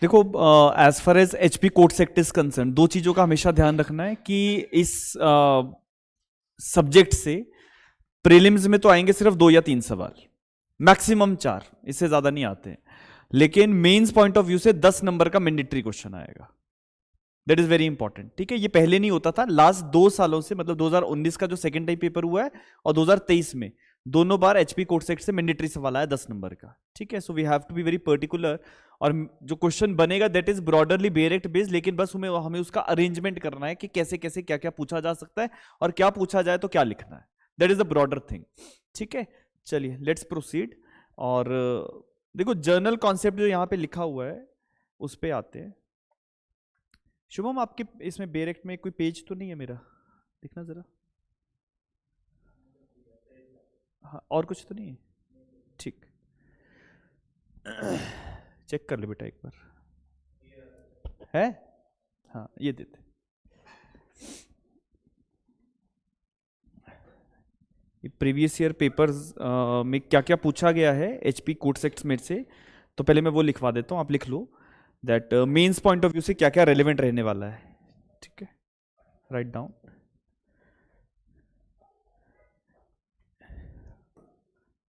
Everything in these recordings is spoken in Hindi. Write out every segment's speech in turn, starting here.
देखो, as far as HP courts act is concern, दो चीजों का हमेशा ध्यान रखना है कि इस सब्जेक्ट से प्रीलिम्स में तो आएंगे सिर्फ 2 या 3 सवाल, मैक्सिमम 4, इससे ज्यादा नहीं आते हैं। लेकिन मेंस पॉइंट ऑफ व्यू से 10 नंबर का मैंडेटरी क्वेश्चन आएगा। That is very important. ठीक है, ये पहले नहीं होता था, लास्ट 2 सालों से, मतलब 2019 का जो सेकेंड टाइम पेपर हुआ है और 2023 में दोनों बार एचपी कोर्ट सेक्ट से मैंडेटरी सवाल आया 10 नंबर का। ठीक है, so we have to be very particular. और जो क्वेश्चन बनेगा that is broadly direct based, लेकिन बस हमें उसका अरेंजमेंट करना है कि कैसे कैसे क्या क्या पूछा जा सकता है और क्या पूछा जाए तो क्या लिखना है। That is the broader thing. ठीक है, चलिए लेट्स प्रोसीड। और देखो, जर्नल कॉन्सेप्ट जो यहाँ पे लिखा हुआ है उस पे आते हैं। शुभम, आपके इसमें डायरेक्ट में कोई पेज तो नहीं है मेरा, देखना जरा। हाँ, और कुछ तो नहीं है? ठीक, चेक कर ले बेटा एक बार। है? हाँ, ये देते। ये प्रीवियस ईयर पेपर्स में क्या क्या पूछा गया है एचपी कोर्ट सेक्ट्स में से, तो पहले मैं वो लिखवा देता हूँ, आप लिख लो that men's point of view से क्या क्या रेलेवेंट रहने वाला है। ठीक है, राइट डाउन।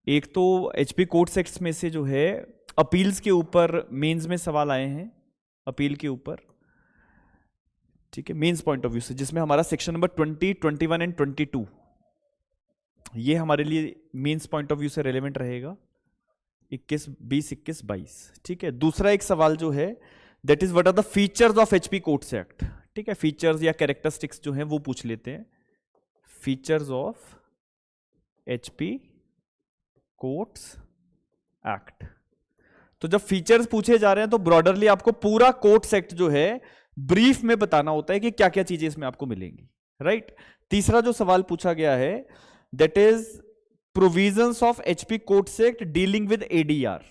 एक तो एचपी कोर्ट सेक्ट्स में से जो है अपील्स के ऊपर मेंस में सवाल आए हैं, अपील के ऊपर। ठीक है, मेंस पॉइंट ऑफ व्यू से, जिसमें हमारा सेक्शन नंबर 20, 21 एंड 22 ये हमारे लिए मेंस पॉइंट ऑफ व्यू से रेलेवेंट रहेगा। 21, 20, 21, 22। ठीक है, दूसरा एक सवाल जो है that is what are the features of HP courts act. ठीक है, फीचर्स या कैरेक्टरिस्टिक्स जो है वो पूछ लेते हैं, features of HP courts act. तो जब फीचर्स पूछे जा रहे हैं तो ब्रॉडरली आपको पूरा कोर्ट्स एक्ट जो है ब्रीफ में बताना होता है कि क्या क्या चीजें इसमें आपको मिलेंगी। राइट। तीसरा जो सवाल पूछा गया है that is provisions of HP courts act dealing with ADR.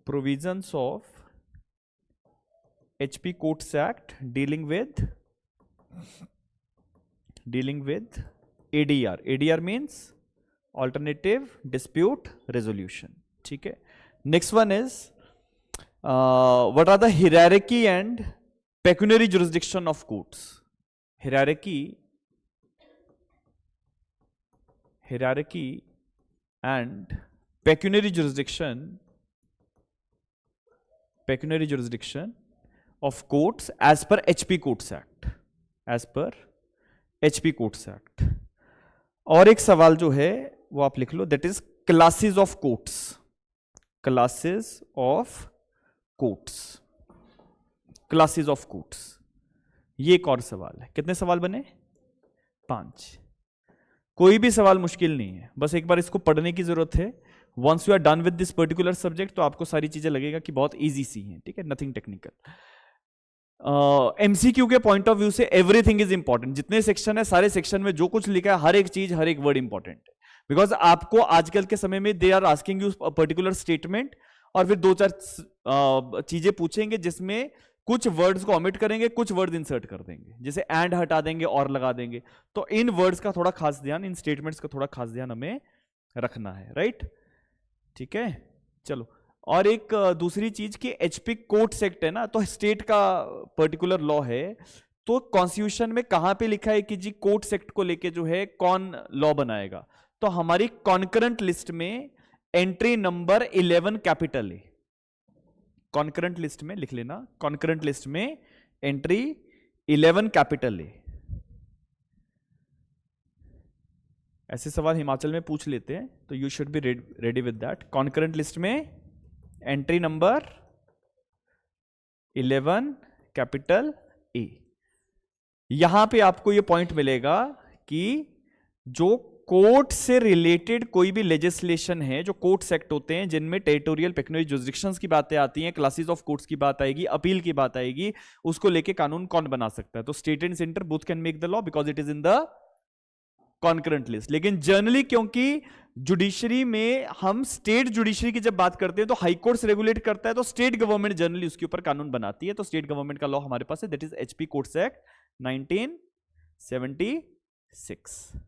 Provisions of HP courts act dealing with ADR. ADR means alternative dispute resolution. ठीक है, next one is what are the hierarchy and pecuniary jurisdiction of courts. Hierarchy and pecuniary jurisdiction of courts as per HP Courts Act। और एक सवाल जो है वो आप लिख लो, that is classes of courts. ये एक और सवाल है। कितने सवाल बने? 5। कोई भी सवाल मुश्किल नहीं है, बस एक बार इसको पढ़ने की जरूरत है। Once you are done with this particular subject तो आपको सारी चीजें लगेगा कि बहुत इजी सी हैं। ठीक है, नथिंग टेक्निकल। एमसीक्यू के पॉइंट ऑफ व्यू से एवरीथिंग इज इंपॉर्टेंट। जितने सेक्शन है सारे सेक्शन में जो कुछ लिखा है हर एक चीज, हर एक वर्ड इंपॉर्टेंट है। बिकॉज आपको आजकल के समय में they are asking you particular statement और फिर 2-4 चीजें पूछेंगे जिसमें कुछ वर्ड्स को ओमिट करेंगे, कुछ वर्ड इंसर्ट कर देंगे, जैसे एंड हटा देंगे और लगा देंगे। तो इन वर्ड्स का थोड़ा खास ध्यान, इन स्टेटमेंट्स का थोड़ा खास ध्यान हमें रखना है। राइट, ठीक है, चलो। और एक दूसरी चीज कि एचपी कोर्ट्स एक्ट है ना, तो स्टेट का पर्टिकुलर लॉ है, तो कॉन्स्टिट्यूशन में कहां पे लिखा है कि जी कोर्ट्स एक्ट को लेके जो है कौन लॉ बनाएगा? तो हमारी कॉन्करेंट लिस्ट में एंट्री नंबर 11 कैपिटल है। कॉन्करेंट लिस्ट में लिख लेना, कॉन्करेंट लिस्ट में एंट्री 11 कैपिटल है। ऐसे सवाल हिमाचल में पूछ लेते हैं, तो you should be ready with that. Concurrent list में एंट्री नंबर 11 कैपिटल ए। यहां पे आपको ये पॉइंट मिलेगा कि जो कोर्ट से रिलेटेड कोई भी लेजिस्लेशन है, जो कोर्ट सेक्ट होते हैं जिनमें टेरिटोरियल पेक्यूनरी जुरिस्डिक्शंस की बातें आती हैं, क्लासेस ऑफ कोर्ट्स की बात आएगी, अपील की बात आएगी, उसको लेके कानून कौन बना सकता है? तो state and centre both can make the law because it is in the concurrent list. लेकिन जनरली क्योंकि जुडिशरी में हम स्टेट जुडिशरी की जब बात करते हैं तो हाई कोर्ट्स रेगुलेट करता है, तो स्टेट गवर्नमेंट जनरली उसके ऊपर कानून बनाती है। तो स्टेट गवर्नमेंट का लॉ हमारे पास है, that is HP courts act 1976।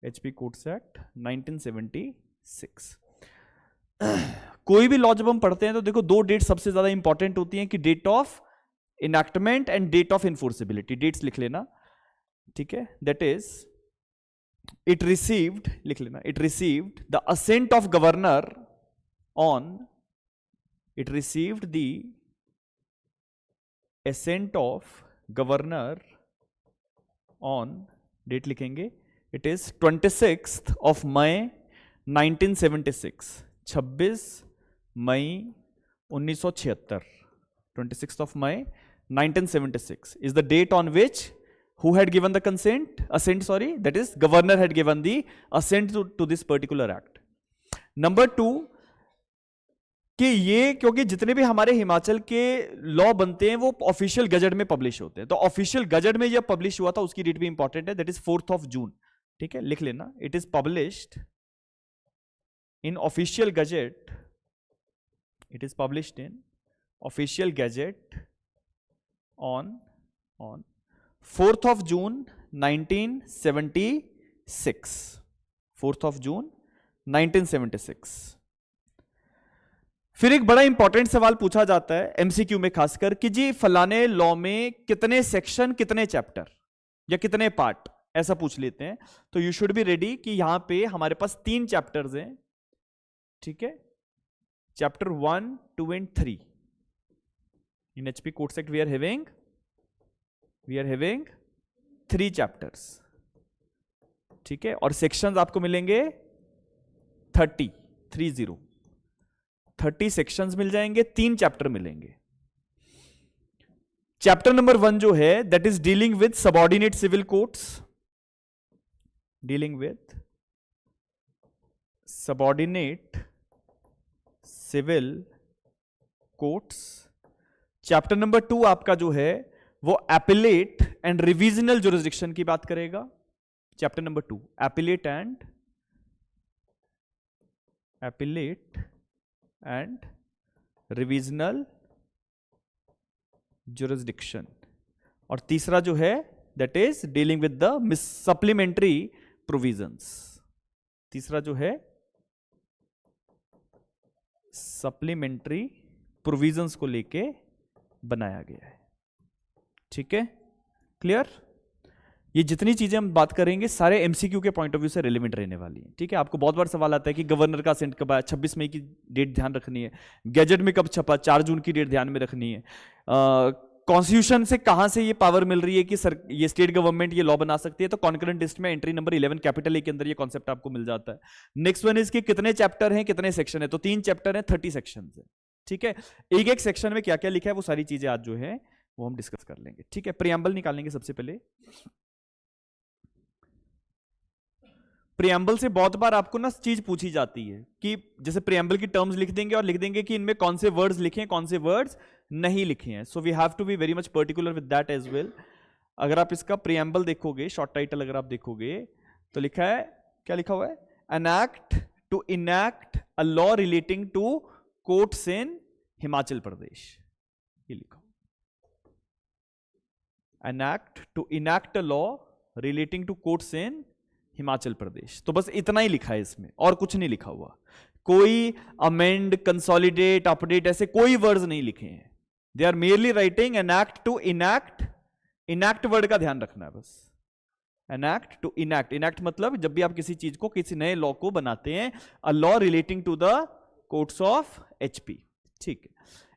HP courts act 1976। कोई भी लॉ जब हम पढ़ते हैं तो देखो दो डेट सबसे ज्यादा इंपॉर्टेंट होती हैं कि date of enactment and date of enforceability. Dates लिख लेना, ठीक है। दैट इज इट रिसीव्ड, लिख लेना, it received the assent of governor on, it received the assent of governor on, date लिखेंगे, it is 26th of May 1976, 26 मई 1976, 26th of May 1976 is the date on which who had given the assent, sorry, that is governor had given the assent to this particular act. Number 2 कि ये क्योंकि जितने भी हमारे हिमाचल के लॉ बनते हैं वो ऑफिशियल गजट में पब्लिश होते हैं, तो ऑफिशियल गजट में जब पब्लिश हुआ था उसकी डेट भी इंपॉर्टेंट है, that is 4th of June, ठीक है, लिख लेना, it is published in official gazette, it is published in official gazette on 4th of June 1976, 4th of June 1976। फिर एक बड़ा इंपॉर्टेंट सवाल पूछा जाता है एमसीक्यू में खासकर कि जी फलाने लॉ में कितने सेक्शन, कितने चैप्टर या कितने पार्ट, ऐसा पूछ लेते हैं। तो यू शुड बी रेडी कि यहां पे हमारे पास 3 चैप्टर्स हैं, ठीक है, chapter 1, 2 and 3 in HP courts act we are having 3 chapters, ठीक है, और सेक्शंस आपको मिलेंगे 30 सेक्शंस मिल जाएंगे, 3 चैप्टर मिलेंगे। चैप्टर नंबर 1 जो है that is dealing with subordinate civil courts, dealing with subordinate civil courts. Chapter number 2 आपका जो है वो एपिलेट एंड रिविजनल जुरिस्डिक्शन की बात करेगा। Chapter number 2 appellate and revisional jurisdiction. और तीसरा जो है that is dealing with the supplementary provisions. तीसरा जो है सप्लीमेंट्री प्रोविजंस को लेके बनाया गया है, ठीक है, क्लियर। ये जितनी चीजें हम बात करेंगे सारे एमसीक्यू के पॉइंट ऑफ व्यू से रिलेवेंट रहने वाली हैं, ठीक है। आपको बहुत बार सवाल आता है कि गवर्नर का असेंट कब आया, 26 मई की डेट ध्यान रखनी है, गैजेट में कब छपा, 4 जून की डेट ध्यान में रखनी है, कॉन्स्टिट्यूशन से कहां से ये पावर मिल रही है कि सर ये स्टेट गवर्नमेंट ये लॉ बना सकती है, तो कॉन्करेंट लिस्ट में एंट्री नंबर 11 कैपिटल ए के अंदर ये कॉन्सेप्ट आपको मिल जाता है। नेक्स्ट वन इज कि कितने चैप्टर हैं, कितने सेक्शन है, तो 3 चैप्टर हैं, 30 सेक्शन है, ठीक है। एक एक सेक्शन में क्या क्या लिखा है वो सारी चीजें आज जो है वो हम डिस्कस कर लेंगे, ठीक है। प्रियम्बल निकालेंगे सबसे पहले। प्रियम्बल से बहुत बार आपको ना चीज पूछी जाती है कि जैसे प्रियम्बल की टर्म्स लिख देंगे और लिख देंगे कि इनमें कौन से वर्ड्स लिखे हैं, कौन से वर्ड्स नहीं लिखे हैं, so we have to be very much particular with that as well. अगर आप इसका प्रियम्बल देखोगे, शॉर्ट टाइटल अगर आप देखोगे तो लिखा है, क्या लिखा हुआ है, an act to enact a law relating to courts in Himachal Pradesh, ये लिखा, an act to enact a law relating to courts in Himachal Pradesh. तो बस इतना ही लिखा है इसमें, और कुछ नहीं लिखा हुआ, कोई अमेंड, कंसोलिडेट, अपडेट ऐसे कोई वर्ड्स नहीं लिखे हैं। They are merely writing an act to enact, enact word का ध्यान रखना है बस, an act to enact. Enact मतलब जब भी आप किसी चीज को, किसी नए लॉ को बनाते हैं, a law relating to the courts of HP, ठीक है।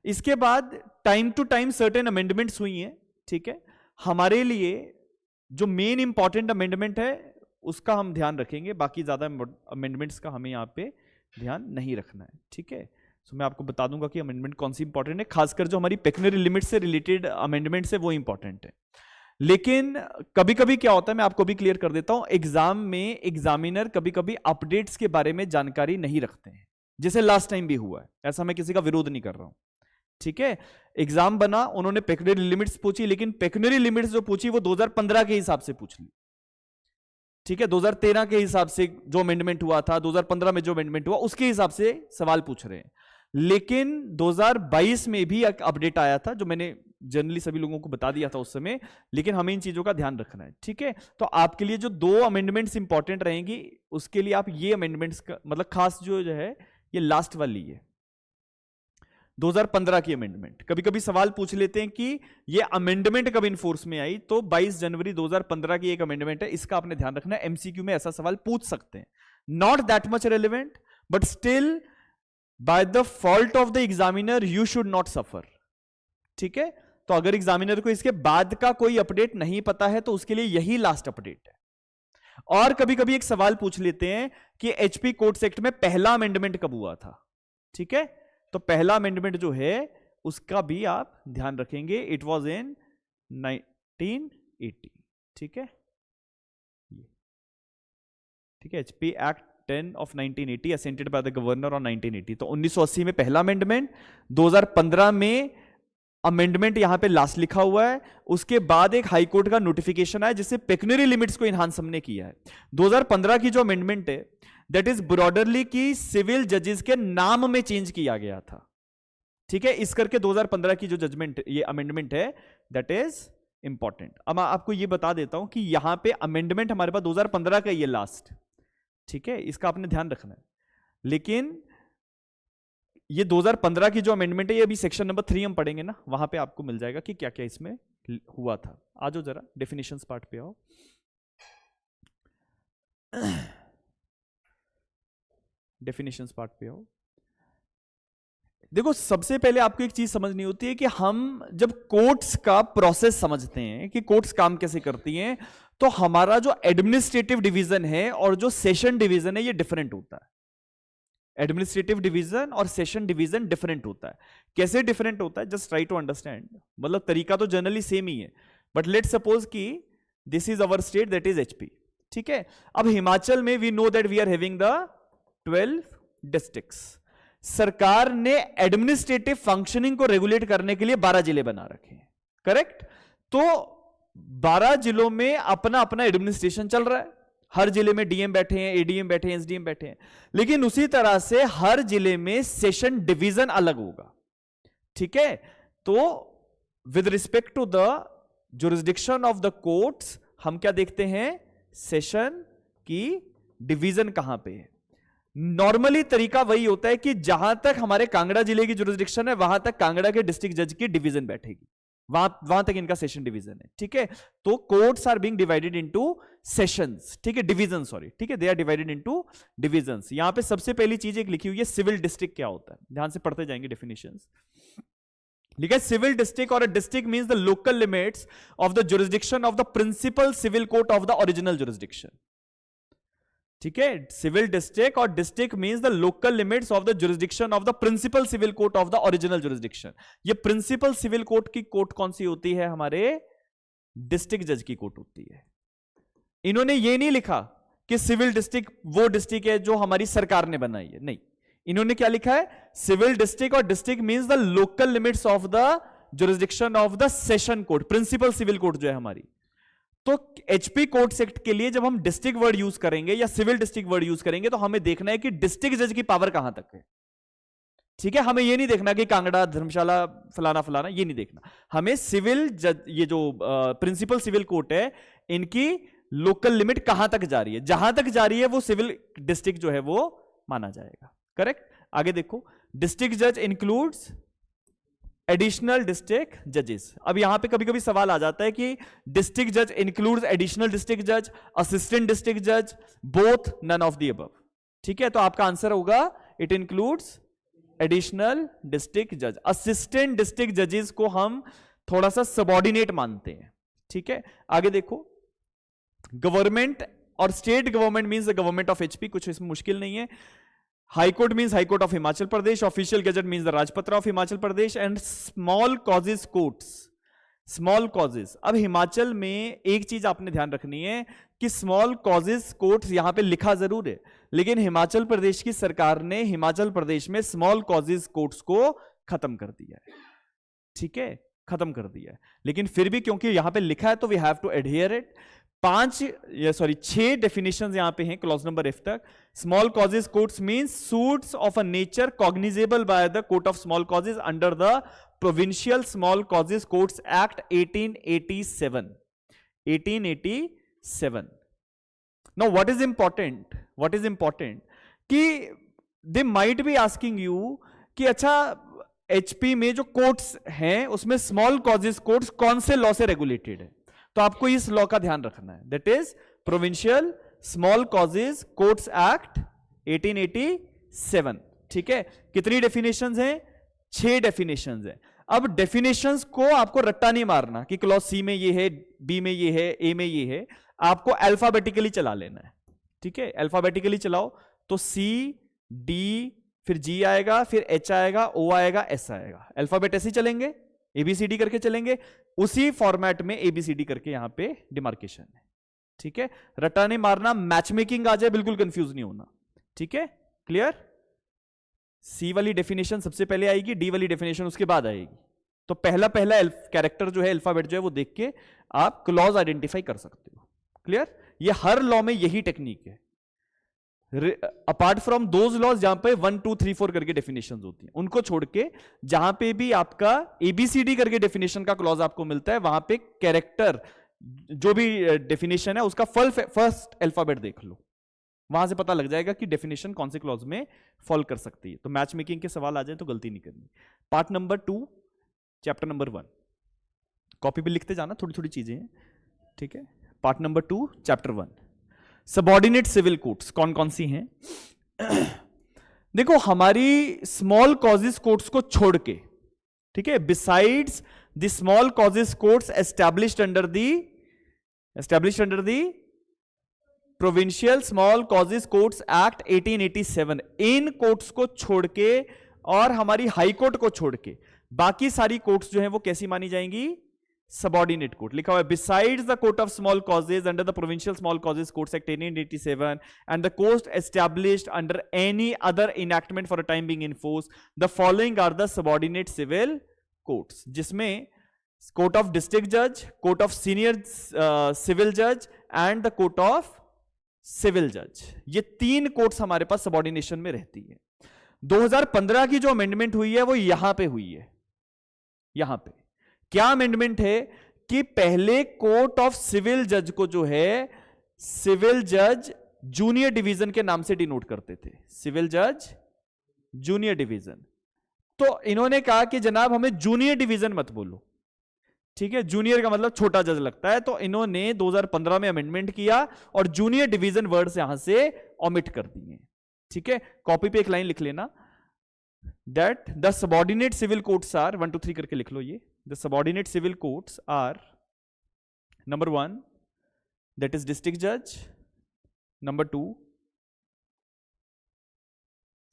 इसके बाद time to time certain amendments हुई हैं, ठीक है। हमारे लिए जो मेन इंपॉर्टेंट अमेंडमेंट है उसका हम ध्यान रखेंगे, बाकी ज्यादा अमेंडमेंट्स का हमें यहाँ पे ध्यान नहीं रखना है, ठीक है। सो मैं आपको बता दूंगा कि अमेंडमेंट कौन सी इंपॉर्टेंट है, खासकर जो हमारी पेक्यूनियरी लिमिट से रिलेटेड अमेंडमेंट्स है वो इंपॉर्टेंट है। लेकिन कभी कभी क्या होता है, मैं आपको भी क्लियर कर देता हूं, एग्जाम में एग्जामिनर कभी कभी अपडेट्स के बारे में जानकारी नहीं रखते हैं, जैसे लास्ट टाइम भी हुआ है। ऐसा मैं किसी का विरोध नहीं कर रहा हूं, ठीक है। एग्जाम बना, उन्होंने पेक्यूनियरी लिमिट्स पूछी, लेकिन पेक्यूनियरी लिमिट्स जो पूछी वो 2015 के हिसाब से पूछ ली, ठीक है। 2013 के हिसाब से जो अमेंडमेंट हुआ था, 2015 में जो अमेंडमेंट हुआ उसके हिसाब से सवाल पूछ रहे हैं। लेकिन 2022 में भी एक अपडेट आया था जो मैंने जनरली सभी लोगों को बता दिया था उस समय, लेकिन हमें इन चीजों का ध्यान रखना है, ठीक है। तो आपके लिए जो 2 अमेंडमेंट्स इंपॉर्टेंट रहेंगी, उसके लिए आप ये अमेंडमेंट्स का मतलब खास जो है ये लास्ट वाली है 2015 की अमेंडमेंट। कभी कभी सवाल पूछ लेते हैं कि ये अमेंडमेंट कब इनफोर्स में आई, तो 22 जनवरी 2015 की एक अमेंडमेंट है, इसका आपने ध्यान रखना है, एमसीक्यू में ऐसा सवाल पूछ सकते हैं। Not that much relevant but still by the fault of the examiner you should not suffer. ठीक है, तो अगर एग्जामिनर को इसके बाद का कोई अपडेट नहीं पता है तो उसके लिए यही लास्ट अपडेट है। और कभी कभी एक सवाल पूछ लेते हैं कि एचपी कोर्ट्स एक्ट में पहला अमेंडमेंट कब हुआ था। ठीक है, तो पहला अमेंडमेंट जो है उसका भी आप ध्यान रखेंगे, इट वॉज इन 1980। ठीक है, ठीक है, HP act 10 of 1980 assented by the governor on 1980। तो 1980 में पहला अमेंडमेंट, 2015 में अमेंडमेंट यहां पे लास्ट लिखा हुआ है। उसके बाद एक हाई कोर्ट का नोटिफिकेशन आया जिससे पेक्यूनियरी लिमिट्स को इनहांस हमने किया है। 2015 की जो अमेंडमेंट है दैट इज ब्रॉडरली की सिविल जजेस के नाम में चेंज किया गया था। ठीक है, इस करके 2015 की जो जजमेंट ये अमेंडमेंट है दैट इज इंपॉर्टेंट। अब मैं आपको ये बता देता हूं कि यहां पे अमेंडमेंट हमारे पास 2015 का ये लास्ट। ठीक है, इसका आपने ध्यान रखना है। लेकिन ये 2015 की जो अमेंडमेंट है ये अभी सेक्शन नंबर 3 हम पढ़ेंगे ना, वहां पे आपको मिल जाएगा कि क्या क्या इसमें हुआ था। आ जाओ जरा डेफिनेशंस पार्ट पे आओ। डेफिनेशंस पार्ट पे आओ। देखो, सबसे पहले आपको एक चीज समझनी होती है कि हम जब कोर्ट्स का प्रोसेस समझते हैं कि कोर्ट्स काम कैसे करती हैं, तो हमारा जो एडमिनिस्ट्रेटिव डिवीजन है और जो सेशन डिवीजन है ये डिफरेंट होता है। एडमिनिस्ट्रेटिव डिवीजन और सेशन डिवीजन डिफरेंट होता है। कैसे डिफरेंट होता है, जस्ट ट्राई टू अंडरस्टैंड। मतलब तरीका तो जनरली सेम ही है, बट लेट सपोज कि this is our state that is HP. ठीक है, अब हिमाचल में we know that we are having the 12 districts. सरकार ने एडमिनिस्ट्रेटिव फंक्शनिंग को रेगुलेट करने के लिए 12 जिले बना रखे हैं, करेक्ट। तो 12 जिलों में अपना अपना एडमिनिस्ट्रेशन चल रहा है। हर जिले में डीएम बैठे हैं, एडीएम बैठे हैं, एसडीएम बैठे हैं। लेकिन उसी तरह से हर जिले में सेशन डिवीजन अलग होगा। ठीक है, तो with respect to the jurisdiction of the courts हम क्या देखते हैं, सेशन की डिवीजन कहां पे है। नॉर्मली तरीका वही होता है कि जहां तक हमारे कांगड़ा जिले की जुरिस्डिक्शन है वहां तक कांगड़ा के डिस्ट्रिक्ट जज की डिवीजन बैठेगी, वहां तक इनका सेशन डिवीजन है। ठीक है, तो courts are being divided into sessions. ठीक है, डिवीजन, सॉरी। ठीक है, they are divided into divisions. यहां पे सबसे पहली चीज एक लिखी हुई है, सिविल डिस्ट्रिक्ट क्या होता है। ध्यान से पढ़ते जाएंगे डेफिनेशंस। लिखा है सिविल डिस्ट्रिक्ट और district means the local limits of the jurisdiction of the principal civil court of the original jurisdiction. ठीक है, सिविल डिस्ट्रिक्ट और district means the local limits of the jurisdiction of the principal civil court of the original jurisdiction. ये प्रिंसिपल सिविल कोर्ट की कोर्ट कौन सी होती है, हमारे डिस्ट्रिक्ट जज की कोर्ट होती है। इन्होंने ये नहीं लिखा कि सिविल डिस्ट्रिक्ट वो डिस्ट्रिक्ट है जो हमारी सरकार ने बनाई है, नहीं। इन्होंने क्या लिखा है, सिविल डिस्ट्रिक्ट और district means the local limits of the jurisdiction of the session court, principal civil court जो है हमारी। तो एचपी कोर्ट्स एक्ट के लिए जब हम डिस्ट्रिक्ट वर्ड यूज करेंगे या सिविल डिस्ट्रिक्ट वर्ड यूज करेंगे तो हमें देखना है कि डिस्ट्रिक्ट जज की पावर कहां तक है। ठीक है, हमें ये नहीं देखना कि कांगड़ा, धर्मशाला, फलाना फलाना, ये नहीं देखना। हमें सिविल जज, ये जो प्रिंसिपल सिविल कोर्ट है, इनकी लोकल लिमिट कहां तक जा रही है, जहां तक जा रही है वो सिविल डिस्ट्रिक्ट जो है वो माना जाएगा, करेक्ट। आगे देखो, डिस्ट्रिक्ट जज इंक्लूड्स एडिशनल डिस्ट्रिक्ट जजेस। अब यहां पे कभी कभी सवाल आ जाता है कि डिस्ट्रिक्ट जज इंक्लूड्स एडिशनल डिस्ट्रिक्ट जज, असिस्टेंट डिस्ट्रिक्ट जज, both, none of the above. ठीक है, तो आपका आंसर होगा इट इंक्लूड्स एडिशनल डिस्ट्रिक्ट जज। असिस्टेंट डिस्ट्रिक्ट जजेस को हम थोड़ा सा सबऑर्डिनेट मानते हैं। ठीक है, आगे देखो, गवर्नमेंट और state government means the government of HP, कुछ इसमें मुश्किल नहीं है। High court means high court of Himachal Pradesh, official gazette means the Rajpatra of Himachal Pradesh, and small causes courts, small causes. अब हिमाचल में एक चीज आपने ध्यान रखनी है कि स्मॉल कॉजेस कोर्ट्स यहां पे लिखा जरूर है, लेकिन हिमाचल प्रदेश की सरकार ने हिमाचल प्रदेश में स्मॉल कॉजेस कोर्ट्स को खत्म कर दिया है। ठीक है, खत्म कर दिया है, लेकिन फिर भी क्योंकि यहां पे लिखा है तो we have to adhere it. 6 definitions यहां पे हैं क्लॉज नंबर एफ तक। Small causes courts means suits of a nature cognizable by the court of small causes under the provincial small causes courts act 1887। 1887। Now what is important कि they might be asking you कि अच्छा एचपी में जो कोर्ट्स हैं उसमें स्मॉल कॉजेस कोर्ट्स कौन से लॉ से रेगुलेटेड है, तो आपको इस लॉ का ध्यान रखना है, that is provincial small causes courts act 1887। ठीक है, कितनी डेफिनेशंस हैं? 6 डेफिनेशंस हैं। अब डेफिनेशंस को आपको रट्टा नहीं मारना कि क्लॉज सी में ये है, बी में ये है, ए में ये है, आपको अल्फाबेटिकली चला लेना है। ठीक है, अल्फाबेटिकली चलाओ तो सी, डी, फिर जी आएगा, फिर एच आएगा, ओ आएगा, एस आएगा। अल्फाबेट ऐसे चलेंगे, एबीसीडी करके चलेंगे, उसी फॉर्मेट में एबीसीडी करके यहां पे डिमार्केशन है। ठीक है, रट्टा नहीं मारना, मैच मेकिंग आ जाए बिल्कुल कंफ्यूज नहीं होना। ठीक है, क्लियर? सी वाली डेफिनेशन सबसे पहले आएगी, डी वाली डेफिनेशन उसके बाद आएगी। तो पहला कैरेक्टर जो है, अल्फाबेट जो है, वो देख के आप क्लॉज आइडेंटिफाई कर सकते हो। क्लियर? ये हर लॉ में यही टेक्निक है, अपार्ट फ्रॉम दोज लॉज जहां पे 1 2 3 4 करके डेफिनेशंस होती हैं, उनको छोड़ के जहां पे भी आपका एबीसीडी करके डेफिनेशन का क्लॉज आपको मिलता है, वहां पे कैरेक्टर जो भी डेफिनेशन है उसका फर्स्ट अल्फाबेट देख लो, वहां से पता लग जाएगा कि डेफिनेशन कौन से क्लॉज में फॉल कर सकती है। तो मैच मेकिंग के सवाल आ जाए तो गलती नहीं करनी। Part number 2 chapter number 1, copy पे लिखते जाना, थोड़ी थोड़ी चीजें हैं। ठीक है, part number 2 chapter 1, subordinate civil courts कौन कौन सी हैं? देखो, हमारी स्मॉल कॉजेस कोर्ट्स को छोड़ के, ठीक है, besides the small causes courts established under the provincial small causes courts act 1887, in courts को छोड़ के और हमारी हाई कोर्ट को छोड़ के बाकी सारी कोर्ट्स जो हैं वो कैसी मानी जाएंगी? Subordinate court. लिखा हुआ है besides the court of small causes under the provincial small causes courts act 1887 and the court established under any other enactment for a time being in force, the following are the subordinate civil courts, जिसमें कोर्ट ऑफ डिस्ट्रिक्ट जज, कोर्ट ऑफ सीनियर सिविल जज and the court of civil जज, ये 3 कोर्ट्स हमारे पास सबऑर्डिनेशन में रहती है। 2015 की जो अमेंडमेंट हुई है वो यहां पे हुई है। यहां पे क्या अमेंडमेंट है कि पहले कोर्ट ऑफ सिविल जज को जो है सिविल जज जूनियर डिवीजन के नाम से डिनोट करते थे, सिविल जज जूनियर डिवीजन। तो इन्होंने कहा कि जनाब हमें जूनियर डिवीजन मत बोलो, ठीक है, जूनियर का मतलब छोटा जज लगता है, तो इन्होंने 2015 में अमेंडमेंट किया और जूनियर डिवीजन वर्ड्स यहां से ओमिट कर दिए। ठीक है, कॉपी पे एक लाइन लिख लेना, that the subordinate civil courts are, 1 2 3 करके लिख लो ये, the subordinate civil courts are number 1 that is district judge, number 2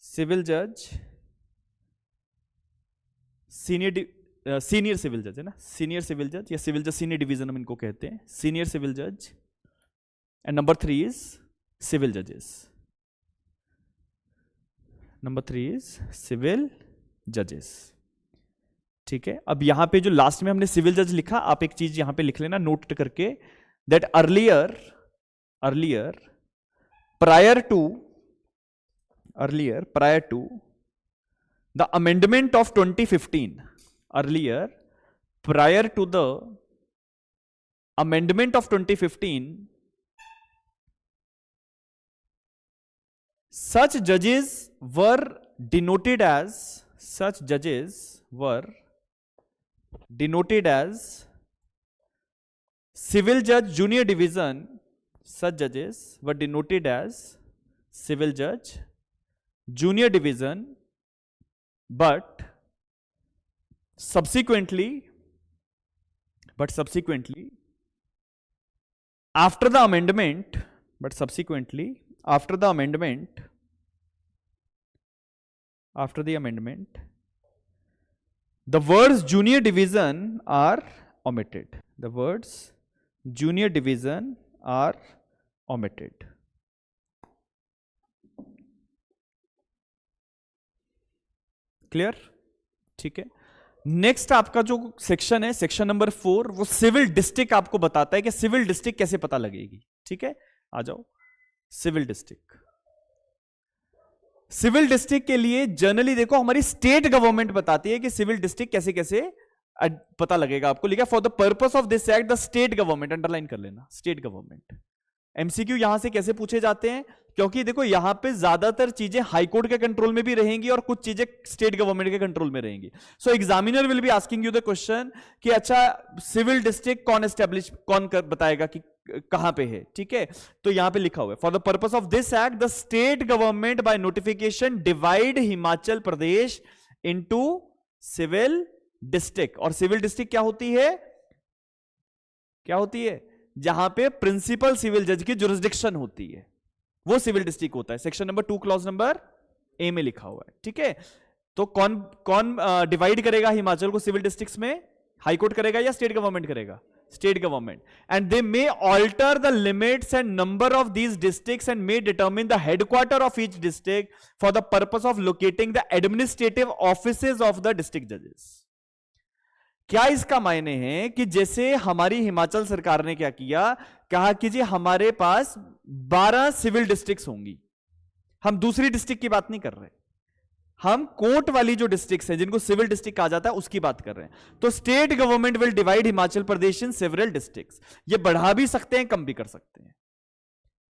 civil judge, senior civil जज है ना, सीनियर सिविल जज या सिविल जज सीनियर डिवीजन हम इनको कहते हैं, सीनियर सिविल जज, एंड नंबर 3 इज सिविल जजेस, नंबर 3 इज सिविल जजेस। ठीक है, अब यहां पे जो लास्ट में हमने सिविल जज लिखा, आप एक चीज यहां पे लिख लेना नोट करके, that earlier prior to the amendment of 2015, earlier prior to the amendment of 2015, such judges were denoted as civil judge junior division, such judges were denoted as civil judge junior division, but subsequently after the amendment the words junior division are omitted. The words junior division are omitted. Clear? ठीक है, नेक्स्ट आपका जो सेक्शन है, सेक्शन नंबर 4, वो सिविल डिस्ट्रिक्ट आपको बताता है कि सिविल डिस्ट्रिक्ट कैसे पता लगेगी। ठीक है, आ जाओ, सिविल डिस्ट्रिक्ट। सिविल डिस्ट्रिक्ट के लिए जनरली देखो हमारी स्टेट गवर्नमेंट बताती है कि सिविल डिस्ट्रिक्ट कैसे कैसे पता लगेगा। आपको लिखा for the purpose of this act the state government, underline कर लेना, स्टेट गवर्नमेंट। एमसीक्यू यहां से कैसे पूछे जाते हैं, क्योंकि देखो यहां पे ज्यादातर चीजें हाई कोर्ट के कंट्रोल में भी रहेंगी और कुछ चीजें स्टेट गवर्नमेंट के कंट्रोल में रहेंगी. So examiner will be asking you the question कि अच्छा सिविल डिस्ट्रिक्ट कौन एस्टेब्लिश, कौन बताएगा कि कहां पे है. ठीक है, तो यहां पे लिखा हुआ है for the purpose of this act the state government by notification divide Himachal Pradesh into civil district. और सिविल डिस्ट्रिक्ट क्या होती है, क्या होती है, जहां पे प्रिंसिपल सिविल जज की जुरिस्डिक्शन होती है, वो सिविल डिस्ट्रिक्ट होता है. Section number 2 clause number A में लिखा हुआ है. ठीक है, तो कौन कौन डिवाइड करेगा हिमाचल को सिविल डिस्ट्रिक्ट्स में, हाई कोर्ट करेगा या स्टेट गवर्नमेंट करेगा, state government. And they may alter the limits and number of these districts and may determine the headquarter of each district for the purpose of locating the administrative offices of the district जजेस. क्या इसका मायने है कि जैसे हमारी हिमाचल सरकार ने क्या किया, कहा कि जी हमारे पास 12 सिविल डिस्ट्रिक्ट्स होंगी. हम दूसरी डिस्ट्रिक्ट की बात नहीं कर रहे, हम कोर्ट वाली जो डिस्ट्रिक्ट्स हैं जिनको सिविल डिस्ट्रिक्ट कहा जाता है उसकी बात कर रहे हैं. तो state government will divide Himachal Pradesh in several districts. ये बढ़ा भी सकते हैं, कम भी कर सकते हैं.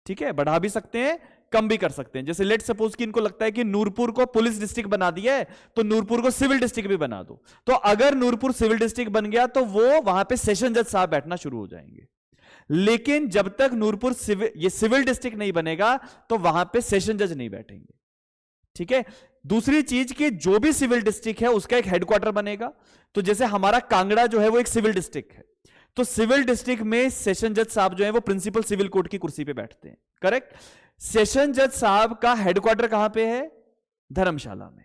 ठीक है, बढ़ा भी सकते हैं, कम भी कर सकते हैं. जैसे लेट सपोज कि इनको लगता है कि नूरपुर को पुलिस डिस्ट्रिक्ट बना दिया है तो नूरपुर को सिविल डिस्ट्रिक्ट भी बना दो. तो अगर नूरपुर सिविल डिस्ट्रिक्ट बन गया तो वो वहां पे सेशन जज साहब बैठना शुरू हो जाएंगे. लेकिन जब तक नूरपुर ये सिविल डिस्ट्रिक्ट नहीं बनेगा तो वहां पे सेशन जज नहीं बैठेंगे. ठीक है, दूसरी चीज कि जो भी सिविल डिस्ट्रिक्ट है उसका एक हेडक्वार्टर बनेगा. तो जैसे हमारा कांगड़ा जो है वो एक सिविल डिस्ट्रिक्ट है, तो सिविल डिस्ट्रिक्ट में सेशन जज साहब जो है वो प्रिंसिपल सिविल कोर्ट की कुर्सी पे बैठते हैं. करेक्ट. सेशन जज साहब का हेडक्वार्टर कहां पे है, धर्मशाला में.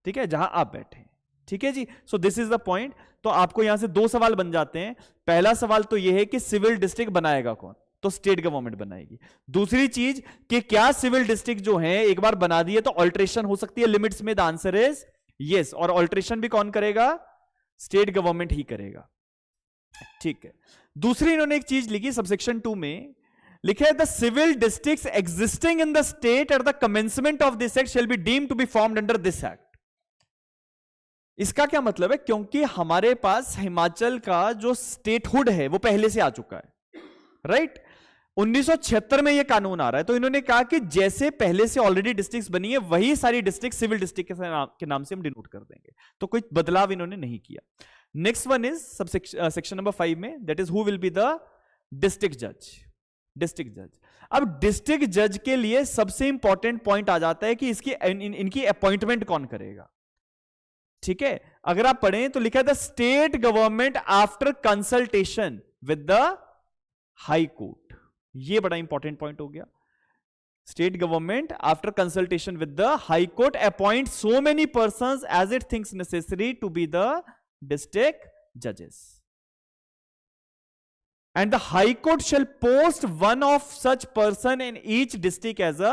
ठीक है, जहां आप बैठे हैं. ठीक है जी, so this is the point. तो आपको यहां से 2 सवाल बन जाते हैं. पहला सवाल तो यह है कि सिविल डिस्ट्रिक्ट बनाएगा कौन, तो स्टेट गवर्नमेंट बनाएगी. दूसरी चीज कि क्या सिविल डिस्ट्रिक्ट जो है एक बार बना दिए तो ऑल्ट्रेशन हो सकती है लिमिट्स में, द आंसर इज यस. और ऑल्ट्रेशन भी कौन करेगा, स्टेट गवर्नमेंट ही करेगा. ठीक है, दूसरी इन्होंने एक चीज लिखी सबसेक्शन 2 में, लिखा है the civil districts existing in the state at the commencement of this act shall be deemed to be formed under this act. इसका क्या मतलब है, क्योंकि हमारे पास हिमाचल का जो स्टेटहुड है वो पहले से आ चुका है. राइट. 1976 में ये कानून आ रहा है, तो इन्होंने कहा कि जैसे पहले से ऑलरेडी डिस्ट्रिक्ट्स बनी है वही सारी डिस्ट्रिक्ट सिविल डिस्ट्रिक्ट के नाम से हम डिनोट कर देंगे. तो कोई बदलाव इन्होंने नहीं किया. Next one is section number 5 में, that is who will be the district जज. डिस्ट्रिक्ट जज. अब डिस्ट्रिक्ट जज के लिए सबसे इंपॉर्टेंट पॉइंट आ जाता है कि इनकी अपॉइंटमेंट कौन करेगा. ठीक है, अगर आप पढ़ें तो लिखा है the state government after consultation with the high court. ये बड़ा इंपॉर्टेंट पॉइंट हो गया. State government after consultation with the high court appoint so many persons as it thinks necessary to be the district जजेस. And the High Court shall post one of such person in each district as a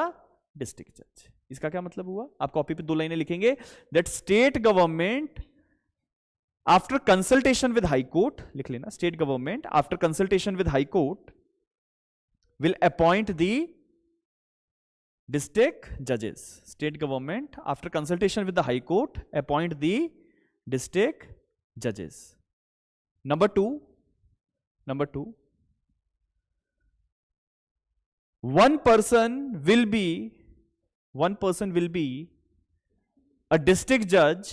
district judge. इसका क्या मतलब हुआ, आप कॉपी पे 2 लाइनें लिखेंगे. That state government after consultation with High Court, लिख लेना, state government after consultation with High Court will appoint the district judges. State government after consultation with the High Court appoint the district judges. Number 2, one person will be a district judge.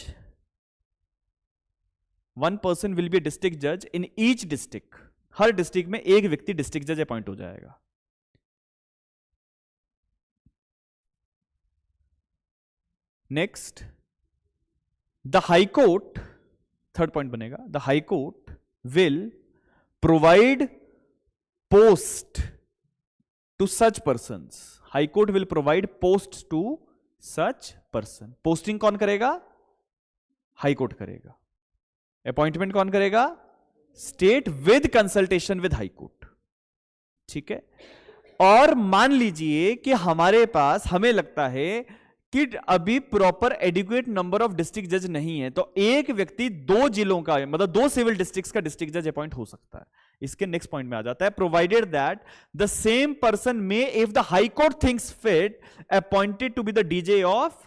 One person will be a district judge in each district. हर डिस्ट्रिक्ट में एक व्यक्ति डिस्ट्रिक्ट जज अपॉइंट हो जाएगा. Next, the high court, third point बनेगा, the high court will provide post to such persons. High Court will provide posts to such person. Posting कौन करेगा, हाई कोर्ट करेगा. अपॉइंटमेंट कौन करेगा, state with consultation with high court. ठीक है. और मान लीजिए कि हमारे पास, हमें लगता है कि अभी proper adequate number of district जज नहीं है, तो एक व्यक्ति 2 जिलों का, मतलब 2 सिविल डिस्ट्रिक्ट्स का डिस्ट्रिक्ट जज अपॉइंट हो सकता है. इसके नेक्स्ट पॉइंट में आ जाता है, provided that the same person may, if the high court thinks fit, appointed to be the DJ of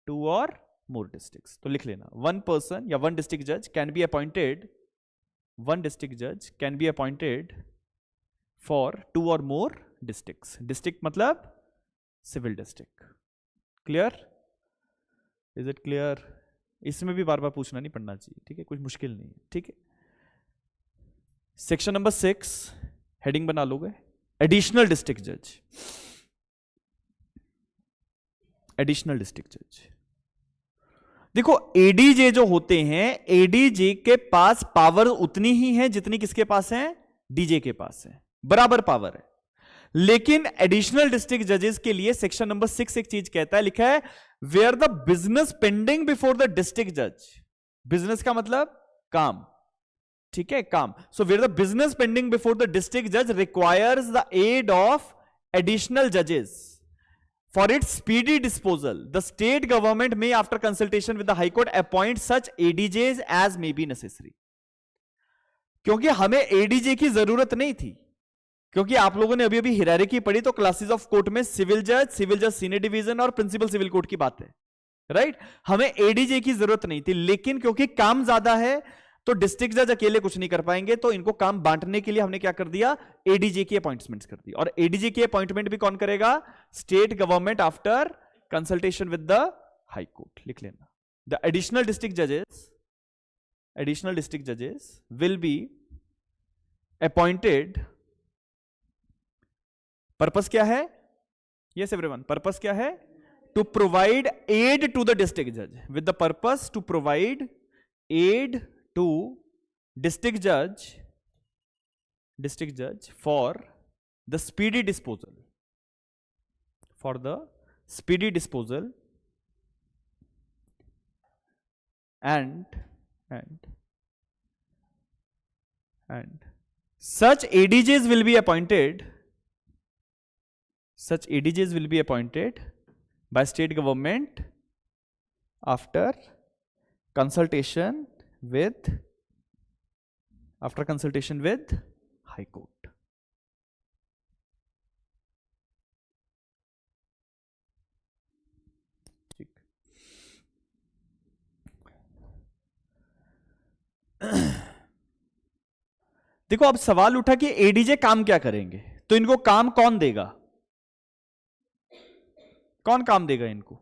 2 or more districts. तो लिख लेना, one person या one district judge can be appointed, one district judge can be appointed for 2 or more districts. District मतलब civil district. Clear? Is it clear? इसमें भी बार बार पूछना नहीं पड़ना चाहिए, ठीक है, कुछ मुश्किल नहीं है, ठीक है। सेक्शन नंबर 6 हेडिंग बना लोगे, एडिशनल डिस्ट्रिक्ट जज। एडिशनल डिस्ट्रिक्ट जज, देखो एडीजे जो होते हैं, एडीजे के पास पावर उतनी ही है जितनी किसके पास है, डीजे के पास है, बराबर पावर है। लेकिन एडिशनल डिस्ट्रिक्ट जजेस के लिए सेक्शन नंबर 6 एक चीज कहता है, लिखा है where the business pending before the district जज। बिजनेस का मतलब काम, ठीक है, काम। So where the business pending before the district जज requires the add of additional जजेस for its speedy disposal, the state government may, after consultation with the High Court, appoint such ADJs as may be necessary। क्योंकि हमें ADJ की जरूरत नहीं थी, क्योंकि आप लोगों ने अभी अभी हिरारिकी पढ़ी तो क्लासेस ऑफ कोर्ट में सिविल जज सीनियर डिवीजन और प्रिंसिपल सिविल कोर्ट की बात है, राइट। हमें ADJ की जरूरत नहीं थी, लेकिन क्योंकि काम ज्यादा है तो डिस्ट्रिक्ट जज अकेले कुछ नहीं कर पाएंगे, तो इनको काम बांटने के लिए हमने क्या कर दिया, एडीजे की अपॉइंटमेंट्स कर दी। और एडीजे की अपॉइंटमेंट भी कौन करेगा, state government after consultation with the high court. लिख लेना, द एडिशनल डिस्ट्रिक्ट जजेस विल बी अपॉइंटेड। पर्पस क्या है, यस एवरीवन, पर्पस क्या है, to provide aid to the district जज, with the purpose to provide aid to district judge for the speedy disposal, and such ADJs will be appointed by state government after consultation with High Court। ठीक, देखो अब सवाल उठा कि एडीजे काम क्या करेंगे, तो इनको काम कौन देगा, कौन काम देगा इनको,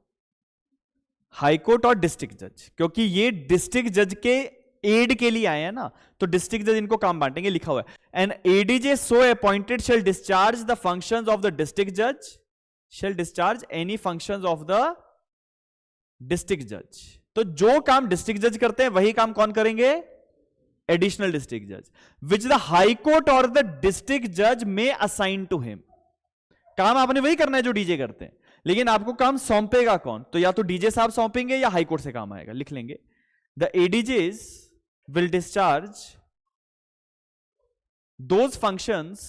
हाई कोर्ट और डिस्ट्रिक्ट जज, क्योंकि ये डिस्ट्रिक्ट जज के एड के लिए आए हैं ना, तो डिस्ट्रिक्ट जज इनको काम बांटेंगे। लिखा हुआ है N ADJ so appointed shell discharge the functions of the district जज, shell discharge any functions of the district जज। तो जो काम डिस्ट्रिक्ट जज करते हैं वही काम कौन करेंगे, एडिशनल डिस्ट्रिक्ट जज, which the high court or the district जज में असाइन टू हिम। काम आपने वही करना है जो डीजे करते हैं, लेकिन आपको काम सौंपेगा कौन, तो या तो डीजे साहब सौंपेंगे या हाई कोर्ट से काम आएगा। लिख लेंगे, the एडीजेस will discharge those functions,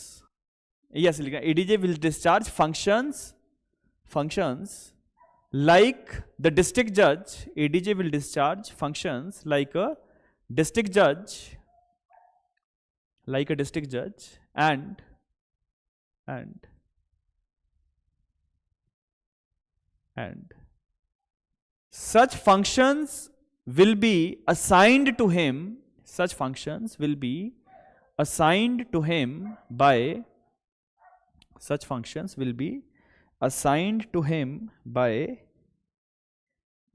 yes ADJ will discharge functions like the district judge, ADJ will discharge functions like a district judge, and such functions will be assigned to him,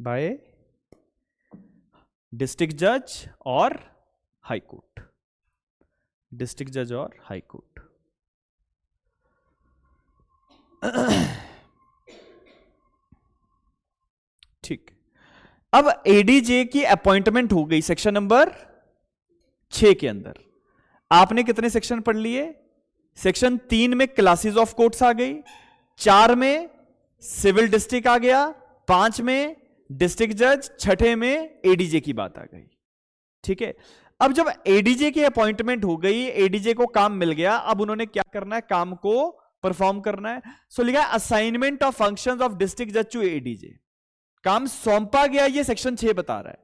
by district judge or high court, ठीक। अब एडीजे की अपॉइंटमेंट हो गई सेक्शन नंबर 6 के अंदर। आपने कितने सेक्शन पढ़ लिए, सेक्शन 3 में क्लासेस ऑफ कोर्ट्स आ गई, 4 में सिविल डिस्ट्रिक्ट आ गया, 5 में डिस्ट्रिक्ट जज, 6 में एडीजे की बात आ गई, ठीक है। अब जब एडीजे की अपॉइंटमेंट हो गई, एडीजे को काम मिल गया, अब उन्होंने क्या करना है, काम को परफॉर्म करना है। सो लिखा है assignment of functions of district जज टू एडीजे। काम सौंपा गया ये सेक्शन 6 बता रहा है,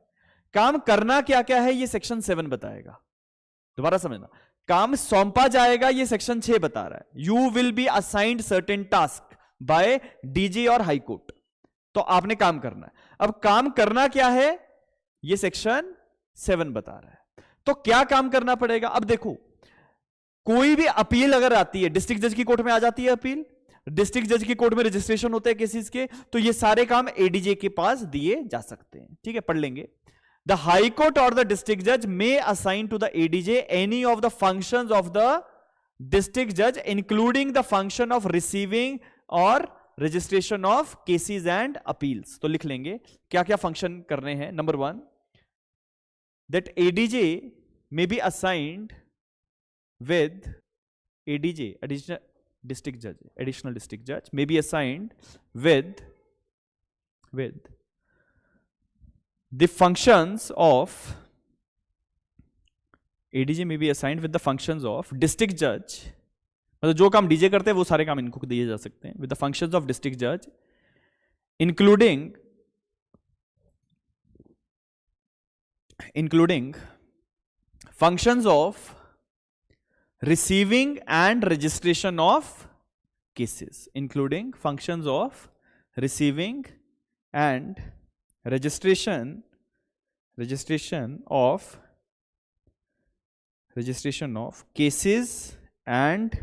काम करना क्या क्या है ये सेक्शन 7 बताएगा। दोबारा समझना, काम सौंपा जाएगा ये सेक्शन 6 बता रहा है, you will be assigned certain task by DJ और हाई कोर्ट, तो आपने काम करना है। अब काम करना क्या है ये सेक्शन 7 बता रहा है, तो क्या काम करना पड़ेगा। अब देखो कोई भी अपील अगर आती है, डिस्ट्रिक्ट जज की कोर्ट में आ जाती है अपील, डिस्ट्रिक्ट जज की कोर्ट में रजिस्ट्रेशन होते हैं केसेस के, तो ये सारे काम एडीजे के पास दिए जा सकते हैं। ठीक है, पढ़ लेंगे। The high court or the district जज मे assign to the ADJ any of the functions of the district जज including the function of receiving और registration of cases and appeals. तो लिख लेंगे क्या क्या फंक्शन करने हैं। Number 1, that ADJ may be assigned with ADJ, additional district judge, additional district judge may be assigned with the functions of ADJ may be assigned with the functions of district judge, मतलब जो काम डीजे करते हैं वो सारे काम इनको दिए जा सकते हैं, with the functions of district judge including functions of receiving and registration of cases, including functions of receiving and registration of cases and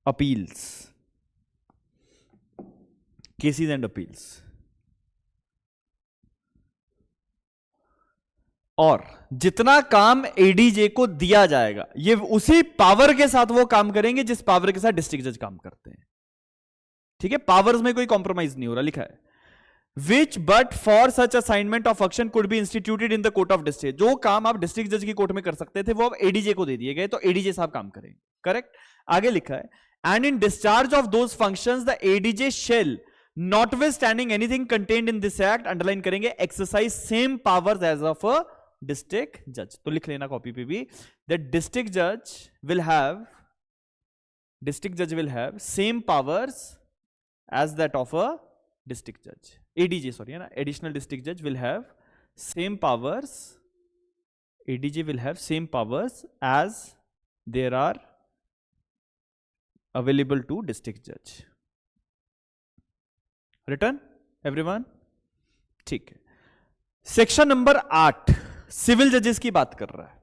appeals, और जितना काम एडीजे को दिया जाएगा ये उसी पावर के साथ वो काम करेंगे जिस पावर के साथ डिस्ट्रिक्ट जज काम करते हैं। ठीक है, पावर्स में कोई कॉम्प्रोमाइज नहीं हो रहा, लिखा है which but for such assignment of function could be instituted in the court of district. जो काम आप डिस्ट्रिक्ट जज की कोर्ट में कर सकते थे वो अब एडीजे को दे दिए गए, तो एडीजे साहब काम करेंगे। करेक्ट। आगे लिखा है and in discharge of those functions the ADJ shell notwithstanding anything contained in this act, underline करेंगे, exercise same powers as of a district जज। तो लिख लेना कॉपी पे भी, दैट डिस्ट्रिक्ट जज will have same powers as that of a district जज। एडीजे सॉरी है ना, एडिशनल डिस्ट्रिक्ट जज will have same powers, ADJ will have same powers as there are available to district जज। Return everyone? ठीक है। सेक्शन नंबर 8 सिविल जजेस की बात कर रहा है।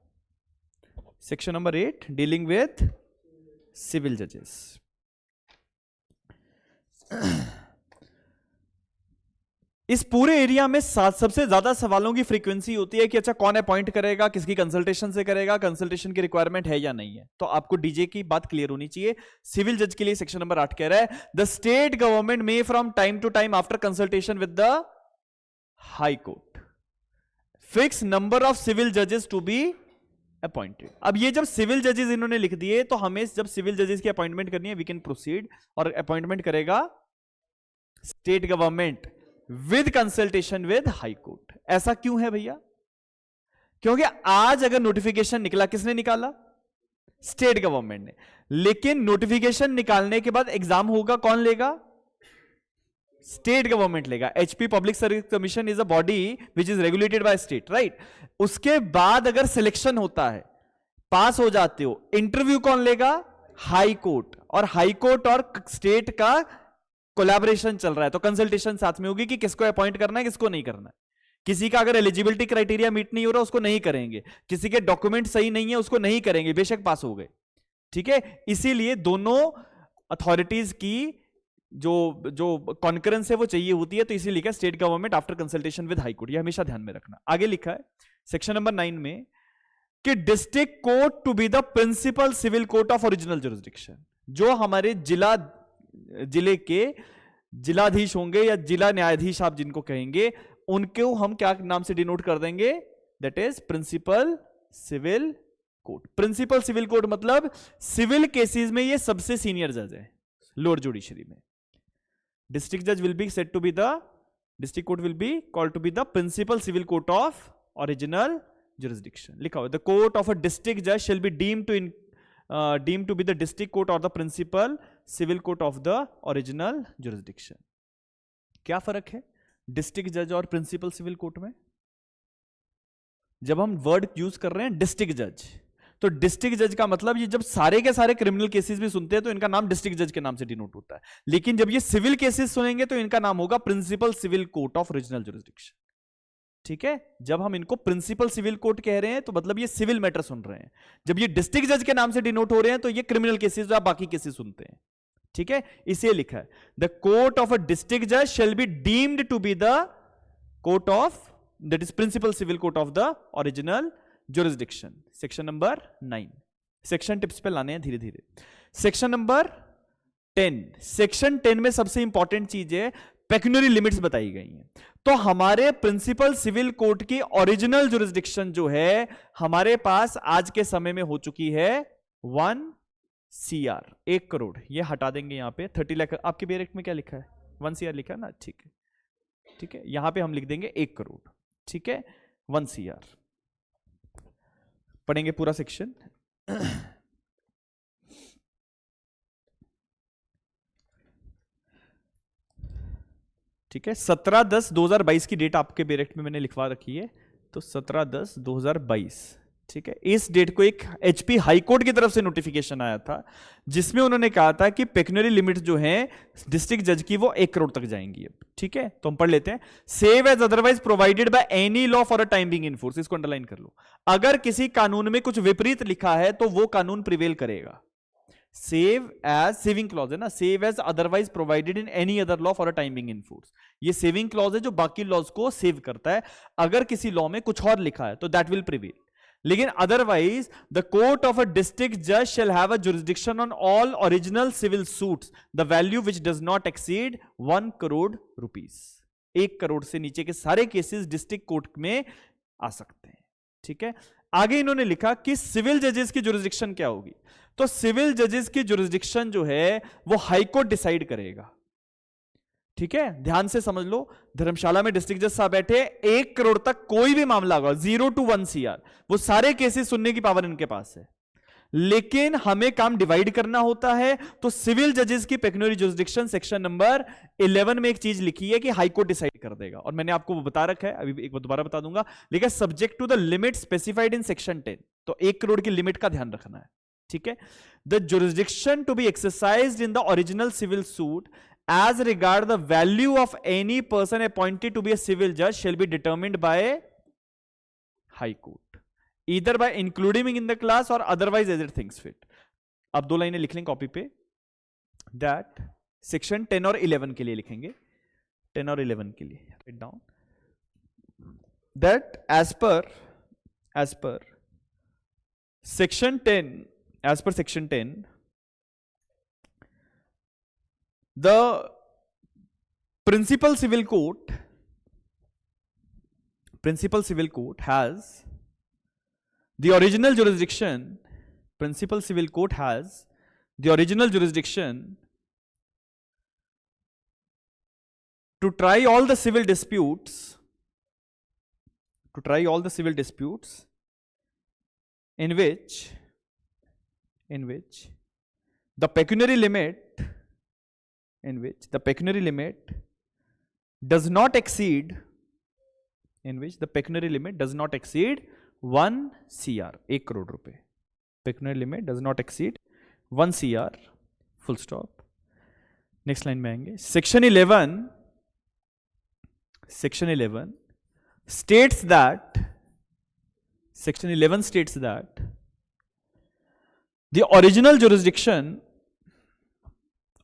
Section number 8 dealing with civil जजेस। इस पूरे एरिया में सबसे ज्यादा सवालों की फ्रीक्वेंसी होती है कि अच्छा कौन अपॉइंट करेगा, किसकी कंसल्टेशन से करेगा, कंसल्टेशन की रिक्वायरमेंट है या नहीं है। तो आपको डीजे की बात क्लियर होनी चाहिए। सिविल जज के लिए सेक्शन नंबर 8 कह रहा है the state government may from time to time after consultation with the high court fix number of civil जजेस टू बी अपॉइंटेड। अब ये जब सिविल जजेस इन्होंने लिख दिए तो हमें जब सिविल जजेस की अपॉइंटमेंट करनी है वी कैन प्रोसीड, और अपॉइंटमेंट करेगा state government with consultation with high court. ऐसा क्यों है भैया? क्योंकि आज अगर नोटिफिकेशन निकला, किसने निकाला? स्टेट गवर्नमेंट ने। लेकिन नोटिफिकेशन निकालने के बाद एग्जाम होगा, कौन लेगा? स्टेट गवर्नमेंट लेगा। HP public service commission is a body which is regulated by state, right. उसके बाद अगर सिलेक्शन होता है, पास हो जाते हो, इंटरव्यू कौन लेगा? High court. और हाई कोर्ट और स्टेट का कोलैबोरेशन चल रहा है, तो कंसल्टेशन साथ में होगी कि किसको अपॉइंट करना है, किसको नहीं करना है। किसी का अगर एलिजिबिलिटी क्राइटेरिया मीट नहीं हो रहा उसको नहीं करेंगे, किसी के डॉक्यूमेंट सही नहीं है उसको नहीं करेंगे, बेशक पास हो गए। ठीक है, इसीलिए दोनों अथॉरिटीज की जो कॉन्करेंस है वो चाहिए होती है, तो इसीलिए लिखा state government after consultation with high court. ये हमेशा ध्यान में रखना। आगे लिखा है सेक्शन नंबर 9 में कि district court to be the principal civil court of original jurisdiction. जो हमारे जिले के जिलाधीश होंगे या जिला न्यायाधीश आप जिनको कहेंगे, उनको हम क्या नाम से डिनोट कर देंगे? That is principal civil court. Principal civil court मतलब सिविल केसेस में ये सबसे सीनियर जज है लोअर जुडिशरी में। डिस्ट्रिक्ट जज will be said to be the, district court will be called to be the principal civil court of original jurisdiction. लिखा हुआ the court of a district जज shall be deemed to be the district court or the principal civil court of the original jurisdiction. क्या फर्क है डिस्ट्रिक्ट जज और प्रिंसिपल सिविल कोर्ट में? जब हम वर्ड यूज कर रहे हैं डिस्ट्रिक्ट जज, तो डिस्ट्रिक्ट जज का मतलब ये जब सारे के सारे क्रिमिनल केसेस भी सुनते हैं तो इनका नाम डिस्ट्रिक्ट जज के नाम से डिनोट होता है। लेकिन जब ये सिविल केसेस सुनेंगे तो इनका नाम होगा principal civil court of original jurisdiction. ठीक है, जब हम इनको प्रिंसिपल सिविल कोर्ट कह रहे हैं तो मतलब ये सिविल मैटर सुन रहे हैं। जब ये डिस्ट्रिक्ट जज के नाम से डिनोट हो रहे हैं तो ये क्रिमिनल केसेस, आप बाकी केसेस सुनते हैं। ठीक है, इसे लिखा है the court of a district जज shall be deemed to be the court of, that is principal civil court of the original jurisdiction. Section number 9। Section tips पे लाने हैं धीरे धीरे। सेक्शन नंबर 10, सेक्शन 10 में सबसे इंपॉर्टेंट चीज है पेक्यूनियरी लिमिट्स बताई गई हैं। तो हमारे प्रिंसिपल सिविल कोर्ट की ओरिजिनल जुरिस्डिक्शन जो है हमारे पास आज के समय में हो चुकी है 1 CR, 1 करोड़। ये हटा देंगे यहां पे 30 लाख। आपके बेयर एक्ट में क्या लिखा है? 1 CR लिखा है ना, ठीक है, ठीक है, यहां पे हम लिख देंगे 1 करोड़। ठीक है, 1 CR। पढ़ेंगे पूरा सेक्शन। ठीक है, 17/10/2022 की डेट आपके बेरेक्ट में मैंने लिखवा रखी है, तो 17/10/2022। ठीक है, इस डेट को एक HP हाई कोर्ट की तरफ से नोटिफिकेशन आया था जिसमें उन्होंने कहा था कि पेक्यूनियरी लिमिट जो है डिस्ट्रिक्ट जज की वो 1 करोड़ तक जाएंगी अब। ठीक है, तो हम पढ़ लेते हैं। Save as otherwise provided by any law for a time being in force. इसको अंडरलाइन कर लो। अगर किसी कानून में कुछ विपरीत लिखा है तो वो कानून प्रिवेल करेगा। सेव एज, सेविंग क्लॉज है ना, save as otherwise provided in any other law for a time being in force. ये सेविंग क्लॉज है जो बाकी लॉज को सेव करता है। अगर किसी लॉ में कुछ और लिखा है तो दैट विल प्रिवेल। लेकिन otherwise the court of a district जज shall have a jurisdiction on all original civil suits the value which does not exceed 1 crore rupees. 1 crore से नीचे के सारे केसेस डिस्ट्रिक्ट कोर्ट में आ सकते हैं। ठीक है, आगे इन्होंने लिखा कि सिविल जजेस की जुरिस्डिक्शन क्या होगी। तो सिविल जजेस की जुरिस्डिक्शन जो है वो हाई कोर्ट डिसाइड करेगा। ठीक है, ध्यान से समझ लो। धर्मशाला में डिस्ट्रिक्ट जज साहब बैठे, 1 करोड़ तक कोई भी मामला होगा, 0 to 1 CR, वो सारे केसेस सुनने की पावर इनके पास है। लेकिन हमें काम डिवाइड करना होता है, तो सिविल जजेस की पेक्यूनियरी जुरिस्डिक्शन सेक्शन नंबर 11 में एक चीज लिखी है कि हाई कोर्ट डिसाइड कर देगा, और मैंने आपको बता रखा है, अभी एक बार दोबारा बता दूंगा, लेकिन subject to the limit specified in section 10। तो 1 करोड़ की लिमिट का ध्यान रखना है। ठीक है, the jurisdiction to be exercised in the original civil suit as regard the value of any person appointed to be a civil judge shall be determined by high court either by including in the class or otherwise as it thinks fit। अब 2 लाइनें लिख लें कॉपी पे। that section 10 और 11 के लिए लिखेंगे, 10 और 11 के लिए write down that as per section 10 the principal civil court has the original jurisdiction, principal civil court has the original jurisdiction to try all the civil disputes, in which the pecuniary limit does not exceed 1 CR, 1 crore रुपए। Pecuniary limit does not exceed 1 CR, full stop. Next line में आएंगे। सेक्शन 11 states that the original jurisdiction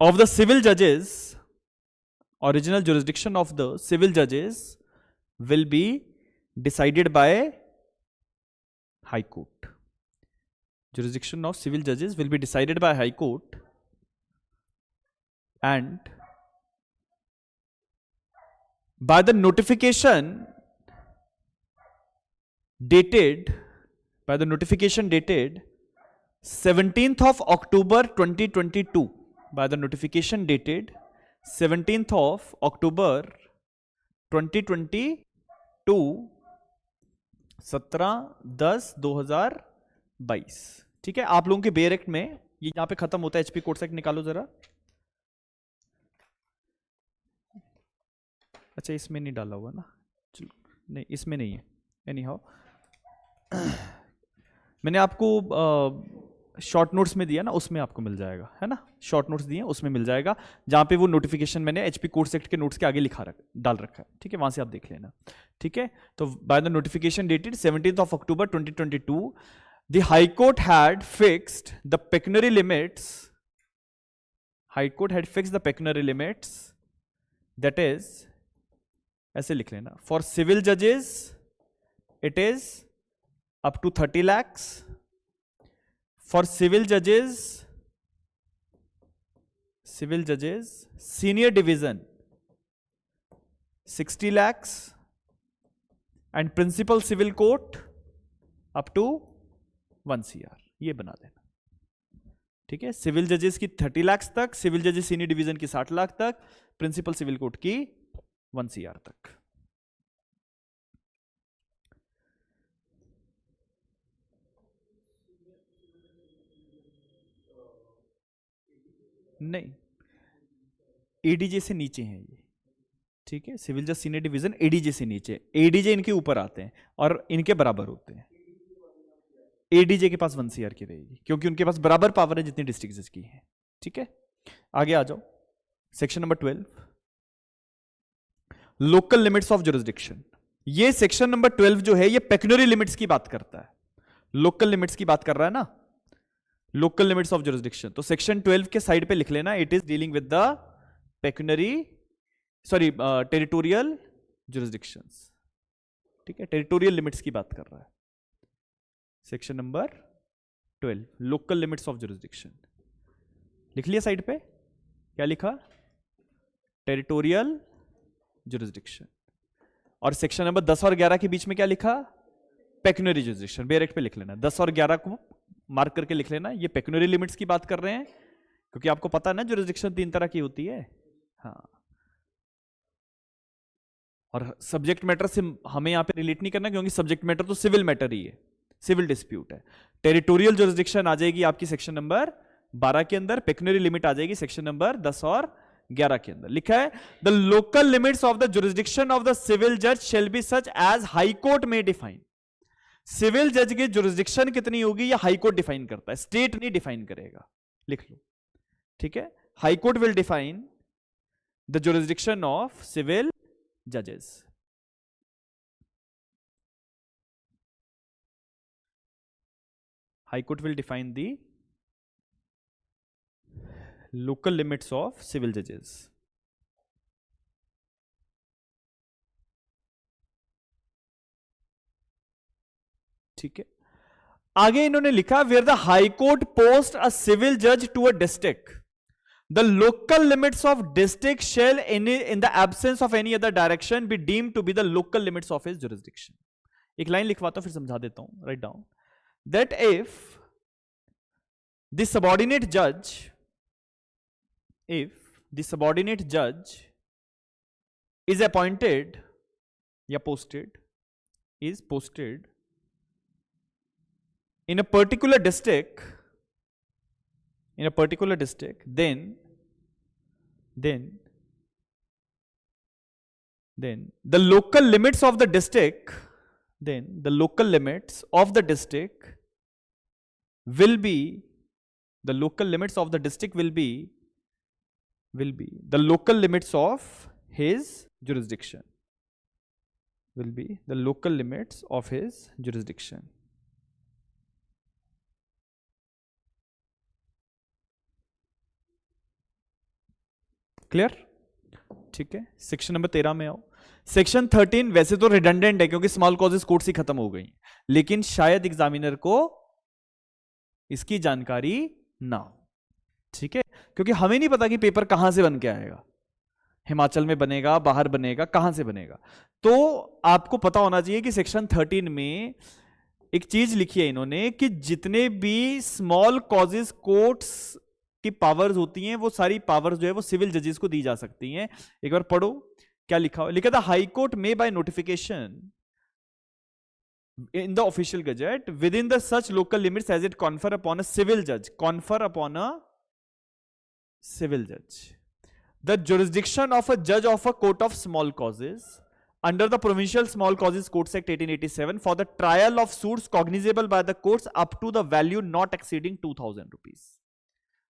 of the civil judges will be decided by high court। Jurisdiction of civil judges will be decided by high court, and by the notification dated 17th of October 2022, by the notification dated 17th of October 2022, 17/10/2022। ठीक है, आप लोगों के बेयर एक्ट में ये यहां पे खत्म होता है। HP कोर्ट्स एक्ट निकालो जरा। अच्छा, इसमें नहीं डाला हुआ ना, चलो, नहीं इसमें नहीं है। एनी हाउ मैंने आपको शॉर्ट नोट्स में दिया ना, उसमें आपको मिल जाएगा, है ना, शॉर्ट नोट्स दिए उसमें मिल जाएगा, जहां पे वो नोटिफिकेशन मैंने एचपी कोर्स एक्ट के नोट्स के आगे डाल रखा है, ठीक है, वहां से आप देख लेना, ठीक है। तो by the notification dated 17th October 2022 the high court had fixed the pecuniary limits, high court had fixed the pecuniary limits, that is, ऐसे लिख लेना, फॉर सिविल जजेस it is up to 30 lakhs, for civil judges senior division 60 lakhs and principal civil court up to 1 CR, ये बना देना, ठीक है। सिविल जजेस की 30 lakhs तक, सिविल जजेस सीनियर डिवीजन की 60 लाख तक, प्रिंसिपल सिविल कोर्ट की 1 CR तक। नहीं, एडीजे से नीचे हैं ये, ठीक है, सिविल जज सीनियर डिवीजन एडीजे से नीचे, एडीजे इनके ऊपर आते हैं और इनके बराबर होते हैं। एडीजे के पास 1 CR की रहेगी क्योंकि उनके पास बराबर पावर है जितनी डिस्ट्रिक्ट जज की है, ठीक है। आगे आ जाओ, section number 12, local limits of jurisdiction. ये सेक्शन नंबर 12 जो है ये पेक्यूनरी लिमिट्स की बात करता है, लोकल लिमिट्स की बात कर रहा है ना, लोकल लिमिट्स ऑफ जुरिस्डिक्शन। तो सेक्शन 12 के साइड पे लिख लेना, it is dealing with the pecuniary, sorry territorial jurisdictions, ठीक है, टेरिटोरियल लिमिट्स की बात कर रहा है section number 12, local limits of jurisdiction. लिख लिया साइड पे, क्या लिखा, टेरिटोरियल जुरिस्डिक्शन। और सेक्शन नंबर 10 और 11 के बीच में क्या लिखा, पेक्यूनरी जुरिस्डिक्शन, डायरेक्ट पे लिख लेना, 10 और 11 को मार्क करके लिख लेना, ये पेक्यूनरी लिमिट्स की बात कर रहे हैं, क्योंकि आपको पता है ना जुरिस्डिक्शन 3 तरह की होती है, हाँ। और सब्जेक्ट मैटर से हमें यहां पे रिलेट नहीं करना, क्योंकि सब्जेक्ट मैटर तो सिविल मैटर ही है, सिविल डिस्प्यूट है। टेरिटोरियल जुरिस्डिक्शन आ जाएगी आपकी सेक्शन नंबर 12 के अंदर, पेक्यूनरी लिमिट आ जाएगी सेक्शन नंबर 10 और 11 के अंदर। लिखा है the local limits of the jurisdiction of the civil जज shall be such as high court में डिफाइन। सिविल जज की जुरिस्डिक्शन कितनी होगी या हाई कोर्ट डिफाइन करता है, स्टेट नहीं डिफाइन करेगा, लिख लो, ठीक है। High court will define the jurisdiction of civil जजेस। High court will define the local limits of civil जजेस। ठीक है, आगे इन्होंने लिखा where the high court post a civil जज to a district, the local limits of district shall in the absence of any other direction be deem to be the local limits of his jurisdiction. एक लाइन लिखवाता हूं फिर समझा देता हूं, right down, that if the subordinate जज, if the subordinate judge is appointed या posted, is posted in a particular district, then the local limits of the district, then the local limits of the district will be, the local limits of the district will be the local limits of his jurisdiction, will be the local limits of his jurisdiction. Clear, ठीक है। सेक्शन नंबर 13 में आओ। सेक्शन 13 वैसे तो रिडंडेंट है क्योंकि स्मॉल कॉजेस कोर्ट से खत्म हो गई, लेकिन शायद एग्जामिनर को इसकी जानकारी ना हो, ठीक है, क्योंकि हमें नहीं पता कि पेपर कहां से बन के आएगा, हिमाचल में बनेगा, बाहर बनेगा, कहां से बनेगा। तो आपको पता होना चाहिए कि सेक्शन 13 में एक चीज लिखी है इन्होंने कि जितने भी स्मॉल कॉजेस कोर्ट्स की पावर्स होती हैं वो सारी पावर्स जो है वो सिविल जजेस को दी जा सकती हैं। एक बार पढ़ो क्या लिखा हुआ, लिखा था high court may by notification in the official gazette within the such local limits as it confer upon a civil judge, the jurisdiction of a judge of a court of small causes under the Provincial Small Causes Courts Act 1887 for the trial of suits cognizable by the courts up to the value not exceeding 2000 rupees.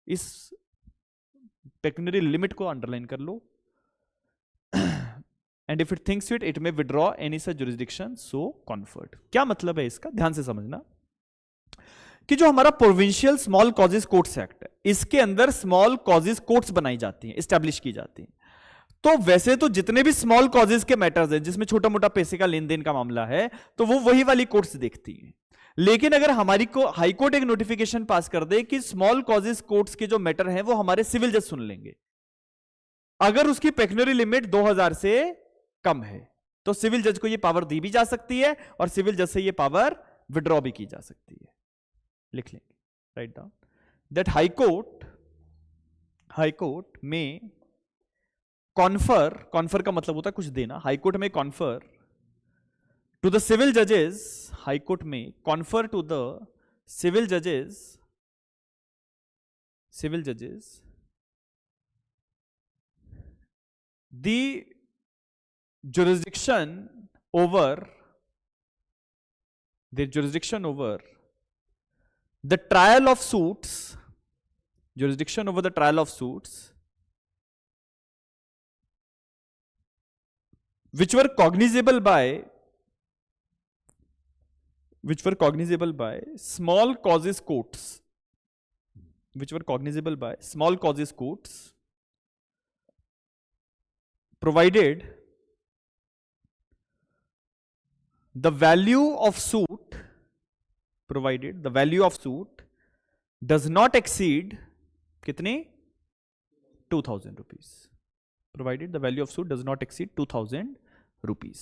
इस पेक्यूनरी लिमिट को अंडरलाइन कर लो. And if it thinks it, it may withdraw any such jurisdiction so conferred. क्या मतलब है इसका, ध्यान से समझना कि जो हमारा provincial small causes courts act है, इसके अंदर स्मॉल कॉजेस कोर्ट्स बनाई जाती हैं, एस्टैब्लिश की जाती हैं. तो वैसे तो जितने भी स्मॉल कॉजेस के मैटर्स हैं जिसमें छोटा मोटा पैसे का लेन देन का मामला है, तो वो वही वाली कोर्ट्स देखती हैं. लेकिन अगर हमारी को हाई कोर्ट एक नोटिफिकेशन पास कर दे कि स्मॉल कॉजेस कोर्ट्स के जो मैटर हैं वो हमारे सिविल जज सुन लेंगे, अगर उसकी पेक्यूनरी लिमिट 2000 से कम है, तो सिविल जज को ये पावर दी भी जा सकती है और सिविल जज से ये पावर विड्रॉ भी की जा सकती है. लिख लेंगे, right down that high court में कॉन्फर का मतलब होता है कुछ देना. हाई कोर्ट में कॉन्फर टू द सिविल जजेस, हाई कोर्ट में कॉन्फर टू द सिविल जजेस the jurisdiction over the trial of suits, which were cognizable by small causes courts, provided the value of suit does not exceed कितने 2000 rupees. Provided the value of suit does not exceed 2000 rupees.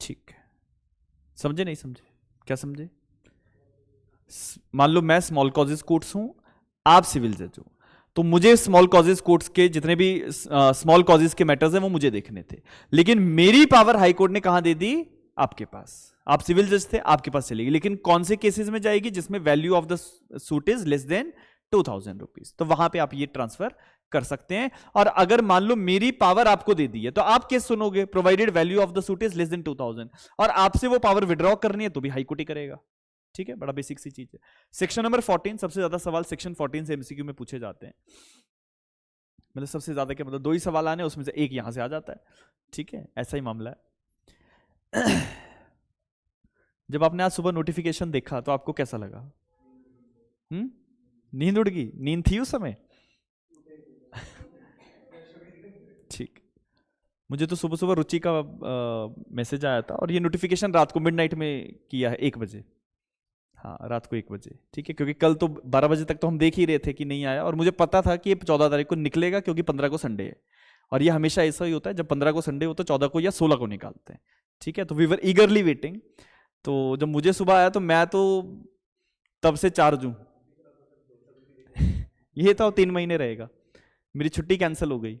ठीक है, समझे नहीं समझे, क्या समझे? मान लो मैं स्मॉल कॉजेस कोर्ट्स हूं, आप सिविल जज हो, तो मुझे स्मॉल कॉजेस कोर्ट्स के जितने भी स्मॉल कॉजेस के मैटर्स हैं वो मुझे देखने थे, लेकिन मेरी पावर हाई कोर्ट ने कहां दे दी? आपके पास. आप सिविल जज थे, आपके पास चलेगी, लेकिन कौन से केसेस में जाएगी? जिसमें value of the suit is less than 2000 rupees, तो वहां पे आप ये ट्रांसफर कर सकते हैं. और अगर मान लो मेरी पावर आपको दे दी है, तो आप केस सुनोगे provided value of the suit is less than 2000, और आपसे वो पावर विड्रॉ करनी है तो भी हाई कोर्ट ही करेगा. ठीक है, बड़ा बेसिक सी चीज है. सेक्शन नंबर 14, सबसे ज्यादा सवाल सेक्शन 14 से एमसीक्यू में पूछे जाते हैं. मतलब सबसे ज्यादा क्या मतलब, 2 ही सवाल आने, उसमें से एक यहां से आ जाता है. ठीक है, ऐसा ही मामला है. जब आपने आज सुबह नोटिफिकेशन देखा तो आपको कैसा लगा? नींद उड़ गई? नींद थी उस समय? ठीक. मुझे तो सुबह सुबह रुचि का मैसेज आया था, और ये नोटिफिकेशन रात को मिडनाइट में किया है, 1 बजे. हाँ, रात को 1 बजे. ठीक है, क्योंकि कल तो 12 बजे तक तो हम देख ही रहे थे कि नहीं आया, और मुझे पता था कि ये 14 तारीख को निकलेगा, क्योंकि 15 को संडे है, और ये हमेशा ऐसा ही होता है, जब 15 को संडे हो तो 14 को या 16 को निकालते हैं. ठीक है, तो वी वर ईगरली वेटिंग. तो जब मुझे सुबह आया तो मैं तो तब से चार्ज हूं. ये तो 3 महीने रहेगा. मेरी छुट्टी कैंसिल हो गई,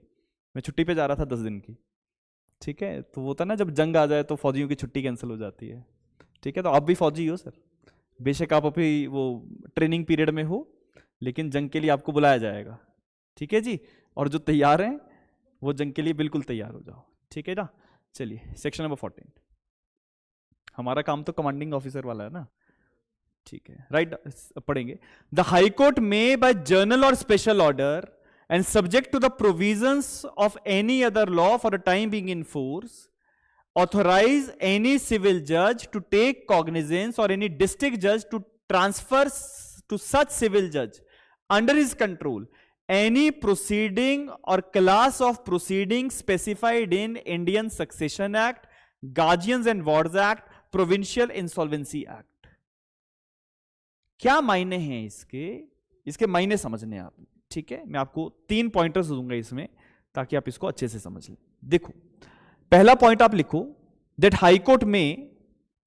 मैं छुट्टी पे जा रहा था 10 दिन की. ठीक है, तो वो था ना, जब जंग आ जाए तो फौजियों की छुट्टी कैंसिल हो जाती है. ठीक है, तो आप भी फौजी हो सर, बेशक आप अभी वो ट्रेनिंग पीरियड में हो, लेकिन जंग के लिए आपको बुलाया जाएगा. ठीक है जी, और जो तैयार हैं वो जंग के लिए बिल्कुल तैयार हो जाओ. ठीक है ना. चलिए, सेक्शन नंबर 14. हमारा काम तो कमांडिंग ऑफिसर वाला है ना. ठीक है, राइट. पढ़ेंगे. The high court may by general or special order and subject to the provisions of any other law for a time being in force authorize any civil judge to take cognizance or any district judge to transfer to such civil judge under his control any proceeding or class of proceedings specified in Indian Succession Act, Guardians and Wards Act, Provincial Insolvency Act. क्या मायने हैं इसके? इसके मायने समझने आप. ठीक है, मैं आपको 3 पॉइंटर्स दूंगा इसमें, ताकि आप इसको अच्छे से समझ लें. देखो, पहला पॉइंट आप लिखो, that high court may,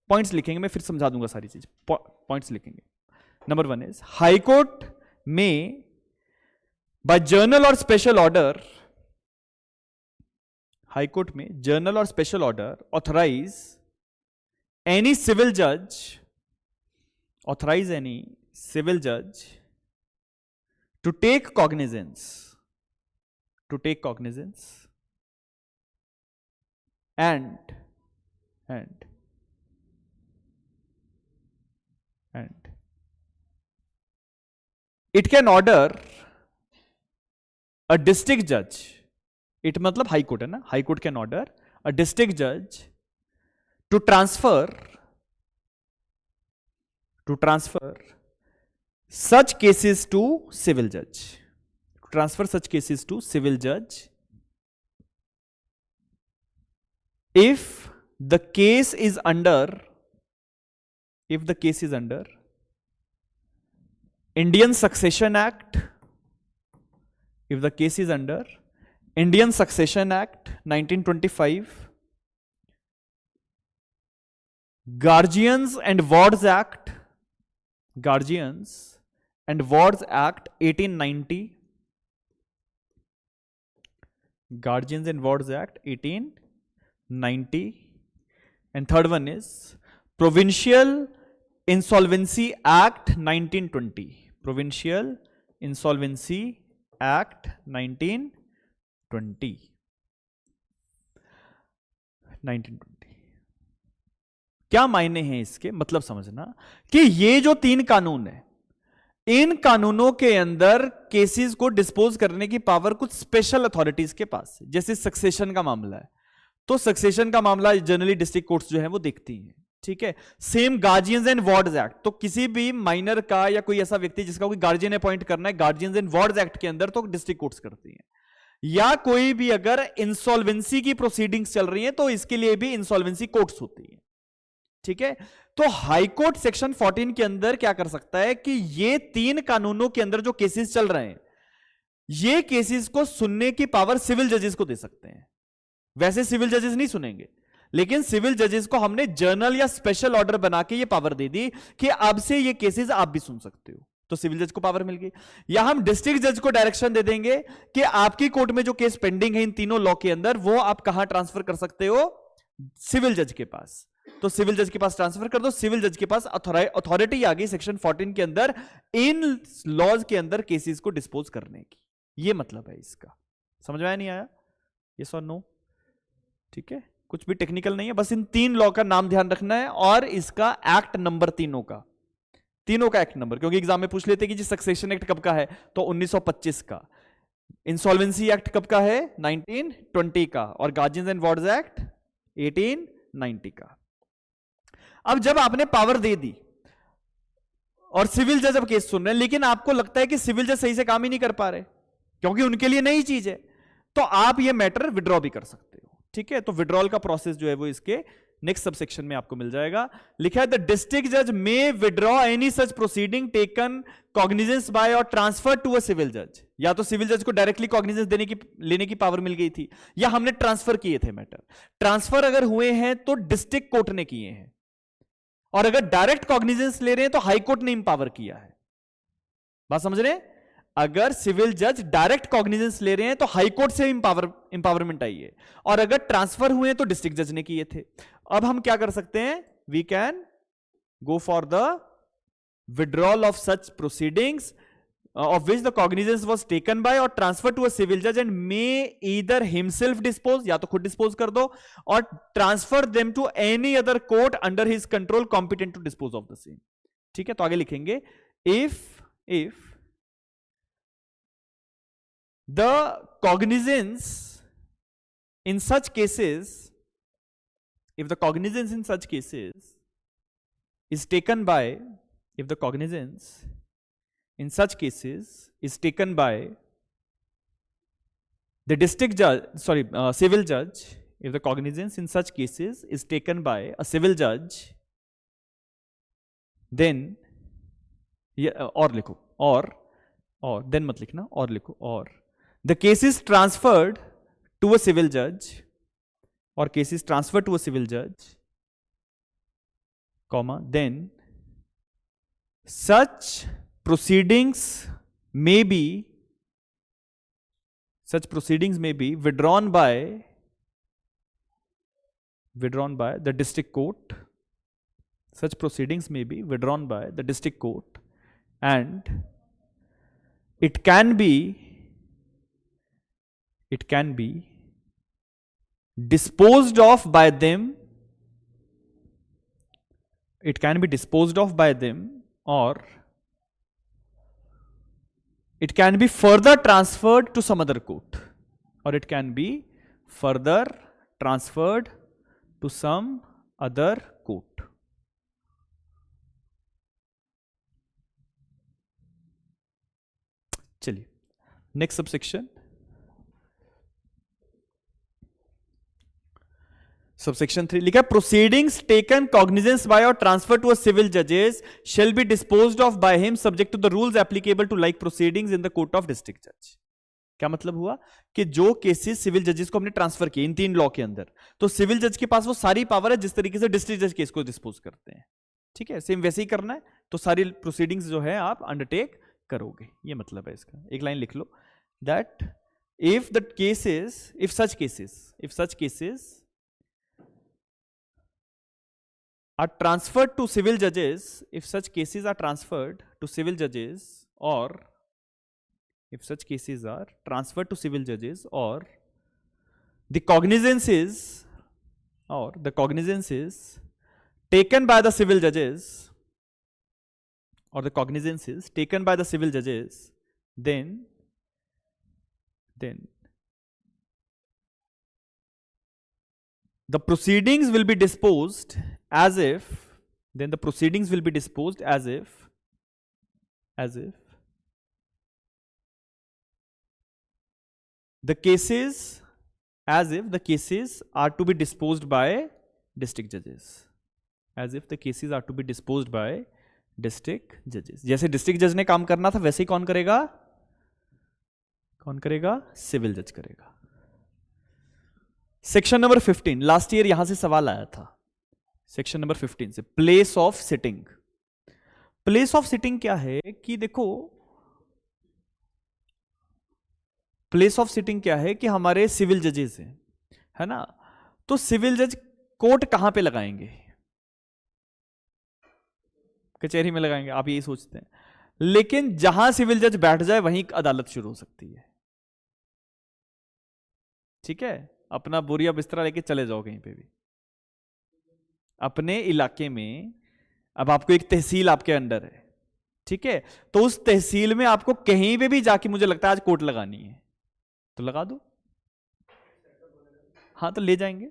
points लिखेंगे, मैं फिर समझा दूंगा सारी चीज, पॉइंट्स लिखेंगे. Number 1 is high court may by general or special order, high court may general or special order authorize any civil जज to take cognizance, and it can order a district judge, it मतलब हाई कोर्ट है ना, high court can order a district जज to transfer such cases to civil judge, transfer such cases to civil judge if the case is under Indian Succession Act, if the case is under Indian Succession Act 1925, Guardians and Wards Act 1890, Guardians and Wards Act 1890, and third one is Provincial Insolvency Act 1920, Provincial Insolvency Act 1920. क्या मायने हैं इसके, मतलब समझना कि ये जो 3 कानून है, इन कानूनों के अंदर केसेस को डिस्पोज करने की पावर कुछ स्पेशल अथॉरिटीज के पास है। जैसे सक्सेशन का मामला है, तो सक्सेशन का मामला जनरली डिस्ट्रिक्ट कोर्ट्स जो है वो देखती हैं, ठीक है। Same guardians and wards act, तो किसी भी माइनर का या कोई ऐसा व्यक्ति जिसका कोई गार्जियन अपॉइंट करना है गार्जियंस एंड वार्ड्स एक्ट के अंदर, तो डिस्ट्रिक्ट कोर्ट्स करती हैं। या कोई भी अगर इंसॉल्वेंसी की प्रोसीडिंग्स चल रही हैं तो इसके लिए भी इंसॉल्वेंसी कोर्ट्स होती हैं, ठीक है। तो हाई कोर्ट सेक्शन 14 के अंदर क्या कर सकता है कि ये 3 कानूनों के अंदर जो केसेस चल रहे हैं, ये केसेस को सुनने की पावर सिविल जजेस को दे सकते हैं। वैसे सिविल जजेस नहीं सुनेंगे, लेकिन सिविल जजेस को हमने जर्नल या स्पेशल ऑर्डर बना के ये पावर दे दी कि अब से ये केसेस आप भी सुन सकते हो, तो सिविल जज को पावर मिल गई। या हम डिस्ट्रिक्ट जज को डायरेक्शन दे देंगे कि आपकी कोर्ट में जो केस पेंडिंग है इन तीनों लॉ के अंदर, वो आप कहां ट्रांसफर कर सकते हो, सिविल जज के पास। तो सिविल जज के पास ट्रांसफर कर दो, सिविल जज के पास अथॉरिटी आ गई सेक्शन 14 के अंदर इन लॉज के अंदर केसेस को डिस्पोज करने की। ये मतलब है इसका, समझ में आया नहीं आया, यस और नो, ठीक है। कुछ भी टेक्निकल नहीं है, बस इन 3 लॉ का नाम ध्यान रखना है और इसका एक्ट नंबर तीनों का एक्ट नंबर, क्योंकि एग्जाम में पूछ लेते कि जी सक्सेशन एक्ट कब का है, तो 1925 का, इंसॉल्वेंसी एक्ट कब का है, 1920 का, और गार्जियंस एंड वार्ड्स एक्ट 1890 का। अब जब आपने पावर दे दी और सिविल जज अब केस सुन रहे हैं, लेकिन आपको लगता है कि सिविल जज सही से काम ही नहीं कर पा रहे क्योंकि उनके लिए नई चीज है, तो आप ये मैटर विड्रॉ भी कर सकते हो, ठीक है। तो विड्रॉल का प्रोसेस जो है वो इसके नेक्स्ट सबसेक्शन में आपको मिल जाएगा। लिखा है द डिस्ट्रिक्ट जज may withdraw any such proceeding taken cognizance by और ट्रांसफर टू अ सिविल जज। या तो सिविल जज को डायरेक्टली कॉग्निजेंस लेने की पावर मिल गई थी, या हमने ट्रांसफर किए थे मैटर। ट्रांसफर अगर हुए हैं तो डिस्ट्रिक्ट कोर्ट ने किए हैं, और अगर डायरेक्ट कॉग्निजेंस ले रहे हैं तो हाई कोर्ट ने इंपावर किया है। बात समझ रहे हैं? अगर सिविल जज डायरेक्ट कॉग्निजेंस ले रहे हैं तो हाई कोर्ट से इंपावरमेंट आई है, और अगर ट्रांसफर हुए हैं तो डिस्ट्रिक्ट जज ने किए थे। अब हम क्या कर सकते हैं, we can go for the withdrawal of such proceedings of which the cognizance was taken by or transferred to a civil judge and may either himself dispose, या तो खुद dispose कर दो, और transfer them to any other court under his control competent to dispose of the same। ठीक है, तो आगे लिखेंगे if the cognizance in such cases, if the cognizance in such cases is taken by, if the cognizance in such cases is taken by the district judge, civil judge, if the cognizance in such cases is taken by a civil judge, then और लिखो, और then मत लिखना, और लिखो, और the case is transferred to a civil judge, or case is transferred to a civil judge, comma, then such proceedings may be withdrawn by the district court. Such proceedings may be withdrawn by the district court, and it can be disposed of by them, it can be disposed of by them, or it can be further transferred to some other court, or it can be further transferred to some other court. चलिए नेक्स्ट सबसेक्शन, सबसेक्शन 3 लिखा है प्रोसीडिंग्स टेकन कॉग्निजेंस बाय और ट्रांसफर टू अ सिविल जजेस shell be disposed of by him subject to the rules applicable to like proceedings in the court of district जज। क्या मतलब हुआ कि जो केसेस सिविल जजेस को हमने ट्रांसफर किए इन 3 लॉ के अंदर, तो सिविल जज के पास वो सारी पावर है जिस तरीके से डिस्ट्रिक्ट जज केस को डिस्पोज करते हैं। ठीक है, सेम वैसे ही करना है, तो सारी प्रोसीडिंग्स जो है आप अंडरटेक करोगे, ये मतलब है इसका। एक लाइन लिख लो, that if the cases, if such cases are transferred to civil judges, if such cases are transferred to civil judges, or if such cases are transferred to civil judges, or the cognizance is taken by the civil judges, or the cognizance is taken by the civil judges, then the proceedings will be disposed as if, then the proceedings will be disposed as if the cases are to be disposed by district judges, as if the cases are to be disposed by district judges। जैसे डिस्ट्रिक्ट जज ने काम करना था वैसे ही कौन करेगा, सिविल जज करेगा। सेक्शन नंबर 15, लास्ट ईयर यहां से सवाल आया था, सेक्शन नंबर 15 से, place of sitting. Place of sitting क्या है कि देखो, प्लेस ऑफ सिटिंग क्या है कि हमारे सिविल जजेस हैं, है ना, तो सिविल जज कोर्ट कहां पे लगाएंगे, कचहरी में लगाएंगे, आप यही सोचते हैं, लेकिन जहां सिविल जज बैठ जाए वहीं अदालत शुरू हो सकती है। ठीक है, अपना बोरिया बिस्तरा लेके चले जाओ कहीं पे भी अपने इलाके में। अब आपको एक तहसील आपके अंडर है, ठीक है, तो उस तहसील में आपको कहीं पे भी जाके मुझे लगता है आज कोर्ट लगानी है तो लगा दो। हाँ, तो ले जाएंगे,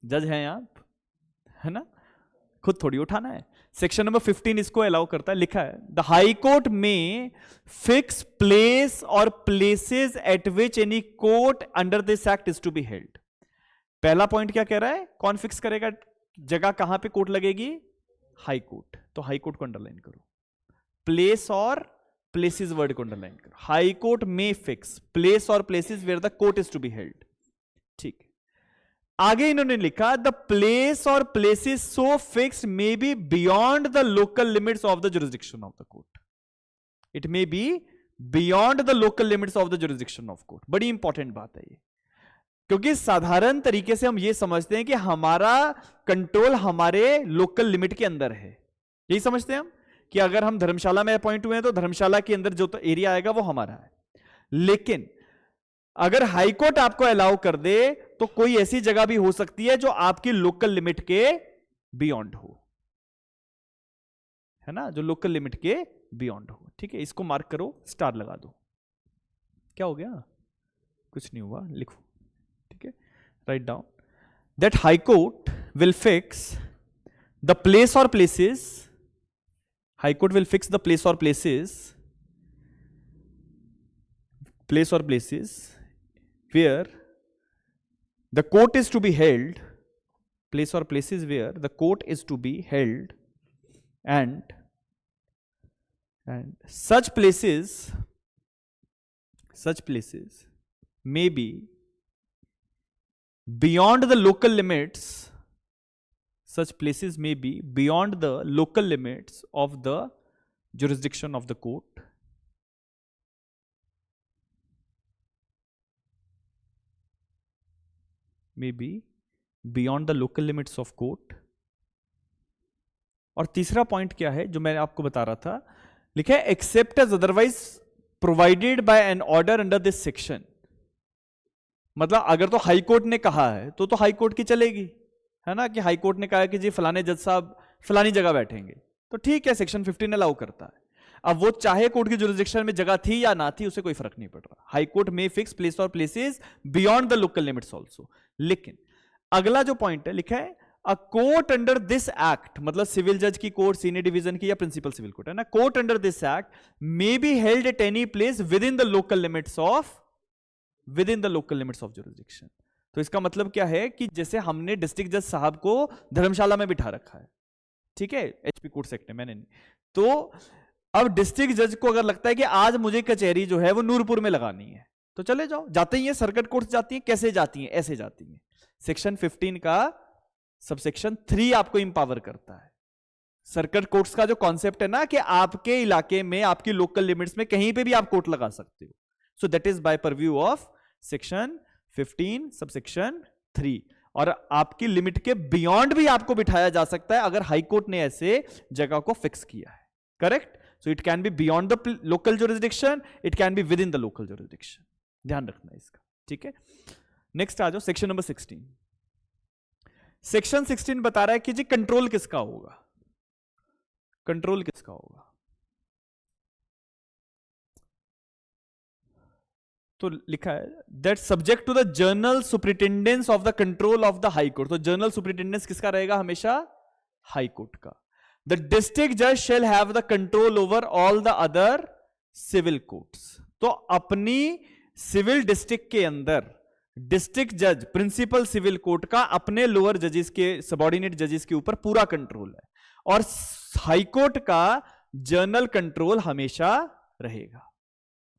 जज हैं आप, है ना, खुद थोड़ी उठाना है। सेक्शन नंबर 15 इसको अलाउ करता है, लिखा है the high court may fix place or places at which any court under this act is to be held. पहला पॉइंट क्या कह रहा है, कौन फिक्स करेगा जगह कहां पे कोर्ट लगेगी, हाई कोर्ट, तो हाई कोर्ट को अंडरलाइन करो, प्लेस और प्लेसेस वर्ड को अंडरलाइन करो। High court may fix place or places where the court is to be held. ठीक है, आगे इन्होंने लिखा the place or places so fixed may be beyond the local limits of the jurisdiction of the court. It may be beyond the local limits of the jurisdiction of court. बड़ी इंपॉर्टेंट बात है ये, क्योंकि साधारण तरीके से हम ये समझते हैं कि हमारा कंट्रोल हमारे लोकल लिमिट के अंदर है, यही समझते हैं हम कि अगर हम धर्मशाला में अपॉइंट हुए हैं तो धर्मशाला के अंदर जो तो एरिया आएगा वो हमारा है। लेकिन अगर हाईकोर्ट आपको अलाउ कर दे तो कोई ऐसी जगह भी हो सकती है जो आपकी लोकल लिमिट के बियॉन्ड हो, है ना, जो लोकल लिमिट के बियॉन्ड हो। ठीक है, इसको मार्क करो, स्टार लगा दो। क्या हो गया, कुछ नहीं हुआ, लिखो। ठीक है, write down that high court will fix the place or places, high court will fix the place or places where the court is to be held, place or places where the court is to be held, and such places may be beyond the local limits, such places may be beyond the local limits of the jurisdiction of the court, may be beyond the local limits of court। और तीसरा पॉइंट क्या है जो मैं आपको बता रहा था, लिखा है except as otherwise provided by an order under this section, मतलब अगर तो हाई कोर्ट ने कहा है तो हाई कोर्ट की चलेगी, है ना, कि हाई कोर्ट ने कहा कि जी फलाने जज साहब फलानी जगह बैठेंगे, तो ठीक है, सेक्शन 15 अलाउ करता है। अब वो चाहे कोर्ट की जुरिसडिक्शन में जगह थी या ना थी, उसे कोई फर्क नहीं पड़ रहा। High court may fix place or places beyond the local limits also. लेकिन अगला जो पॉइंट है लिखा है a court under this act, मतलब सिविल जज की कोर्ट, सीनियर डिवीजन की या प्रिंसिपल सिविल कोर्ट, है ना, court under this act may be held at any place with in the local limits of jurisdiction. तो इसका मतलब क्या है कि जैसे हमने डिस्ट्रिक्ट जज साहब को धर्मशाला में बिठा रखा है, ठीक है, एचपी कोर्ट एक्ट में, मैंने नहीं, तो अब डिस्ट्रिक्ट जज को अगर लगता है कि आज मुझे कचहरी जो है वो नूरपुर में लगानी है, तो चले जाओ, जाते ही है, सर्किट कोर्ट जाती है, कैसे जाती है, ऐसे जाती है। सेक्शन 15 का सबसेक्शन 3 आपको इंपावर करता है। सर्किट कोर्ट्स का जो कॉन्सेप्ट है ना, कि आपके इलाके में आपकी लोकल लिमिट्स में कहीं पे भी आप कोर्ट लगा सकते हो, so that is by purview of section 15 subsection 3। और आपकी लिमिट के बियॉन्ड भी आपको बिठाया जा सकता है अगर हाई कोर्ट ने ऐसे जगह को फिक्स किया है, correct. So it can be beyond the local jurisdiction, it can be with in the local jurisdiction, ध्यान रखना है इसका, ठीक है। नेक्स्ट आ जाओ, सेक्शन नंबर 16। सेक्शन 16 बता रहा है कि जी कंट्रोल किसका होगा, कंट्रोल किसका होगा। तो लिखा है that subject to the general superintendence of the control of the high court. तो जनरल सुपरिटेंडेंस किसका रहेगा, हमेशा हाई कोर्ट का। द डिस्ट्रिक्ट जज shall have the control over all the other civil courts. तो अपनी सिविल डिस्ट्रिक्ट के अंदर डिस्ट्रिक्ट जज प्रिंसिपल सिविल कोर्ट का अपने लोअर जजेस के, सबॉर्डिनेट जजेस के ऊपर पूरा कंट्रोल है, और हाई कोर्ट का जनरल कंट्रोल हमेशा रहेगा।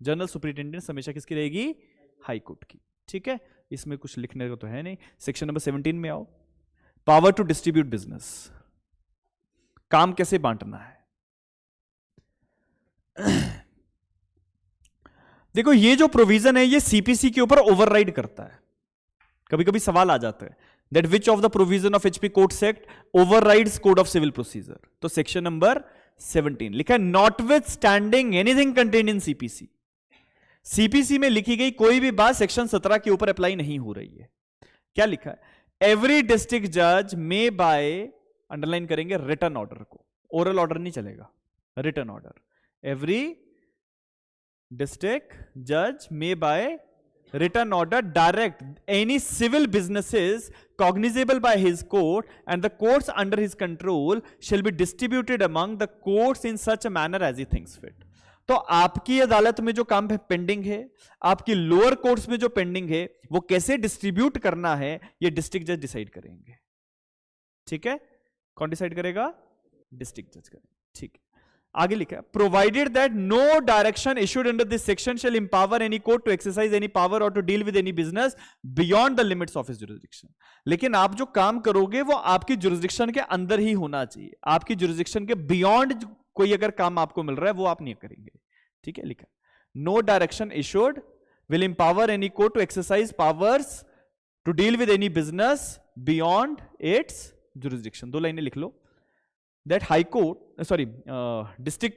जनरल सुपरिटेंडेंस हमेशा किसकी रहेगी, हाई कोर्ट की, ठीक है। इसमें कुछ लिखने को तो है नहीं। सेक्शन नंबर 17 में आओ, पावर टू डिस्ट्रीब्यूट बिजनेस, काम कैसे बांटना है। देखो ये जो प्रोविजन है ये सीपीसी के ऊपर ओवरराइड करता है। कभी कभी सवाल आ जाता है that which of the provision of HP courts act overrides code of civil procedure. तो सेक्शन नंबर 17 लिखा है notwithstanding anything contained in CPC. CPC में लिखी गई कोई भी बात सेक्शन 17 के ऊपर अप्लाई नहीं हो रही है। क्या लिखा है, एवरी डिस्ट्रिक्ट जज मे बाय, अंडरलाइन करेंगे रिटन ऑर्डर को, ओरल ऑर्डर नहीं चलेगा, रिटन ऑर्डर। एवरी डिस्ट्रिक्ट जज मे bye written order direct any civil businesses cognizable by his court and the courts under his control shall be distributed among the courts in such a manner as he thinks fit। तो आपकी अदालत में जो काम पेंडिंग है, आपकी लोअर कोर्ट्स में जो पेंडिंग है, वो कैसे डिस्ट्रीब्यूट करना है ये डिस्ट्रिक्ट जज डिसाइड करेंगे, ठीक है। कौन डिसाइड करेगा, डिस्ट्रिक्ट जज करेंगे, ठीक है। आगे लिखा है provided that no direction issued under this section shall empower any court to exercise any power or to deal with any business beyond the limits of his jurisdiction. लेकिन आप जो काम करोगे वो आपकी जुरिसडिक्शन के अंदर ही होना चाहिए, आपकी जुरिसडिक्शन के बियॉन्ड कोई अगर काम आपको मिल रहा है वो आप नहीं करेंगे, ठीक है। लिखा no direction issued will empower any court to exercise powers to deal with any business beyond its jurisdiction. 2 लाइनें लिख लो, that high court district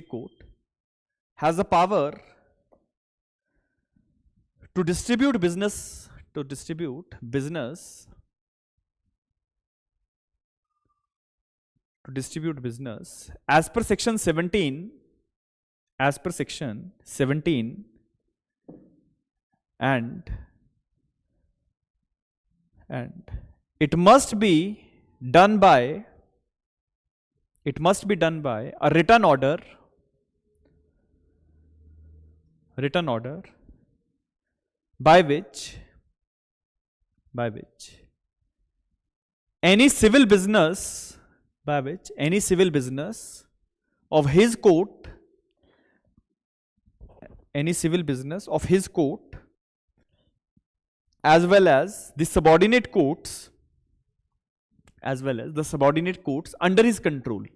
court has the power to distribute business as per section 17 and it must be done by a written order by which any civil business of his court as well as the subordinate courts under his control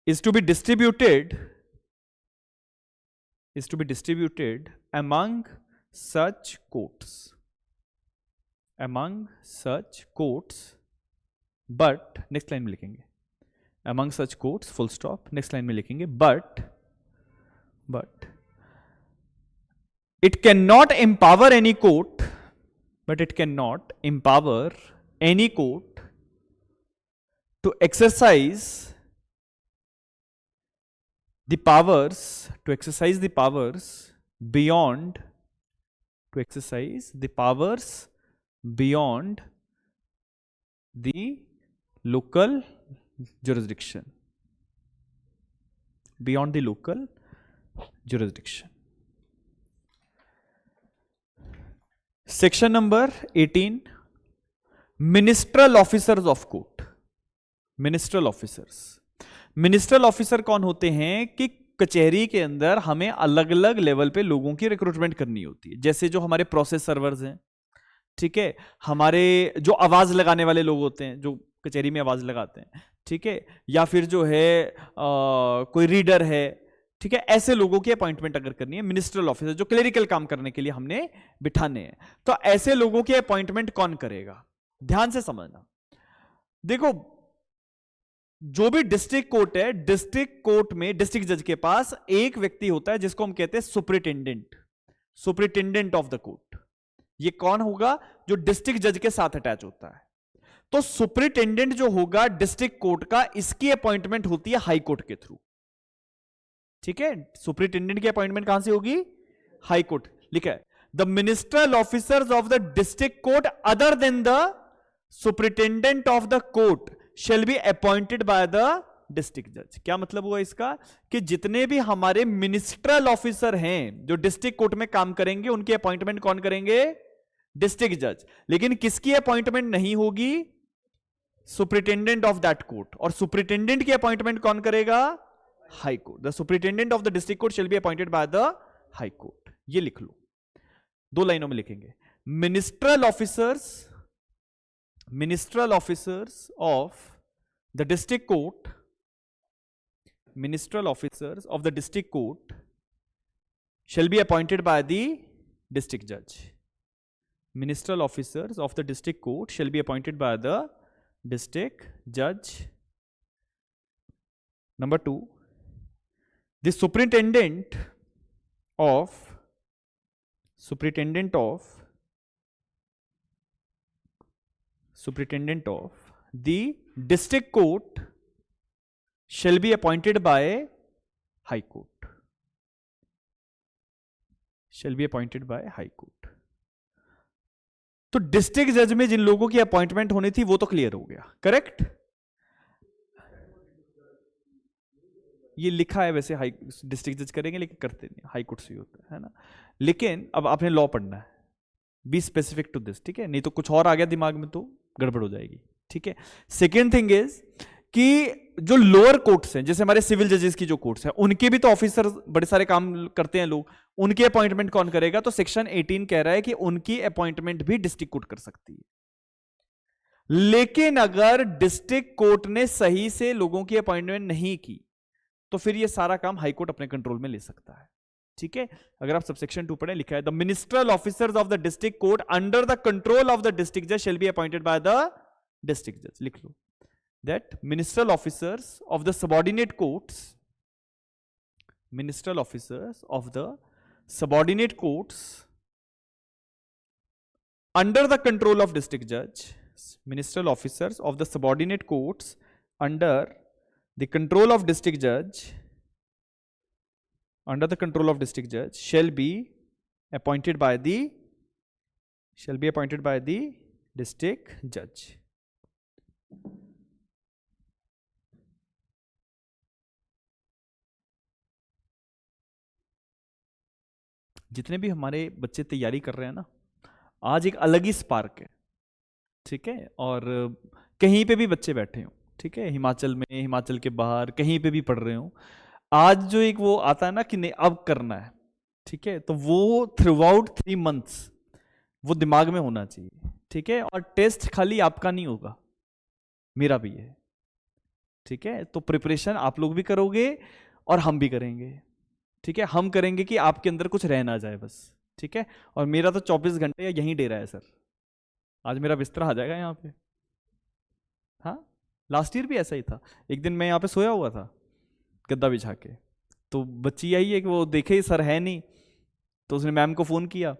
is to be distributed among such courts but next line में लिखेंगे among such courts, full stop. Next line में लिखेंगे but it cannot empower any court, but it cannot empower any court to exercise the powers beyond the local jurisdiction, beyond the local jurisdiction. Section number 18, minstrel officers of court. Minstrel officer कौन होते हैं कि कचहरी के अंदर हमें अलग अलग लेवल पे लोगों की रिक्रूटमेंट करनी होती है. जैसे जो हमारे प्रोसेस सर्वर्स हैं, ठीक है, हमारे जो आवाज लगाने वाले लोग होते हैं, जो कचहरी में आवाज लगाते हैं, ठीक है, या फिर जो है कोई रीडर है, ठीक है, ऐसे लोगों की अपॉइंटमेंट अगर करनी है, मिनिस्ट्रल ऑफिसर जो क्लेरिकल काम करने के लिए हमने बिठाने हैं, तो ऐसे लोगों की अपॉइंटमेंट कौन करेगा? ध्यान से समझना. देखो, जो भी डिस्ट्रिक्ट कोर्ट है, डिस्ट्रिक्ट कोर्ट में डिस्ट्रिक्ट जज के पास एक व्यक्ति होता है जिसको हम कहते हैं सुपरिटेंडेंट ऑफ द कोर्ट. ये कौन होगा? जो डिस्ट्रिक्ट जज के साथ अटैच होता है. तो सुपरिटेंडेंट जो होगा डिस्ट्रिक्ट कोर्ट का, इसकी अपॉइंटमेंट होती है हाई कोर्ट के थ्रू. ठीक है, सुपरिटेंडेंट की अपॉइंटमेंट कहां से होगी? High court. लिखा है the minstrel officers of the district court other than the superintendent of the court shall be appointed by the district जज. क्या मतलब हुआ इसका? कि जितने भी हमारे मिनिस्ट्रल ऑफिसर हैं जो डिस्ट्रिक्ट कोर्ट में काम करेंगे, उनकी अपॉइंटमेंट कौन करेंगे? डिस्ट्रिक्ट जज. लेकिन किसकी अपॉइंटमेंट नहीं होगी? Superintendent of that court. और सुपरिटेंडेंट की अपॉइंटमेंट कौन करेगा? High court. The superintendent of the district court shall be appointed by the high court. ये लिख लो, 2 लाइनों में लिखेंगे. Ministerial officers of the district court, ministerial officers of the district court shall be appointed by the district जज. Ministerial officers of the district court shall be appointed by the district judge. Number 2, the superintendent of the district court shall be appointed by high court. तो डिस्ट्रिक्ट जज में जिन लोगों की अपॉइंटमेंट होनी थी वो तो क्लियर हो गया, करेक्ट? ये लिखा है वैसे हाई डिस्ट्रिक्ट जज करेंगे, लेकिन करते नहीं, हाई कोर्ट से होता है ना. लेकिन अब आपने लॉ पढ़ना है, बी स्पेसिफिक टू दिस, ठीक है? नहीं तो कुछ और आ गया दिमाग में तो गड़बड़ हो जाएगी, ठीक है? सेकेंड थिंग इज कि जो लोअर कोर्ट्स हैं, जैसे हमारे सिविल जजेस की जो कोर्ट्स हैं, उनके भी तो ऑफिसर बड़े सारे काम करते हैं लोग, उनकी अपॉइंटमेंट कौन करेगा? तो सेक्शन 18 कह रहा है कि उनकी अपॉइंटमेंट भी डिस्ट्रिक्ट कोर्ट कर सकती है. लेकिन अगर डिस्ट्रिक्ट कोर्ट ने सही से लोगों की अपॉइंटमेंट नहीं की तो फिर ये सारा काम हाई कोर्ट अपने कंट्रोल में ले सकता है. ठीक है, अगर आप सबसेक्शन 2 पढ़े, लिखा है the minstrel officers of the district court under the control of the district जज shall be appointed by the district जज. लिख लो that ministerial officers of the subordinate courts under the control of district judge, ministerial officers of the subordinate courts under the control of district judge shall be appointed by the district judge. जितने भी हमारे बच्चे तैयारी कर रहे हैं ना, आज एक अलग ही स्पार्क है, ठीक है? और कहीं पे भी बच्चे बैठे हो, ठीक है, हिमाचल में, हिमाचल के बाहर कहीं पे भी पढ़ रहे हो, आज जो एक वो आता है ना कि नहीं अब करना है, ठीक है, तो वो थ्रू आउट 3 months वो दिमाग में होना चाहिए, ठीक है? और टेस्ट खाली आपका नहीं होगा, मेरा भी है, ठीक है? तो प्रिपरेशन आप लोग भी करोगे और हम भी करेंगे, ठीक है? हम करेंगे कि आपके अंदर कुछ रह ना जाए बस, ठीक है? और मेरा तो 24 घंटे यहीं डेरा है सर, आज मेरा बिस्तर आ जाएगा यहाँ पे, हाँ लास्ट ईयर भी ऐसा ही था। एक दिन मैं यहाँ पे सोया हुआ था गद्दा बिछा के, तो बच्ची आई है कि वो देखे सर है नहीं, तो उसने मैम को फ़ोन किया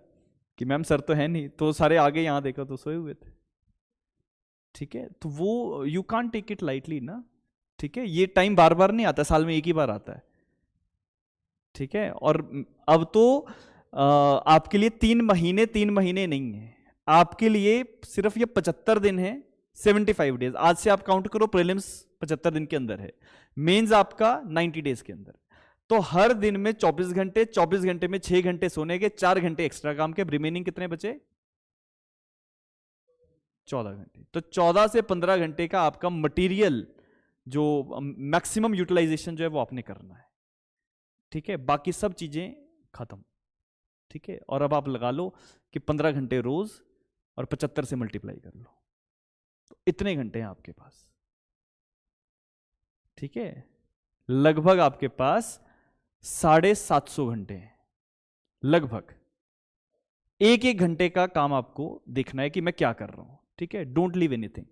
कि मैम सर तो है नहीं, तो सारे आगे यहाँ देखा तो सोए हुए थे। ठीक है, तो वो you can't take it lightly ना। ठीक है, ये टाइम बार बार नहीं आता, साल में एक ही बार आता है। ठीक है, और अब तो आपके लिए 3 महीने नहीं है, आपके लिए सिर्फ ये 75 दिन है, 75 डेज। आज से आप काउंट करो, प्रीलिम्स 75 दिन के अंदर है, मेंस आपका 90 डेज के अंदर। तो हर दिन में 24 घंटे, 24 घंटे में 6 घंटे सोने के, 4 घंटे एक्स्ट्रा काम के, रिमेनिंग कितने बचे? 14 घंटे। तो 14 से 15 घंटे का आपका मटेरियल जो मैक्सिमम यूटिलाइजेशन जो है वो आपने करना है। ठीक है, बाकी सब चीजें खत्म। ठीक है, और अब आप लगा लो कि 15 घंटे रोज और 75 से मल्टीप्लाई कर लो, तो इतने घंटे हैं आपके पास। ठीक है, लगभग आपके पास 750 घंटे हैं, लगभग। एक एक घंटे का काम आपको देखना है कि मैं क्या कर रहा हूं। ठीक है, डोंट लीव एनीथिंग।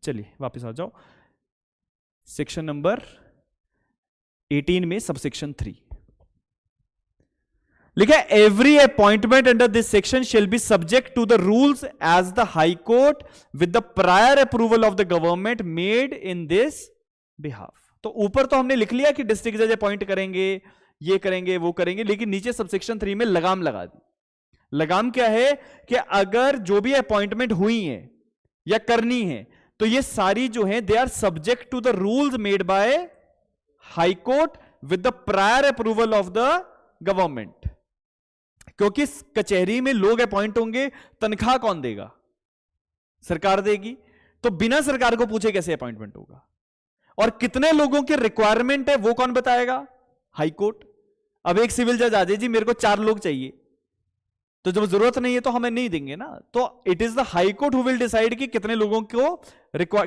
चलिए वापस आ जाओ, सेक्शन नंबर 18 में सबसेक्शन 3 लिखा है, every appointment under this section shall be subject to the rules as the high court with the prior approval of the government made in this behalf. तो ऊपर तो हमने लिख लिया कि डिस्ट्रिक्ट जज अपॉइंट करेंगे, ये करेंगे, वो करेंगे, लेकिन नीचे सबसेक्शन 3 में लगाम लगा दी। लगाम क्या है कि अगर जो भी अपॉइंटमेंट हुई है या करनी है, तो ये सारी जो है they are subject to the rules made by high court with the prior approval of the government. क्योंकि कचहरी में लोग अपॉइंट होंगे, तनख्वाह कौन देगा? सरकार देगी। तो बिना सरकार को पूछे कैसे अपॉइंटमेंट होगा? और कितने लोगों के रिक्वायरमेंट है वो कौन बताएगा? High court. अब एक सिविल जज आ जाए, जी मेरे को 4 लोग चाहिए, तो जब जरूरत नहीं है तो हमें नहीं देंगे ना। तो it is the high court who will decide कि कितने लोगों को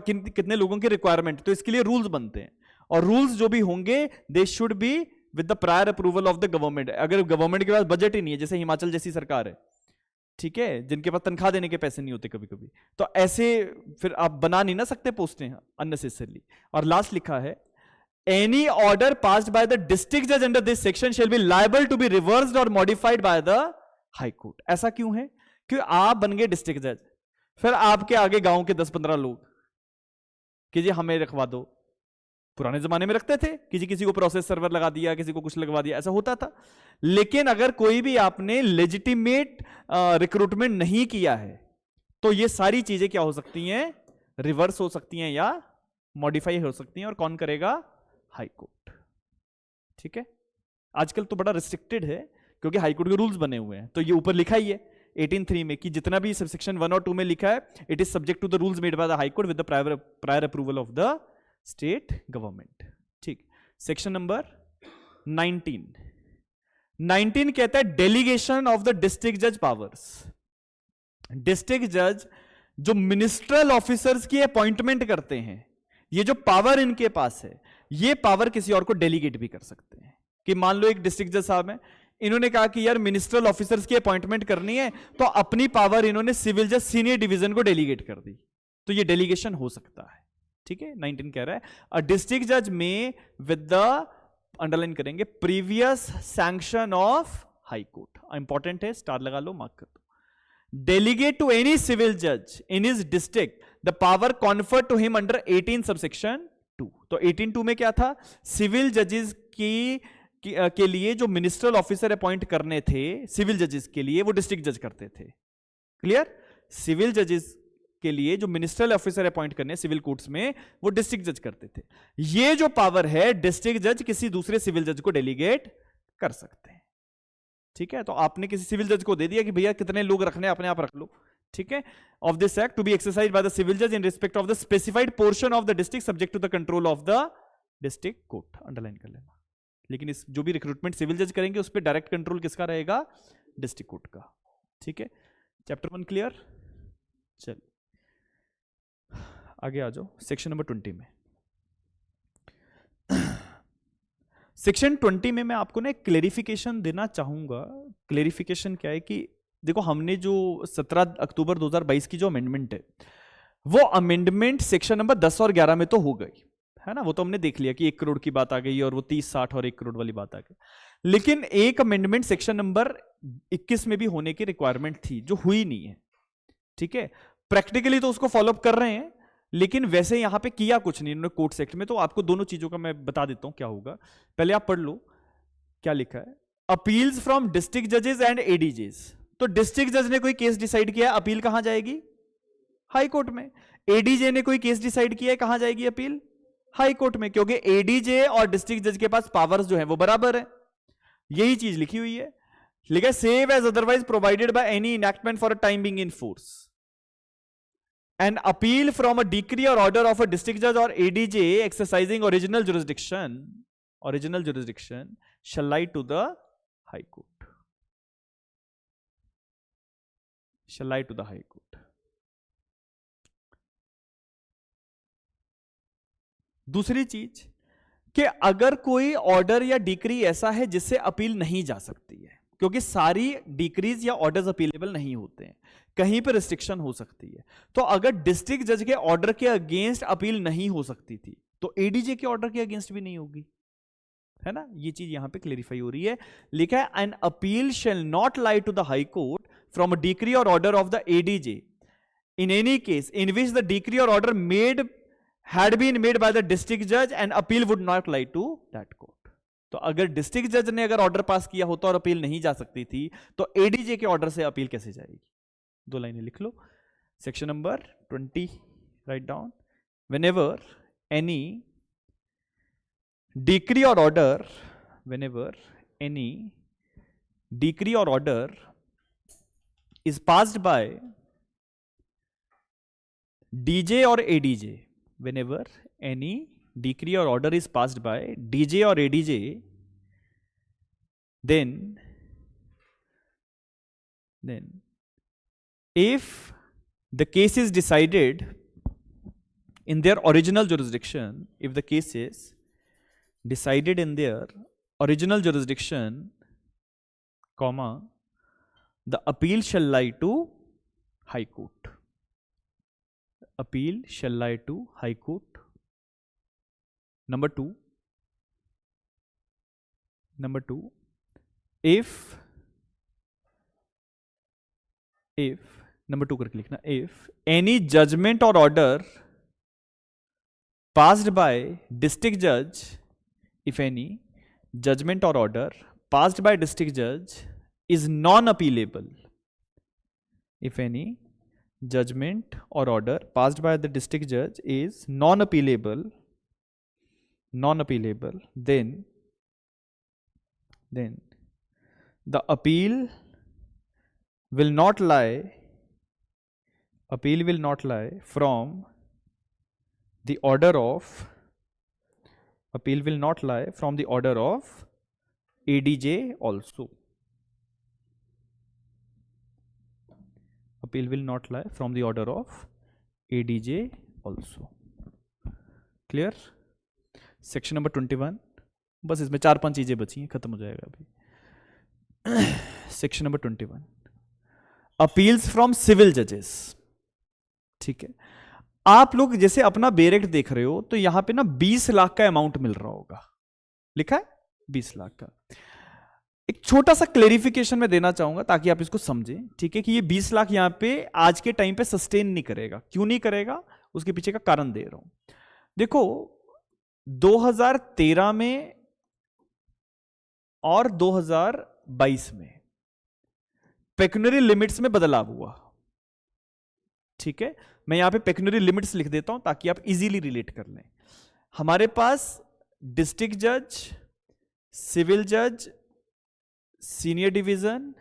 कितने लोगों की रिक्वायरमेंट। तो इसके लिए रूल्स बनते हैं, और रूल्स जो भी होंगे they should be with the prior approval of the government. अगर गवर्नमेंट के पास बजट ही नहीं है, जैसे हिमाचल जैसी सरकार है, ठीक है, जिनके पास तनख्वाह देने के पैसे नहीं होते कभी कभी, तो ऐसे फिर आप बना नहीं ना सकते पोस्टें अननेसेसरली। और लास्ट लिखा है, any order passed by the district जज under this section shall be liable to be reversed or modified by the high court. ऐसा क्यों है? क्योंकि आप बन गए डिस्ट्रिक्ट जज, फिर आपके आगे गांव के 10-15 लोग कि जी हमें रखवा दो। पुराने जमाने में रखते थे कि जी किसी को प्रोसेस सर्वर लगा दिया, किसी को कुछ लगवा दिया, ऐसा होता था। लेकिन अगर कोई भी आपने लेजिटिमेट रिक्रूटमेंट नहीं किया है, तो ये सारी चीजें क्या हो सकती हैं? रिवर्स हो सकती हैं या मॉडिफाई हो सकती हैं। और कौन करेगा? High court. ठीक है, आजकल तो बड़ा रिस्ट्रिक्टेड है क्योंकि हाई कोर्ट के रूल्स बने हुए हैं। तो ये ऊपर लिखा ही है 18(3) में कि जितना भी सेक्शन 1 और 2 में लिखा है, it is subject to the rules made by the high court with the prior approval of the state government. ठीक, सेक्शन नंबर 19 कहता है डेलीगेशन ऑफ द डिस्ट्रिक्ट जज पावर्स। डिस्ट्रिक्ट जज जो मिनिस्ट्रल ऑफिसर्स की अपॉइंटमेंट करते हैं, ये जो पावर इनके पास है, ये पावर किसी और को डेलीगेट भी कर सकते हैं। कि मान लो एक डिस्ट्रिक्ट जज साहब हैं, इन्होंने कहा कि यार मिनिस्ट्रल ऑफिसर्स की अपॉइंटमेंट करनी है, तो अपनी पावर इन्होंने सिविल जज सीनियर डिवीजन को डेलीगेट कर दी, तो ये डेलीगेशन हो सकता है। ठीक है, 19 कह रहा है अ डिस्ट्रिक्ट जज में विद द, अंडरलाइन करेंगे, previous sanction of high court. Important है, स्टार लगा लो, मार्क कर दो। डेलीगेट टू एनी सिविल जज in his district the power conferred to him under 18 subsection 2। तो 18(2) में क्या था? सिविल जजेस के लिए जो मिनिस्ट्रल ऑफिसर अपॉइंट करने थे सिविल जजेस के लिए, वो डिस्ट्रिक्ट जज करते थे। क्लियर? सिविल जजेस के लिए जो मिनिस्ट्रल ऑफिसर अपॉइंट करने सिविल कोर्ट्स में, वो डिस्ट्रिक्ट जज करते थे। ये जो पावर है डिस्ट्रिक्ट जज किसी दूसरे सिविल जज को डेलीगेट कर सकते हैं। ठीक है, तो आपने किसी सिविल जज को दे दिया कि भैया कितने लोग रखने, अपने आप रख लो। ठीक है, of this act to be exercise by the civil जज in respect of the specified portion of the district subject to the control of the district court. Underline कर लेना। लेकिन इस जो भी रिक्रूटमेंट सिविल जज करेंगे उस पर डायरेक्ट कंट्रोल किसका रहेगा? डिस्ट्रिक्ट कोर्ट का। ठीक है, चैप्टर 1 क्लियर। चल आगे आ जाओ, सेक्शन नंबर 20 में। सेक्शन 20 में मैं आपको ना एक क्लेरिफिकेशन देना चाहूंगा। क्लेरिफिकेशन क्या है कि देखो, हमने जो 17 अक्टूबर 2022 की जो अमेंडमेंट है, वो अमेंडमेंट सेक्शन नंबर 10 और 11 में तो हो गई है ना, वो तो हमने देख लिया कि 1 करोड़ की बात आ गई और वो 30-60 और 1 करोड़ वाली बात आ गई। लेकिन एक अमेंडमेंट सेक्शन नंबर 21 में भी होने की रिक्वायरमेंट थी जो हुई नहीं है। ठीक है, प्रैक्टिकली तो उसको फॉलोअप कर रहे हैं, लेकिन वैसे यहां पे किया कुछ नहीं इन्होंने कोर्ट सेक्ट में। तो आपको दोनों चीजों का मैं बता देता हूं क्या होगा, पहले आप पढ़ लो क्या लिखा है। अपील्स फ्रॉम डिस्ट्रिक्ट जजेस एंड एडीजेस, तो डिस्ट्रिक्ट जज ने कोई केस डिसाइड किया, अपील कहां जाएगी? हाई कोर्ट में। एडीजे ने कोई केस डिसाइड किया है, कहां जाएगी अपील? हाई कोर्ट में, क्योंकि एडीजे और डिस्ट्रिक्ट जज के पास पावर्स जो है वो बराबर है। यही चीज लिखी हुई है, लिखा है save as otherwise provided by any enactment for a time being in force. An appeal from a decree or order of a district judge or ADJ exercising original jurisdiction shall lie to the High Court. Shall lie to the High Court. दूसरी चीज कि अगर कोई ऑर्डर या डिक्री ऐसा है जिससे अपील नहीं जा सकती है, क्योंकि सारी डिक्रीज या ऑर्डर्स अपीलेबल नहीं होते हैं, कहीं पर रिस्ट्रिक्शन हो सकती है। तो अगर डिस्ट्रिक्ट जज के ऑर्डर के अगेंस्ट अपील नहीं हो सकती थी तो एडीजे के ऑर्डर के अगेंस्ट भी नहीं होगी, है ना। ये चीज यहां पे क्लेरिफाई हो रही है। लिखा है an appeal shall not lie to the high court from a decree or order of the ADJ in any case in which the decree or order made had been made by the district judge and appeal would not lie to that court. तो अगर डिस्ट्रिक्ट जज ने अगर ऑर्डर पास किया होता और अपील नहीं जा सकती थी तो एडीजे के ऑर्डर से अपील कैसे जाएगी? दो लाइनें लिख लो, section number 20 write down. whenever any decree or order is passed by DJ or ADJ, whenever any decree or order is passed by DJ or ADJ, then if the case is decided in their original jurisdiction, if the case is decided in their original jurisdiction, comma, the appeal shall lie to High Court. Appeal shall lie to High Court. Number two, if number 2 करके लिखना, if any judgment or order passed by district judge, if any judgment or order passed by district judge is non-appealable, if any judgment or order passed by the district judge is non-appealable, then the appeal will not lie from the order of ADJ also. Appeal will not lie from the order of ADJ also. Clear? Section number 21, बस इसमें 4-5 चीजें बची हैं, खत्म हो जाएगा अभी। Section number 21, appeals from civil जजेस। ठीक है, आप लोग जैसे अपना बेरेक्ट देख रहे हो तो यहां पे ना 20 लाख का अमाउंट मिल रहा होगा, लिखा है 20 लाख का। एक छोटा सा क्लेरिफिकेशन मैं देना चाहूंगा ताकि आप इसको समझें, ठीक है, कि ये 20 लाख यहां पे आज के टाइम पे सस्टेन नहीं करेगा। क्यों नहीं करेगा, उसके पीछे का कारण दे रहा हूं। देखो 2013 में और 2022 में पेक्यूनरी लिमिट्स में बदलाव हुआ। ठीक है, मैं यहां पे पेक्यूनरी लिमिट्स लिख देता हूं ताकि आप इजीली रिलेट कर लें। हमारे पास डिस्ट्रिक्ट जज, सिविल जज, सीनियर डिवीजन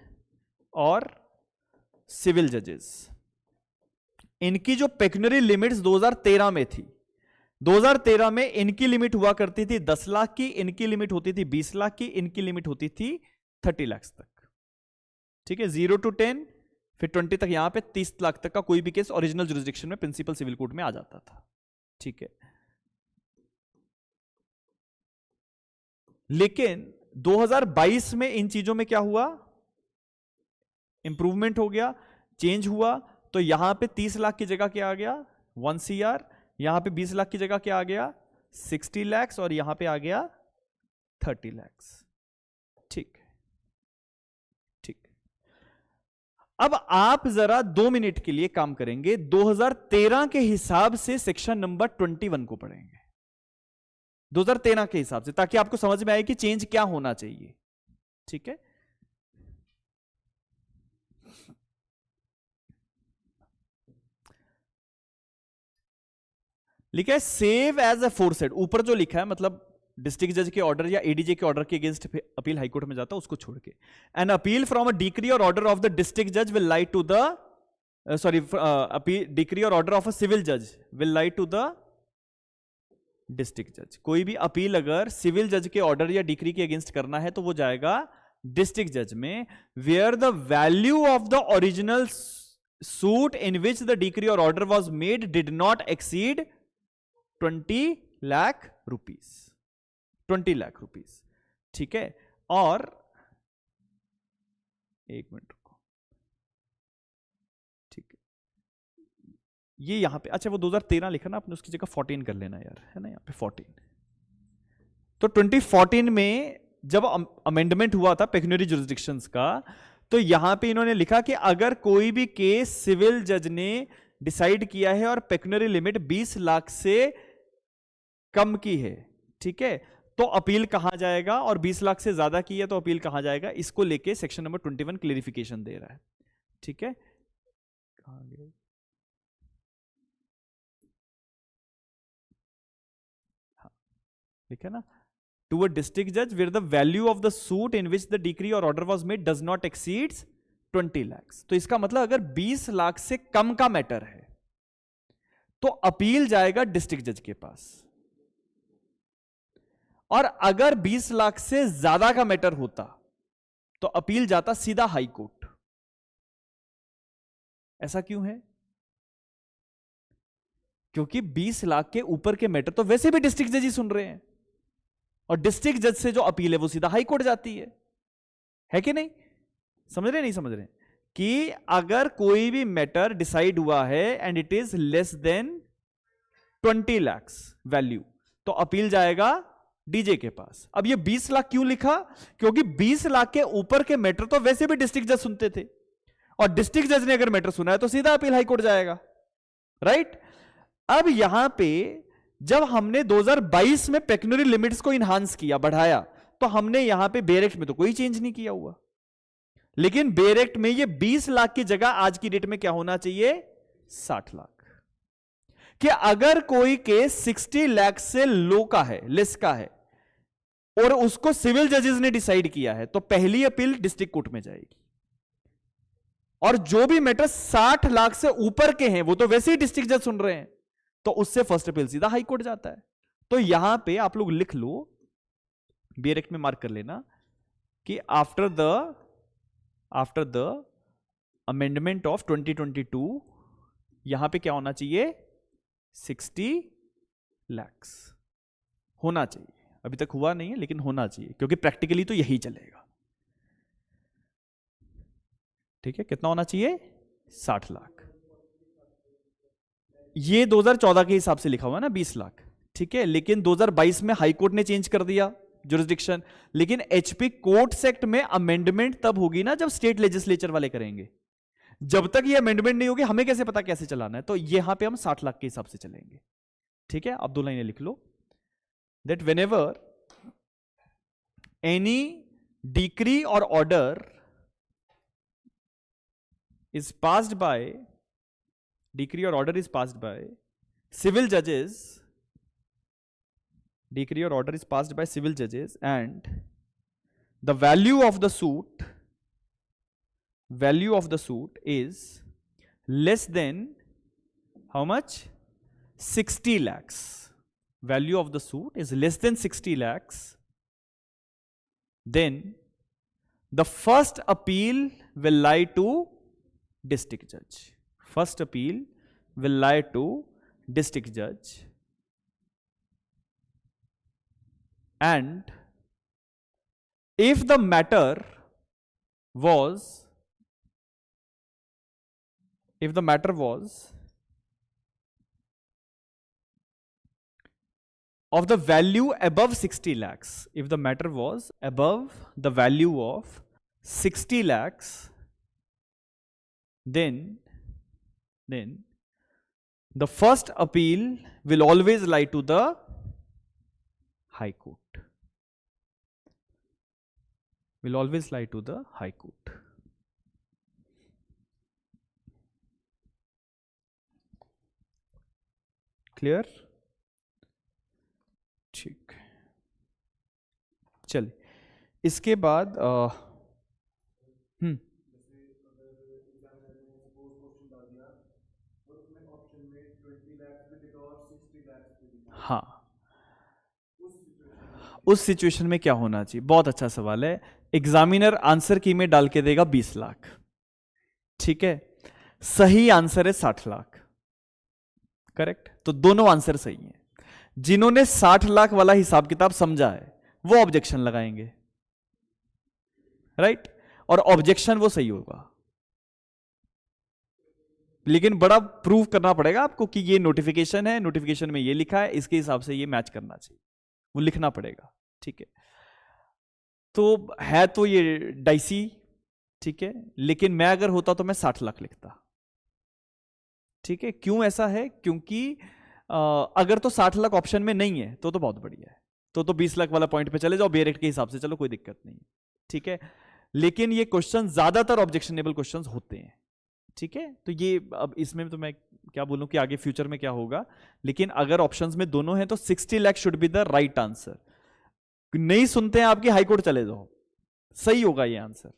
और सिविल जजेस, इनकी जो पेक्यूनरी लिमिट्स 2013 में थी, 2013 में इनकी लिमिट हुआ करती थी 10 लाख की, इनकी लिमिट होती थी 20 लाख की, इनकी लिमिट होती थी 30 लाख तक। ठीक है, 0 to 10 फिर 20 तक, यहां पे 30 लाख तक का कोई भी केस ओरिजिनल जुरिस्डिक्शन में प्रिंसिपल सिविल कोर्ट में आ जाता था। ठीक है, लेकिन 2022 में इन चीजों में क्या हुआ, इंप्रूवमेंट हो गया, चेंज हुआ। तो यहां पे 30 लाख की जगह क्या आ गया, 1 CR, यहां पे 20 लाख की जगह क्या आ गया 60 lakhs और यहां पे आ गया 30 lakhs। ठीक ठीक। अब आप जरा 2 मिनट के लिए काम करेंगे, 2013 के हिसाब से सेक्शन नंबर 21 को पढ़ेंगे, 2013 के हिसाब से, ताकि आपको समझ में आए कि चेंज क्या होना चाहिए। ठीक है, लिखा है सेव एज अफोरसेड, ऊपर जो लिखा है मतलब डिस्ट्रिक्ट जज के ऑर्डर या एडीजे के ऑर्डर के अगेंस्ट अपील हाईकोर्ट में जाता है, उसको छोड़ के an appeal from a decree or order of the district जज will lie to the decree or order of a civil जज will lie to the district जज। कोई भी अपील अगर सिविल जज के ऑर्डर या डिक्री के अगेंस्ट करना है तो वो जाएगा डिस्ट्रिक्ट जज में, where the value of the original suit in which the decree or order was made did not exceed 20 lakh rupees, 20 lakh rupees. ठीक है, और एक मिनट रुको, ठीक है, ये यहां पे अच्छा वो 2013 लिखा ना आपने, उसकी जगह 14 कर लेना यार, है ना, यहां पे 14। तो 2014 में जब अमेंडमेंट हुआ था पेक्यूनियरी जुरिसडिक्शंस का, तो यहां पे इन्होंने लिखा कि अगर कोई भी केस सिविल जज ने डिसाइड किया है और पेक्यूनियरी लिमिट 20 लाख से कम की है, ठीक है, तो अपील कहां जाएगा, और 20 लाख से ज्यादा की है तो अपील कहां जाएगा, इसको लेके सेक्शन नंबर 21 क्लेरिफिकेशन दे रहा है। ठीक है, कहां गए, हाँ ठीक है ना, टू अ डिस्ट्रिक्ट जज where the value of the suit in which the decree or order was made does not exceeds 20 lakhs। तो इसका मतलब अगर 20 लाख से कम का मैटर है तो अपील जाएगा डिस्ट्रिक्ट जज के पास, और अगर 20 लाख से ज्यादा का मैटर होता तो अपील जाता सीधा हाई कोर्ट। ऐसा क्यों है, क्योंकि 20 लाख के ऊपर के मैटर तो वैसे भी डिस्ट्रिक्ट जज ही सुन रहे हैं, और डिस्ट्रिक्ट जज से जो अपील है वो सीधा हाई कोर्ट जाती है कि नहीं, समझ रहे नहीं समझ रहे, कि अगर कोई भी मैटर डिसाइड हुआ है and it is less than 20 lakhs value, तो अपील जाएगा डीजे के पास। अब ये 20 लाख क्यों लिखा, क्योंकि 20 लाख के ऊपर के मैटर तो वैसे भी डिस्ट्रिक्ट जज सुनते थे, और डिस्ट्रिक्ट जज ने अगर मैटर सुना है तो सीधा अपील हाई कोर्ट जाएगा, राइट। अब यहां पे जब हमने 2022 में पेक्यूनियरी लिमिट्स को इनहांस किया, बढ़ाया, तो हमने यहां पे बेयर एक्ट में तो कोई चेंज नहीं किया हुआ, लेकिन बेयर एक्ट में ये 20 लाख की जगह आज की डेट में क्या होना चाहिए 60 लाख, कि अगर कोई केस 60 लाख से लो का है, लेस का है, और उसको सिविल जजेस ने डिसाइड किया है, तो पहली अपील डिस्ट्रिक्ट कोर्ट में जाएगी, और जो भी मैटर 60 लाख से ऊपर के हैं वो तो वैसे ही डिस्ट्रिक्ट जज सुन रहे हैं, तो उससे फर्स्ट अपील सीधा हाई कोर्ट जाता है। तो यहां पे आप लोग लिख लो, बेयर एक्ट में मार्क कर लेना कि आफ्टर द अमेंडमेंट ऑफ 2022 यहां पे क्या होना चाहिए 60 lakhs होना चाहिए। अभी तक हुआ नहीं है लेकिन होना चाहिए, क्योंकि प्रैक्टिकली तो यही चलेगा। ठीक है, कितना होना चाहिए 60 लाख। ये 2014 के हिसाब से लिखा हुआ है ना 20 लाख, ठीक है, लेकिन 2022 में हाई कोर्ट ने चेंज कर दिया जुरिस्डिक्शन, लेकिन एचपी कोर्ट्स एक्ट में अमेंडमेंट तब होगी ना जब स्टेट लेजिस्लेचर वाले करेंगे। जब तक ये अमेंडमेंट नहीं होगी हमें कैसे पता कैसे चलाना है, तो यहां पे हम 60 लाख के हिसाब से चलेंगे। ठीक है, अब 2 लाइनें लिख लो, that whenever any decree or order is passed by decree or order is passed by civil judges, decree or order is passed by civil judges, and the value of the suit is less than how much 60 lakhs, value of the suit is less than 60 lakhs, then the first appeal will lie to district judge. First appeal will lie to district judge, and if the matter was of the value above 60 lakhs. If the matter was above the value of 60 lakhs, then the first appeal will always lie to the High Court. Will always lie to the High Court. Clear? ठीक, चलिए इसके बाद हाँ, उस सिचुएशन में क्या होना चाहिए? बहुत अच्छा सवाल है। एग्जामिनर आंसर की में डाल के देगा 20 लाख, ठीक है, सही आंसर है 60 लाख, करेक्ट? तो दोनों आंसर सही हैं। जिन्होंने 60 लाख वाला हिसाब किताब समझा है वो ऑब्जेक्शन लगाएंगे, राइट? और ऑब्जेक्शन वो सही होगा, लेकिन बड़ा प्रूव करना पड़ेगा आपको कि ये नोटिफिकेशन है, नोटिफिकेशन में ये लिखा है, इसके हिसाब से ये मैच करना चाहिए, वो लिखना पड़ेगा, ठीक है? तो है तो ये डाइसी, ठीक है, लेकिन मैं अगर होता तो मैं 60 लाख लिखता, ठीक है? क्यों ऐसा है? क्योंकि अगर तो 60 लाख ऑप्शन में नहीं है तो बहुत बढ़िया है, तो 20 लाख वाला पॉइंट पे चले जाओ, बेरेट के हिसाब से चलो, कोई दिक्कत नहीं, ठीक है? लेकिन ये क्वेश्चन ज्यादातर ऑब्जेक्शनेबल क्वेश्चंस होते हैं, ठीक है? तो ये अब इसमें तो मैं क्या बोलूं कि आगे फ्यूचर में क्या होगा, लेकिन अगर ऑप्शंस में दोनों हैं तो 60 lakh should be the right answer. नहीं सुनते हैं आपकी, हाई कोर्ट चले जाओ, सही होगा ये आंसर।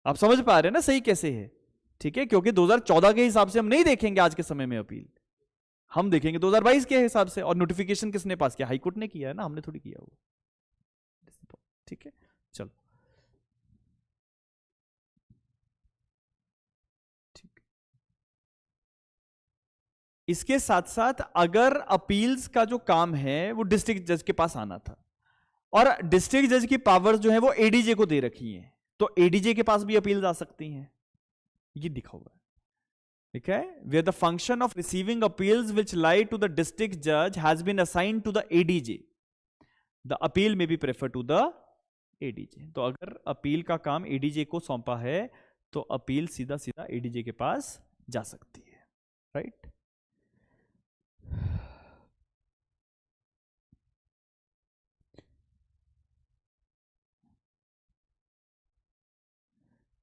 आप समझ पा रहे हैं ना सही कैसे है, ठीक है? क्योंकि 2014 के हिसाब से हम नहीं देखेंगे आज के समय में अपील, हम देखेंगे 2022 के हिसाब से। और नोटिफिकेशन किसने पास किया? हाई कोर्ट ने किया है ना, हमने थोड़ी किया वो, ठीक है? चलो ठीक, इसके साथ साथ अगर अपील्स का जो काम है वो डिस्ट्रिक्ट जज के पास आना था, और डिस्ट्रिक्ट जज की पावर जो है वो एडीजे को दे रखी है, तो एडीजे के पास भी अपील आ सकती हैं, ये लिखा हुआ है, ठीक है? Where the function of receiving appeals which lie to the district जज has been assigned to the ADJ, the appeal may be prefer to the ADJ. तो अगर अपील का काम एडीजे को सौंपा है तो अपील सीधा सीधा एडीजे के पास जा सकती है, राइट?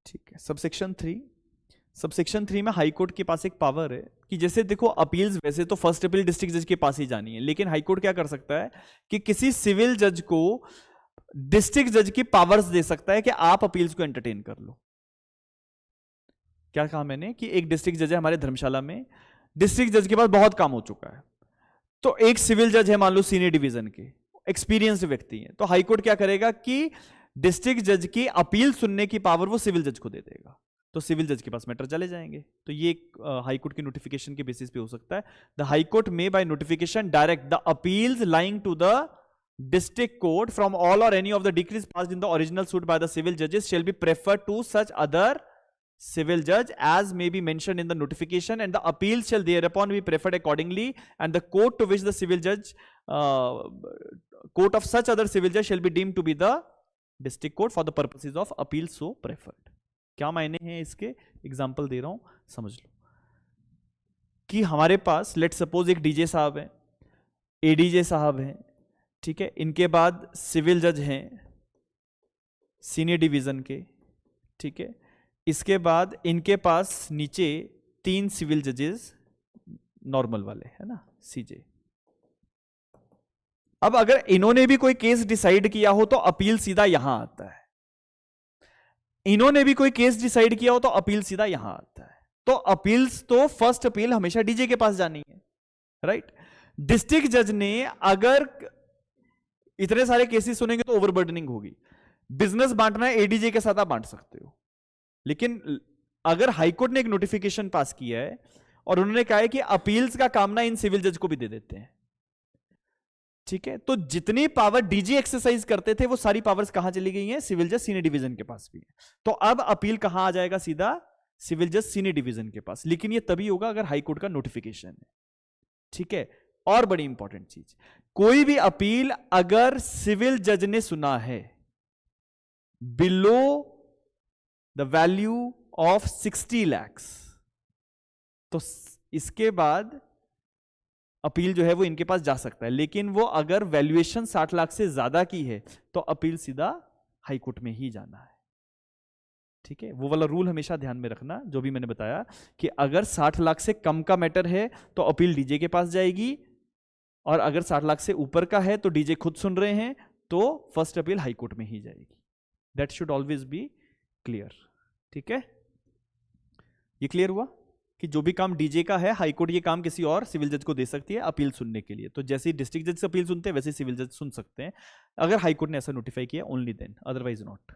ठीक है, सबसेक्शन 3। सबसेक्शन 3 में हाई कोर्ट के पास एक पावर है कि जैसे देखो अपील्स वैसे तो फर्स्ट अपील डिस्ट्रिक्ट जज के पास ही जानी है, लेकिन हाई कोर्ट क्या कर सकता है कि किसी सिविल जज को डिस्ट्रिक्ट जज की पावर्स दे सकता है कि आप अपील्स को एंटरटेन कर लो। क्या कहा मैंने कि एक डिस्ट्रिक्ट जज है हमारे धर्मशाला में, डिस्ट्रिक्ट जज के पास बहुत काम हो चुका है, तो एक सिविल जज है मान लो सीनियर डिवीजन के, एक्सपीरियंस्ड व्यक्ति है, तो हाई कोर्ट क्या करेगा कि डिस्ट्रिक्ट जज की अपील सुनने की पावर वो सिविल जज को दे देगा, तो सिविल जज के पास मैटर चले जाएंगे। तो ये हाई कोर्ट की नोटिफिकेशन के बेसिस पे हो सकता है। The high court may by notification direct the appeals lying to the district court from all or any of the decrees passed in the original suit by the civil judges shall be preferred to such other civil judge as may be mentioned in the notification, and the appeals shall thereupon be preferred accordingly, and the court to which the civil judge court of such other civil judge shall be deemed to be the district court for the purposes of appeal so preferred। क्या मायने हैं इसके? एग्जाम्पल दे रहा हूं, समझ लो कि हमारे पास लेट सपोज एक डीजे साहब हैं, एडीजे साहब हैं, ठीक है, इनके बाद सिविल जज हैं सीनियर डिवीजन के, ठीक है, इसके बाद इनके पास नीचे 3 सिविल जजेस नॉर्मल वाले है ना, सीजे। अब अगर इन्होंने भी कोई केस डिसाइड किया हो तो अपील सीधा यहां आता है, इन्होंने भी कोई केस डिसाइड किया हो तो अपील सीधा यहां आता है। तो अपील्स तो फर्स्ट अपील हमेशा डीजे के पास जानी है, राइट? डिस्ट्रिक्ट जज ने अगर इतने सारे केसेस सुनेंगे तो ओवरबर्डनिंग होगी, बिजनेस बांटना है एडीजे के साथ आप बांट सकते हो, लेकिन अगर हाईकोर्ट ने एक नोटिफिकेशन पास किया है और उन्होंने कहा है कि अपील्स का काम ना इन सिविल जज को भी दे देते हैं, ठीक है, तो जितनी पावर डीजी एक्सरसाइज करते थे वो सारी पावर्स कहां चली गई हैं? सिविल जज सीनियर डिवीजन के पास भी है। तो अब अपील कहां आ जाएगा? सीधा सिविल जज सीनियर डिवीजन के पास, लेकिन ये तभी होगा अगर हाईकोर्ट का नोटिफिकेशन है, ठीक है? और बड़ी इंपॉर्टेंट चीज, कोई भी अपील अगर सिविल जज ने सुना है below the value of 60 lakhs, तो इसके बाद अपील जो है वो इनके पास जा सकता है। लेकिन वो अगर वैल्यूएशन 60 लाख से ज्यादा की है तो अपील सीधा हाई कोर्ट में ही जाना है। ठीक है, वो वाला रूल हमेशा ध्यान में रखना जो भी मैंने बताया कि अगर 60 लाख से कम का मैटर है तो अपील डीजे के पास जाएगी, और अगर 60 लाख से ऊपर का है तो डीजे खुद सुन रहे हैं तो फर्स्ट अपील हाई कोर्ट में ही जाएगी। That should always be clear. ठीक है, ये क्लियर हुआ कि जो भी काम डीजे का है हाई कोर्ट ये काम किसी और सिविल जज को दे सकती है अपील सुनने के लिए। तो जैसे डिस्ट्रिक्ट जज से अपील सुनते हैं वैसे सिविल जज सुन सकते हैं अगर हाई कोर्ट ने ऐसा नोटिफाई किया, ओनली देन, अदरवाइज नॉट।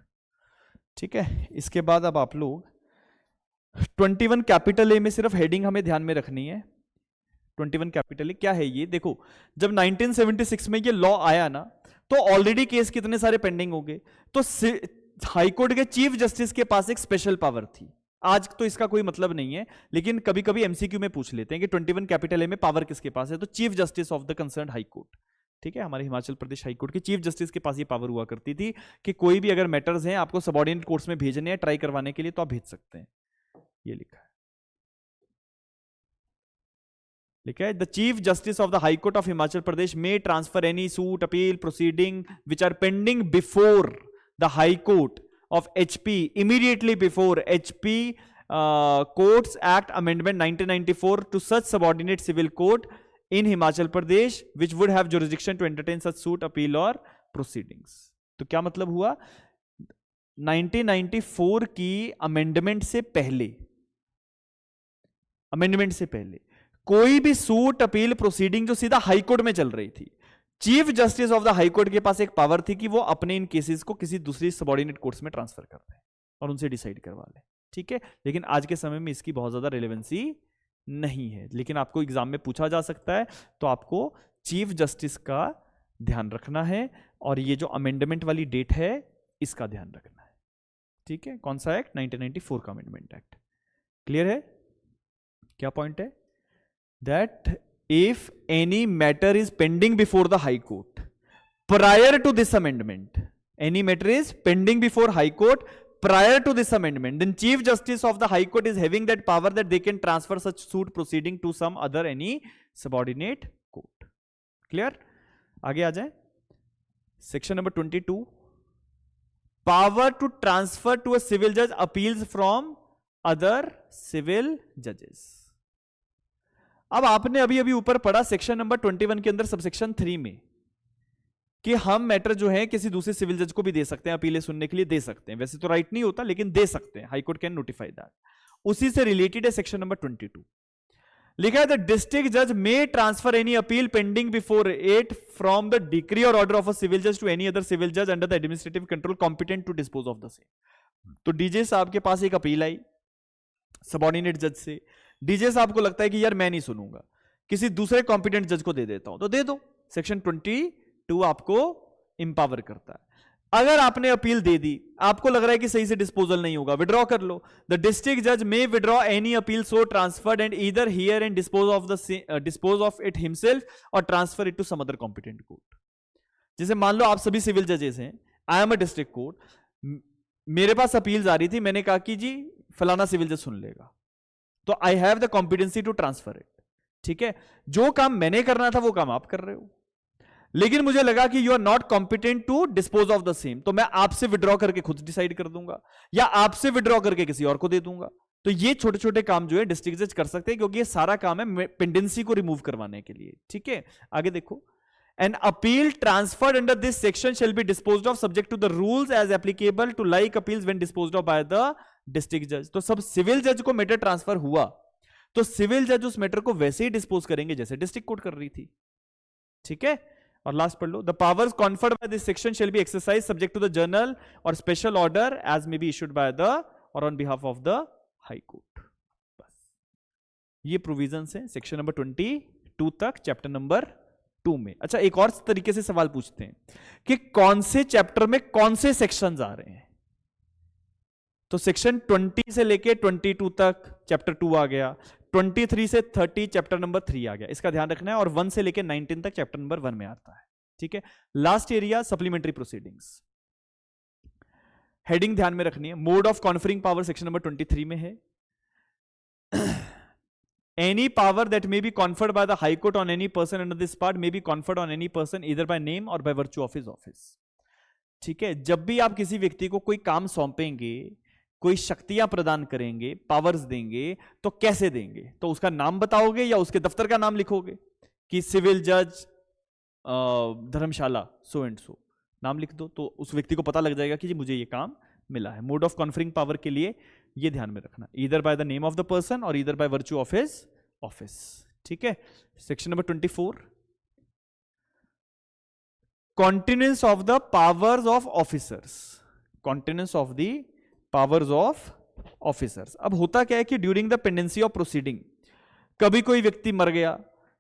ठीक है, इसके बाद अब आप लोग 21 कैपिटल ए में सिर्फ हेडिंग हमें ध्यान में रखनी है। 21 कैपिटल ए क्या है ये देखो, जब 1976 में ये लॉ आया ना तो ऑलरेडी केस कितने सारे पेंडिंग हो गए, तो हाई कोर्ट के चीफ जस्टिस के पास एक स्पेशल पावर थी। आज तो इसका कोई मतलब नहीं है, लेकिन कभी कभी एमसीक्यू में पूछ लेते हैं कि 21 कैपिटल ए में पावर किसके पास है, तो chief justice of the concern high court. ठीक है, हमारे हिमाचल प्रदेश हाई कोर्ट के चीफ जस्टिस के पास ये पावर हुआ करती थी कि कोई भी अगर मैटर्स हैं आपको सबऑर्डिनेट कोर्ट्स में भेजने हैं ट्राई करवाने के लिए तो आप भेज सकते हैं। ये लिखा है the chief justice of the high court of Himachal Pradesh may transfer any suit appeal proceeding which are pending before the high court of HP immediately before HP Courts Act Amendment 1994 to such subordinate civil court in Himachal Pradesh which would have jurisdiction to entertain such suit, appeal or proceedings। तो क्या मतलब हुआ, 1994 की अमेंडमेंट से पहले कोई भी सूट अपील प्रोसीडिंग जो सीधा हाई कोर्ट में चल रही थी, chief justice of the high court के पास एक पावर थी कि वो अपने इन केसेस को किसी दूसरी सबऑर्डिनेट कोर्ट्स में ट्रांसफर कर दें और उनसे डिसाइड करवा लें। ठीक है, लेकिन आज के समय में इसकी बहुत ज्यादा रिलेवेंसी नहीं है, लेकिन आपको एग्जाम में पूछा जा सकता है तो आपको चीफ जस्टिस का ध्यान रखना है और ये जो अमेंडमेंट वाली डेट है इसका ध्यान रखना है। ठीक है, कौन सा एक्ट, 1994 का अमेंडमेंट एक्ट। क्लियर है, क्या पॉइंट है, that if any matter is pending before the high court prior to this amendment, any matter is pending before high court prior to this amendment, then chief justice of the high court is having that power that they can transfer such suit proceeding to some other any subordinate court। clear, आगे आ जाए, section number 22, power to transfer to a civil judge appeals from other civil judges। अब आपने अभी अभी ऊपर पढ़ा सेक्शन नंबर 21 के अंदर सबसेक्शन 3 में कि हम मैटर जो है किसी दूसरे सिविल जज को भी दे सकते हैं, अपीलें सुनने के लिए दे सकते हैं। वैसे तो राइट नहीं होता लेकिन दे सकते हैं, high court can notify that. उसी से रिलेटेड है सेक्शन नंबर 22, लिखा है द डिस्ट्रिक्ट जज मे transfer any appeal pending before it from the decree or order of a civil जज टू एनी अदर सिविल जज under the administrative control competent to dispose of the same. तो डीजे साहब के पास एक अपील आई सबऑर्डिनेट जज से, डीजे साहब को लगता है कि यार मैं नहीं सुनूंगा, किसी दूसरे कॉम्पिटेंट जज को दे देता हूं, तो दे दो। सेक्शन 22 आपको इंपावर करता है। अगर आपने अपील दे दी, आपको लग रहा है कि सही से डिस्पोजल नहीं होगा, विड्रॉ कर लो। द डिस्ट्रिक्ट जज may withdraw any appeal so transferred and either hear and dispose of it himself or transfer it to some other competent court. जैसे मान लो आप सभी सिविल जजेस हैं, I am a district court, मेरे पास अपील आ रही थी, मैंने कहा कि जी फलाना सिविल जज सुन लेगा, तो I have the competency to transfer it. ठीक है, जो काम मैंने करना था वो काम आप कर रहे हो, लेकिन मुझे लगा कि you are not competent to dispose of the same, तो मैं आपसे विड्रॉ करके खुद डिसाइड कर दूंगा या आपसे विड्रॉ करके किसी और को दे दूंगा। तो ये छोटे छोटे काम जो है डिस्ट्रिक्ट जज कर सकते हैं, क्योंकि ये सारा काम है पेंडेंसी को रिमूव करवाने के लिए। ठीक है, आगे देखो, an appeal transferred under this section shall be disposed of subject to the rules as applicable to like appeals when disposed of by the district जज। तो सब सिविल जज को मैटर ट्रांसफर हुआ तो सिविल जज उस मैटर को वैसे ही डिस्पोज करेंगे जैसे डिस्ट्रिक्ट कोर्ट कर रही थी। ठीक है, और लास्ट पढ़ लो, the powers conferred by this section shall be exercise subject to the general or special order as may be issued by the or on behalf of the high court. बस ये प्रोविजंस हैं सेक्शन नंबर 22 तक चैप्टर नंबर 2 में। अच्छा, एक और तरीके से सवाल पूछते हैं कि कौन से चैप्टर में कौन से सेक्शंस आ रहे हैं। तो सेक्शन 20 से लेके 22 तक चैप्टर 2 आ गया, 23 से 30 चैप्टर नंबर 3 आ गया, इसका ध्यान रखना है, और 1 से लेकर 19 तक चैप्टर नंबर 1 में आता है। ठीक है, last area supplementary proceedings, heading ध्यान में रखनी है। Mode of conferring power section number 23 में है। Any power that may be conferred by the High Court on any person under this part may be conferred on any person either by name or by virtue of his office. ठीक है, जब भी आप किसी व्यक्ति को कोई काम सौंपेंगे, कोई शक्तियां प्रदान करेंगे, पावर्स देंगे, तो कैसे देंगे? तो उसका नाम बताओगे या उसके दफ्तर का नाम लिखोगे कि सिविल जज धर्मशाला सो एंड सो, नाम लिख दो, तो उस व्यक्ति को पता लग जाएगा कि जी मुझे ये काम मिला है। मोड ऑफ कॉन्फरिंग पावर के लिए ये ध्यान में रखना, either by the name of the person or either by virtue of his office. ठीक है, section number 24, continuance of the powers of officers, continuance of the powers of officers. अब होता क्या है कि during the pendency of proceeding, कभी कोई व्यक्ति मर गया,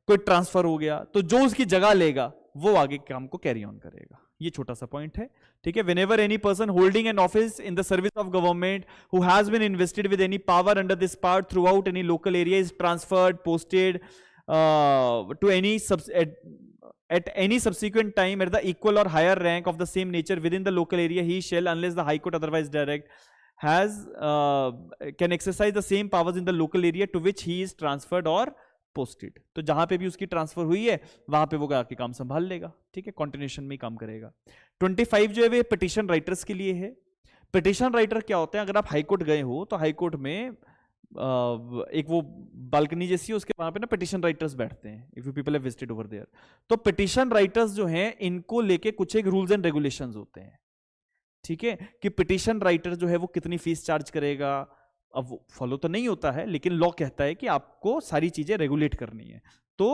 कोई ट्रांसफर हो गया, तो जो उसकी जगह लेगा वो आगे काम को कैरी ऑन करेगा। ये छोटा सा पॉइंट है। ठीक है, whenever any person holding an office in the service of government who has been invested with any power under this part throughout any local area is transferred, posted to any at any subsequent time at the equal or higher rank of the same nature within the local area, he shall, unless the High Court otherwise direct, has can exercise the same powers in the local area to which he is transferred or posted. तो जहां पे भी उसकी ट्रांसफर हुई है वहां पे वो आके काम संभाल लेगा। ठीक है, कंटिन्यूएशन में काम करेगा। 25 जो है वे पिटिशन राइटर्स के लिए है। पिटिशन राइटर क्या होते हैं? अगर आप हाईकोर्ट गए हो तो हाईकोर्ट में एक वो बालकनी जैसी है, उसके वहां पे ना पिटिशन राइटर्स बैठते हैं, if you people have visited over there. तो पिटिशन राइटर्स जो हैं इनको लेके कुछ एक रूल्स एंड रेगुलेशंस होते हैं। ठीक है, कि पिटिशन राइटर जो है वो कितनी फीस चार्ज करेगा। अब वो फॉलो तो नहीं होता है, लेकिन लॉ कहता है कि आपको सारी चीजें रेगुलेट करनी है। तो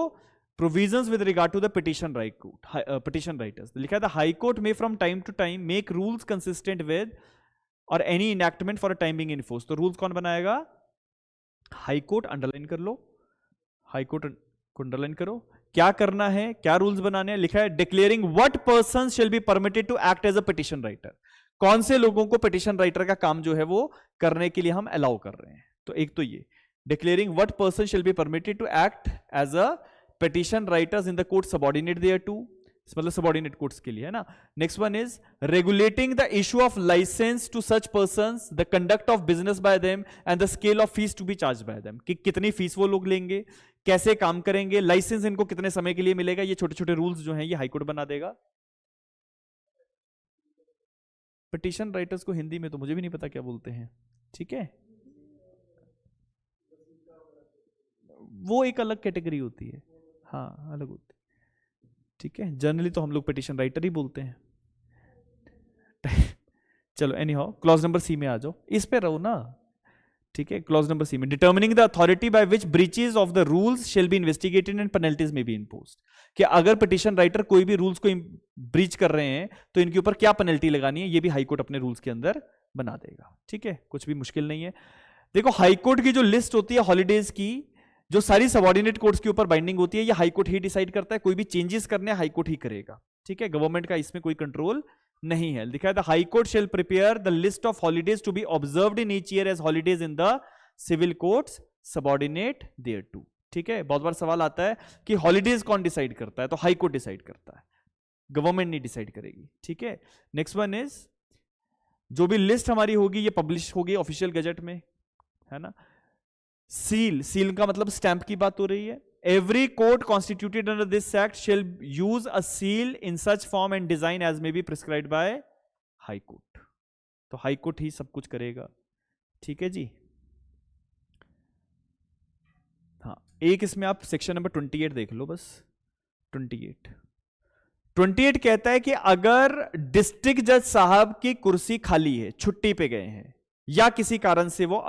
provisions with regard to the petition writers लिखा है, the high court may from time to time make rules consistent with or any enactment for a time being in force. तो रूल्स कौन बनाएगा? High court. अंडरलाइन कर लो, हाई कोर्ट को अंडरलाइन करो। क्या करना है, क्या रूल्स बनाने हैं? लिखा है, declaring what person shall be permitted to act as a petition writer. कौन से लोगों को पिटिशन राइटर का काम जो है वो करने के लिए हम अलाउ कर रहे हैं। तो एक तो ये declaring what person shall be permitted to act as a petition writers in the court subordinate thereto, मतलब सबऑर्डिनेट कोर्ट्स के लिए है ना। Next one is regulating the issue of licence to such persons, the conduct of business by them and the scale of fees to be charge by them, कि कितनी फीस वो लोग लेंगे, कैसे काम करेंगे, लाइसेंस इनको कितने समय के लिए मिलेगा। ये छोटे छोटे रूल्स जो हैं ये हाईकोर्ट बना देगा। पिटिशन राइटर्स को हिंदी में तो मुझे भी नहीं पता क्या बोलते हैं। ठीक है, वो एक अलग कैटेगरी होती है, हाँ अलग होती है। ठीक है, जनरली तो हम लोग पिटिशन राइटर ही बोलते हैं। चलो anyhow, clause number C में आ जाओ, इस पे रहो ना। ठीक है, क्लॉज नंबर सी में determining the authority by which breaches of the rules shall be investigated and penalties में बी इम्पोज्ड, कि अगर पिटिशन राइटर कोई भी रूल्स को ब्रीच कर रहे हैं तो इनके ऊपर क्या पेनल्टी लगानी है, ये भी हाईकोर्ट अपने रूल्स के अंदर बना देगा। ठीक है, कुछ भी मुश्किल नहीं है। देखो हाईकोर्ट की जो लिस्ट होती है हॉलीडेज की, जो सारी सबऑर्डिनेट कोर्ट्स के ऊपर बाइंडिंग होती है, ये हाईकोर्ट ही डिसाइड करता है। कोई भी चेंजेस करने हाईकोर्ट ही करेगा। ठीक है, गवर्नमेंट का इसमें कोई कंट्रोल नहीं है। लिखा है, the high court shall prepare the list of holidays to be observed in each year as holidays in the civil courts subordinate thereto. ठीक है, बहुत बार सवाल आता है कि हॉलीडेज कौन डिसाइड करता है, तो हाई कोर्ट डिसाइड करता है, गवर्नमेंट नहीं डिसाइड करेगी। ठीक है, नेक्स्ट वन इज, जो भी लिस्ट हमारी होगी ये पब्लिश होगी ऑफिशियल गजट में, है ना। सील का मतलब स्टैंप की बात हो रही है। Every court constituted under this act shall use a seal in such form and design as may be prescribed by high court. तो हाई कोर्ट ही सब कुछ करेगा। ठीक है जी, हाँ एक इसमें आप सेक्शन नंबर 28 देख लो बस। 28 कहता है कि अगर डिस्ट्रिक्ट जज साहब की कुर्सी खाली है, छुट्टी पे गए हैं या किसी कारण से वो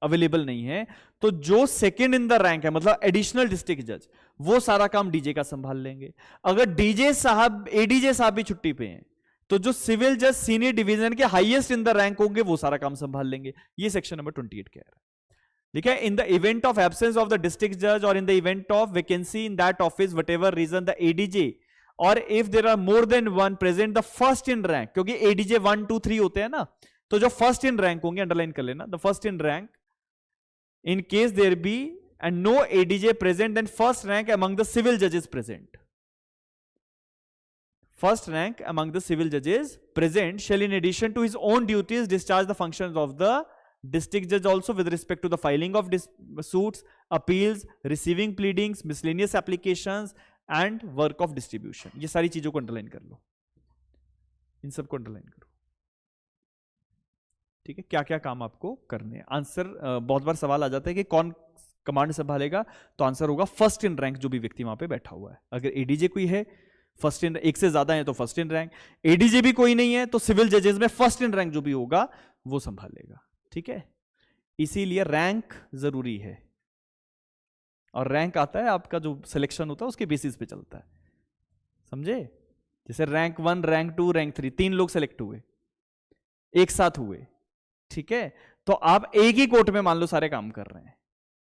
अवेलेबल नहीं है, तो जो सेकंड इन द रैंक है, मतलब एडिशनल डिस्ट्रिक्ट जज, वो सारा काम डीजे का संभाल लेंगे। अगर डीजे साहब, एडीजे साहब भी छुट्टी पे हैं, तो जो सिविल जज सीनियर डिवीजन के हाईएस्ट इन द रैंक होंगे वो सारा काम संभाल लेंगे। ये सेक्शन नंबर 28 कह रहा है। ठीक है, in the event of absence of the district जज or in the event of vacancy in that office whatever reason the ADJ or if there are more than one present the first in rank, क्योंकि एडीजे 1 2 3 होते हैं ना, तो जो फर्स्ट इन रैंक होंगे, अंडरलाइन कर लेना, the first in rank, in case there be and no ADJ present, then first rank among the civil judges present. First rank among the civil judges present shall, in addition to his own duties, discharge the functions of the district judge also with respect to the filing of suits, appeals, receiving pleadings, miscellaneous applications and work of distribution. ये सारी चीजों को अंडरलाइन कर लो, इन सबको अंडरलाइन करो, ठीक है, क्या क्या काम आपको करने हैं. आंसर बहुत बार सवाल आ जाता है कि कौन कमांड संभालेगा, तो आंसर होगा फर्स्ट इन रैंक जो भी व्यक्ति वहां पे बैठा हुआ है. अगर एडीजे कोई है फर्स्ट इन, एक से ज्यादा है तो फर्स्ट इन रैंक, एडीजे भी कोई नहीं है तो सिविल जजेस में फर्स्ट इन रैंक जो भी होगा वो संभालेगा. ठीक है, इसीलिए रैंक जरूरी है, और रैंक आता है आपका जो सिलेक्शन होता है उसके बेसिस पे चलता है, समझे. जैसे रैंक 1, रैंक 2, रैंक 3, 3 लोग सेलेक्ट हुए, एक साथ हुए, ठीक है, तो आप एक ही कोर्ट में मान लो सारे काम कर रहे हैं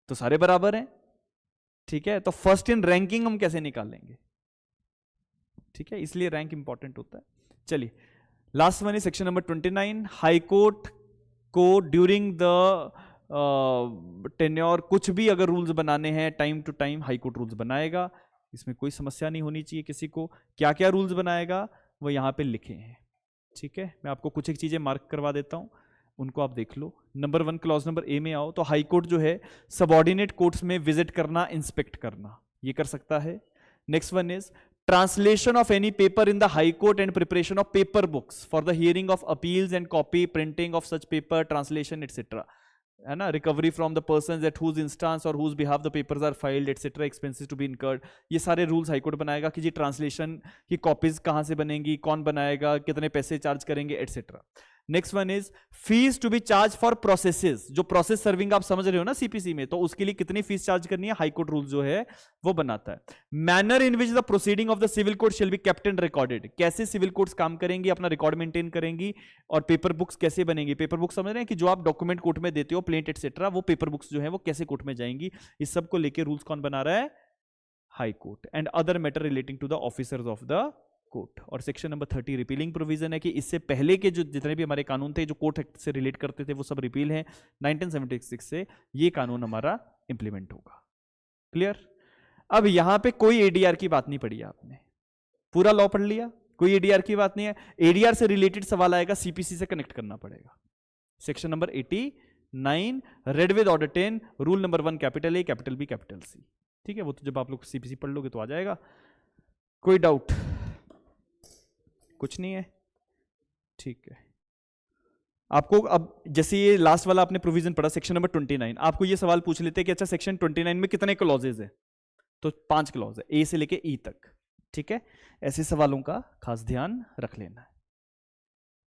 तो सारे बराबर हैं. ठीक है, तो फर्स्ट इन रैंकिंग हम कैसे निकालेंगे. ठीक है, इसलिए रैंक इंपॉर्टेंट होता है. चलिए last one is section number 29. High court को ड्यूरिंग द टेन्योर कुछ भी अगर रूल्स बनाने हैं time to time high court rules बनाएगा, इसमें कोई समस्या नहीं होनी चाहिए किसी को. क्या क्या रूल्स बनाएगा वो यहां पे लिखे हैं. ठीक है, मैं आपको कुछ एक चीजें मार्क करवा देता हूं, उनको आप देख लो. नंबर 1 क्लॉज नंबर ए में आओ तो हाई कोर्ट जो है सबऑर्डिनेट कोर्ट्स में विजिट करना, इंस्पेक्ट करना, ये कर सकता है. Next one is translation of any paper in the high court and preparation of paper books for the hearing of appeals and copy printing of such paper, translation etc. है ना, recovery from the persons at whose instance or whose behalf the papers are filed etc. expenses to be incurred. ये सारे रूल्स हाई कोर्ट बनाएगा कि जी ट्रांसलेशन की कॉपीज कहाँ से बनेंगी, कौन बनाएगा, कितने पैसे चार्ज करेंगे etc. Next one is fees to be charge for processes. जो प्रोसेस सर्विंग आप समझ रहे हो ना सीपीसी में, तो उसके लिए कितनी फीस चार्ज करनी है हाई कोर्ट रूल जो है वो बनाता है. Manner in which the proceeding of the civil court shall be kept and recorded. कैसे सिविल कोर्ट्स काम करेंगी, अपना रिकॉर्ड मेंटेन करेंगी, और पेपर बुक्स कैसे बनेंगी. पेपर बुक्स समझ रहे हैं कि जो आप डॉक्यूमेंट कोर्ट में देते हो, प्लेंट एटसेट्रा, वो पेपर बुक्स जो है वो कैसे कोर्ट में जाएंगी. इस सब को लेकर रूल्स कौन बना रहा है, high court. And other matter relating to the officers of the court. और सेक्शन नंबर 30 रिपीलिंग प्रोविजन है कि इससे पहले के जो जितने भी हमारे कानून थे जो कोर्ट एक्ट से रिलेट करते थे वो सब रिपील हैं. 1976 से ये कानून हमारा इंप्लीमेंट होगा. क्लियर. अब यहां पे कोई एडीआर की बात नहीं पड़ी, आपने पूरा लॉ पढ़ लिया, कोई एडीआर की बात नहीं है. एडीआर से रिलेटेड सवाल आएगा, सीपीसी से कनेक्ट करना पड़ेगा. Section number 89 read with order 10, rule number 1 capital A capital B capital C. ठीक है, वो तो जब आप लोग सीपीसी पढ़ लोगे तो आ जाएगा. कोई डाउट? कुछ नहीं है. ठीक है, आपको अब जैसे ये लास्ट वाला आपने प्रोविजन पढ़ा सेक्शन नंबर 29, आपको ये सवाल पूछ लेते हैं कि अच्छा सेक्शन 29 में कितने क्लॉजेज है, तो 5 क्लॉज है, ए से लेके ई तक. ठीक है, ऐसे सवालों का खास ध्यान रख लेना है.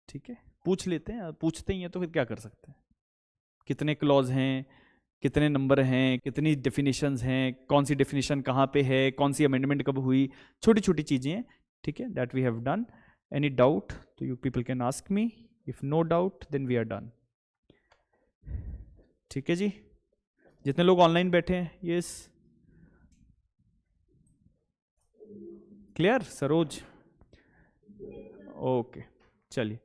ठीक है, पूछ लेते हैं, पूछते ही हैं तो फिर क्या कर सकते हैं. कितने क्लॉज हैं, कितने नंबर हैं, कितनी डेफिनेशंस हैं, कौन सी डेफिनेशन कहाँ पे है, कौन सी अमेंडमेंट कब हुई, छोटी छोटी चीजें हैं. ठीक है, that we have done. Any doubt? So you people can ask me. If no doubt, then we are done. ठीक है जी, जितने लोग ऑनलाइन बैठे हैं, यस क्लियर. सरोज ओके. चलिए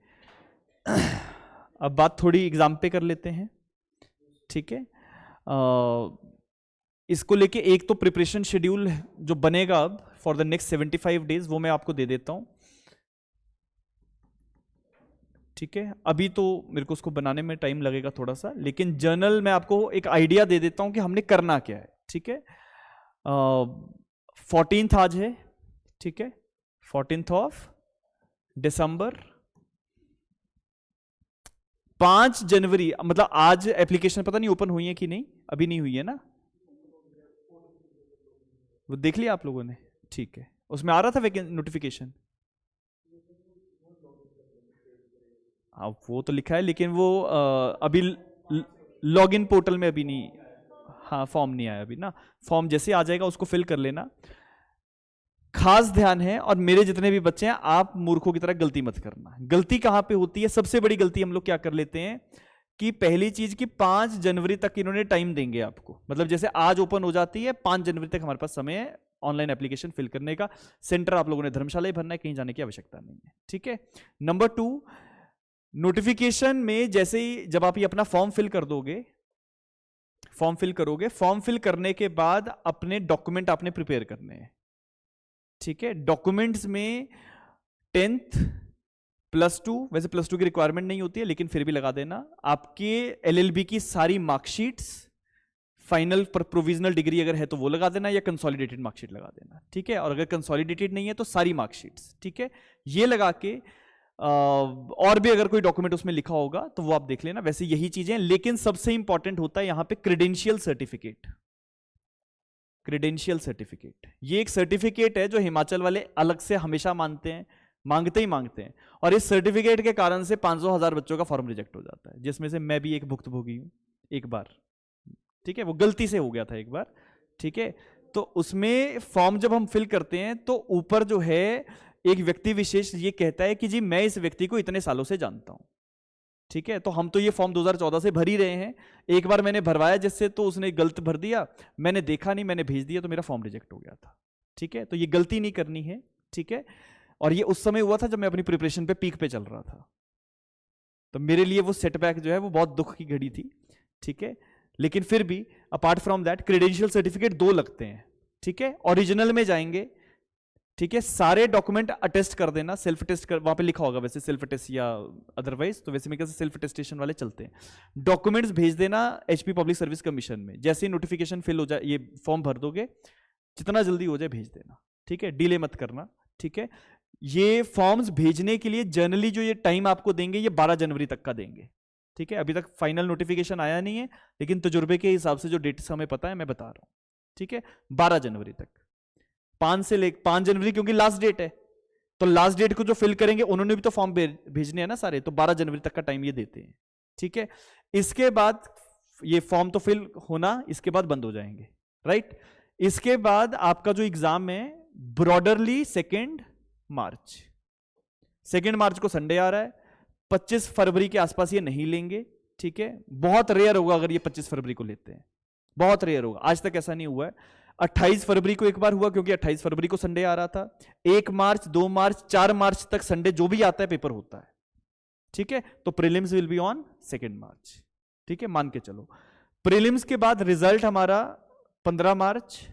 अब बात थोड़ी एग्जाम पे कर लेते हैं. ठीक है, इसको लेके एक तो प्रिपरेशन शेड्यूल जो बनेगा अब फॉर द नेक्स्ट 75 डेज वो मैं आपको दे देता हूं. ठीक है, अभी तो मेरे को उसको बनाने में टाइम लगेगा थोड़ा सा, लेकिन जर्नल में आपको एक आइडिया दे देता हूं कि हमने करना क्या है. ठीक है, 14th आज है. ठीक है, 14th ऑफ दिसंबर, 5 जनवरी, मतलब आज एप्लीकेशन पता नहीं ओपन हुई है कि नहीं, अभी नहीं हुई है ना, वो देख लिया आप लोगों ने. ठीक है, उसमें आ रहा था वैकेंसी नोटिफिकेशन. हाँ वो तो लिखा है, लेकिन वो अभी लॉगिन पोर्टल में अभी नहीं, हाँ फॉर्म नहीं आया अभी ना. फॉर्म जैसे आ जाएगा उसको फिल कर लेना. खास ध्यान है, और मेरे जितने भी बच्चे हैं आप मूर्खों की तरह गलती मत करना. गलती कहां पे होती है, सबसे बड़ी गलती हम लोग क्या कर लेते हैं कि पहली चीज कि 5 जनवरी तक इन्होंने टाइम देंगे आपको, मतलब जैसे आज ओपन हो जाती है 5 जनवरी तक हमारे पास समय है ऑनलाइन एप्लीकेशन फिल करने का. सेंटर आप लोगों ने धर्मशाला ही भरना है, कहीं जाने की आवश्यकता नहीं है. ठीक है, नंबर 2, नोटिफिकेशन में जैसे ही जब आप ये अपना फॉर्म फिल कर दोगे, फॉर्म फिल करोगे, फॉर्म फिल करने के बाद अपने डॉक्यूमेंट आपने प्रिपेयर करने हैं, ठीक है। डॉक्यूमेंट्स में 10th +2, वैसे +2 की रिक्वायरमेंट नहीं होती है लेकिन फिर भी लगा देना, आपके LLB की सारी मार्कशीट्स, फाइनल पर प्रोविजनल डिग्री अगर है तो वो लगा देना, या कंसोलिडेटेड मार्कशीट लगा देना, ठीक है। और अगर कंसोलिडेटेड नहीं है तो सारी मार्कशीट्स, ठीक है। ये लगा के और भी अगर कोई डॉक्यूमेंट उसमें लिखा होगा तो वो आप देख लेना। वैसे यही चीजें, लेकिन सबसे इंपॉर्टेंट होता है यहां पे क्रेडेंशियल सर्टिफिकेट। क्रेडेंशियल सर्टिफिकेट ये एक सर्टिफिकेट है जो हिमाचल वाले अलग से हमेशा मांगते हैं, और इस सर्टिफिकेट के कारण से 500,000 बच्चों का फॉर्म रिजेक्ट हो जाता है, जिसमें से मैं भी एक भुक्तभोगी हूं एक बार, ठीक है। वो गलती से हो गया था एक बार, ठीक है। तो उसमें फॉर्म जब हम फिल करते हैं तो ऊपर जो है एक व्यक्ति विशेष ये कहता है कि जी मैं इस व्यक्ति को इतने सालों से जानता हूं, ठीक है। तो हम तो ये फॉर्म 2014 से भर ही रहे हैं, एक बार मैंने भरवाया जिससे, तो उसने गलत भर दिया, मैंने देखा नहीं, मैंने भेज दिया तो मेरा फॉर्म रिजेक्ट हो गया था, ठीक है। तो ये गलती नहीं करनी है, ठीक है। और ये उस समय हुआ था जब मैं अपनी प्रिपरेशन पे पीक पे चल रहा था, तो मेरे लिए वो सेटबैक जो है वो बहुत दुख की घड़ी थी, ठीक है। लेकिन फिर भी apart from that credential certificate 2 लगते हैं, ठीक है। ओरिजिनल में जाएंगे, ठीक है, सारे डॉक्यूमेंट अटेस्ट कर देना, सेल्फ टेस्ट कर, वहां पे लिखा होगा वैसे सेल्फ टेस्ट या अदरवाइज, तो वैसे में कैसे सेल्फ टेस्टेशन वाले चलते हैं। डॉक्यूमेंट्स भेज देना HP पब्लिक सर्विस कमीशन में, जैसे ही नोटिफिकेशन फिल हो जाए, ये फॉर्म भर दोगे, जितना जल्दी हो जाए भेज देना, ठीक है, डिले मत करना, ठीक है। ये फॉर्म्स भेजने के लिए जनरली जो ये टाइम आपको देंगे ये 12 जनवरी तक का देंगे, ठीक है। अभी तक फाइनल नोटिफिकेशन आया नहीं है, लेकिन तजुर्बे के हिसाब से जो डेट्स हमें पता है मैं बता रहा हूं, ठीक है। 12 जनवरी तक, 5 जनवरी क्योंकि लास्ट डेट है, तो लास्ट डेट को जो फिल करेंगे उन्होंने भी तो फॉर्म भेजने हैं ना सारे, तो 12 जनवरी तक का टाइम ये देते हैं, ठीक है। इसके बाद ये फॉर्म तो फिल होना, इसके बाद बंद हो जाएंगे, राइट। इसके बाद आपका जो एग्जाम है ब्रॉडरली 2 मार्च को संडे आ रहा है, 25 फरवरी के आसपास ये नहीं लेंगे, ठीक है। बहुत रेयर होगा अगर ये 25 फरवरी को लेते हैं, बहुत रेयर होगा, आज तक ऐसा नहीं हुआ है। 28 फरवरी को एक बार हुआ क्योंकि 28 फरवरी को संडे आ रहा था। 1 मार्च, 2 मार्च, 4 मार्च तक संडे जो भी आता है पेपर होता है, ठीक है। तो प्रीलिम्स विल बी ऑन 2 मार्च, ठीक है, मान के चलो। प्रीलिम्स के बाद रिजल्ट हमारा 15 मार्च,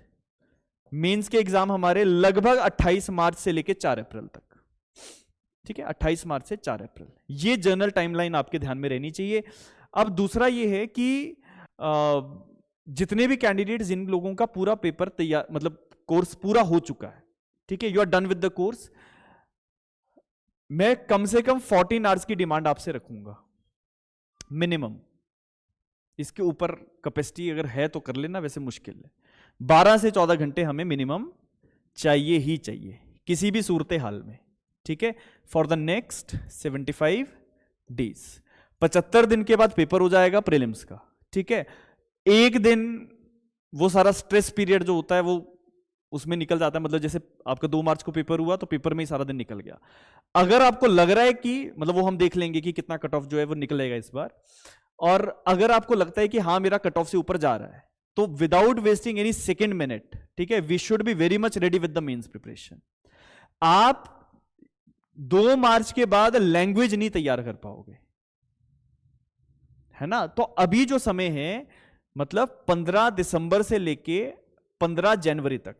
मेंस के एग्जाम हमारे लगभग 28 मार्च से लेके 4 अप्रैल तक, ठीक है, 28 मार्च से 4 अप्रैल, ये जर्नल टाइमलाइन आपके ध्यान में रहनी चाहिए। अब दूसरा ये है कि जितने भी कैंडिडेट, जिन लोगों का पूरा पेपर तैयार, मतलब कोर्स पूरा हो चुका है, ठीक है, you are done with the course, मैं कम से कम 14 आवर्स की डिमांड आपसे रखूंगा मिनिमम। इसके ऊपर कैपेसिटी अगर है तो कर लेना, वैसे मुश्किल है। 12 से 14 घंटे हमें मिनिमम चाहिए ही चाहिए किसी भी सूरत हाल में, ठीक है, फॉर द नेक्स्ट 75 डेज। 75 दिन के बाद पेपर हो जाएगा प्रीलिम्स का, ठीक है। एक दिन वो सारा स्ट्रेस पीरियड जो होता है वो उसमें निकल जाता है, मतलब जैसे आपका 2 मार्च को पेपर हुआ तो पेपर में ही सारा दिन निकल गया। अगर आपको लग रहा है कि मतलब, वो हम देख लेंगे कि कितना कट ऑफ जो है वो निकलेगा इस बार, और अगर आपको लगता है कि हाँ मेरा कट ऑफ से ऊपर जा रहा है, तो without wasting any second minute, ठीक है, we should be very much ready with the mains preparation. आप 2 मार्च के बाद लैंग्वेज नहीं तैयार कर पाओगे, है ना। तो अभी जो समय है, मतलब 15 दिसंबर से लेके 15 जनवरी तक,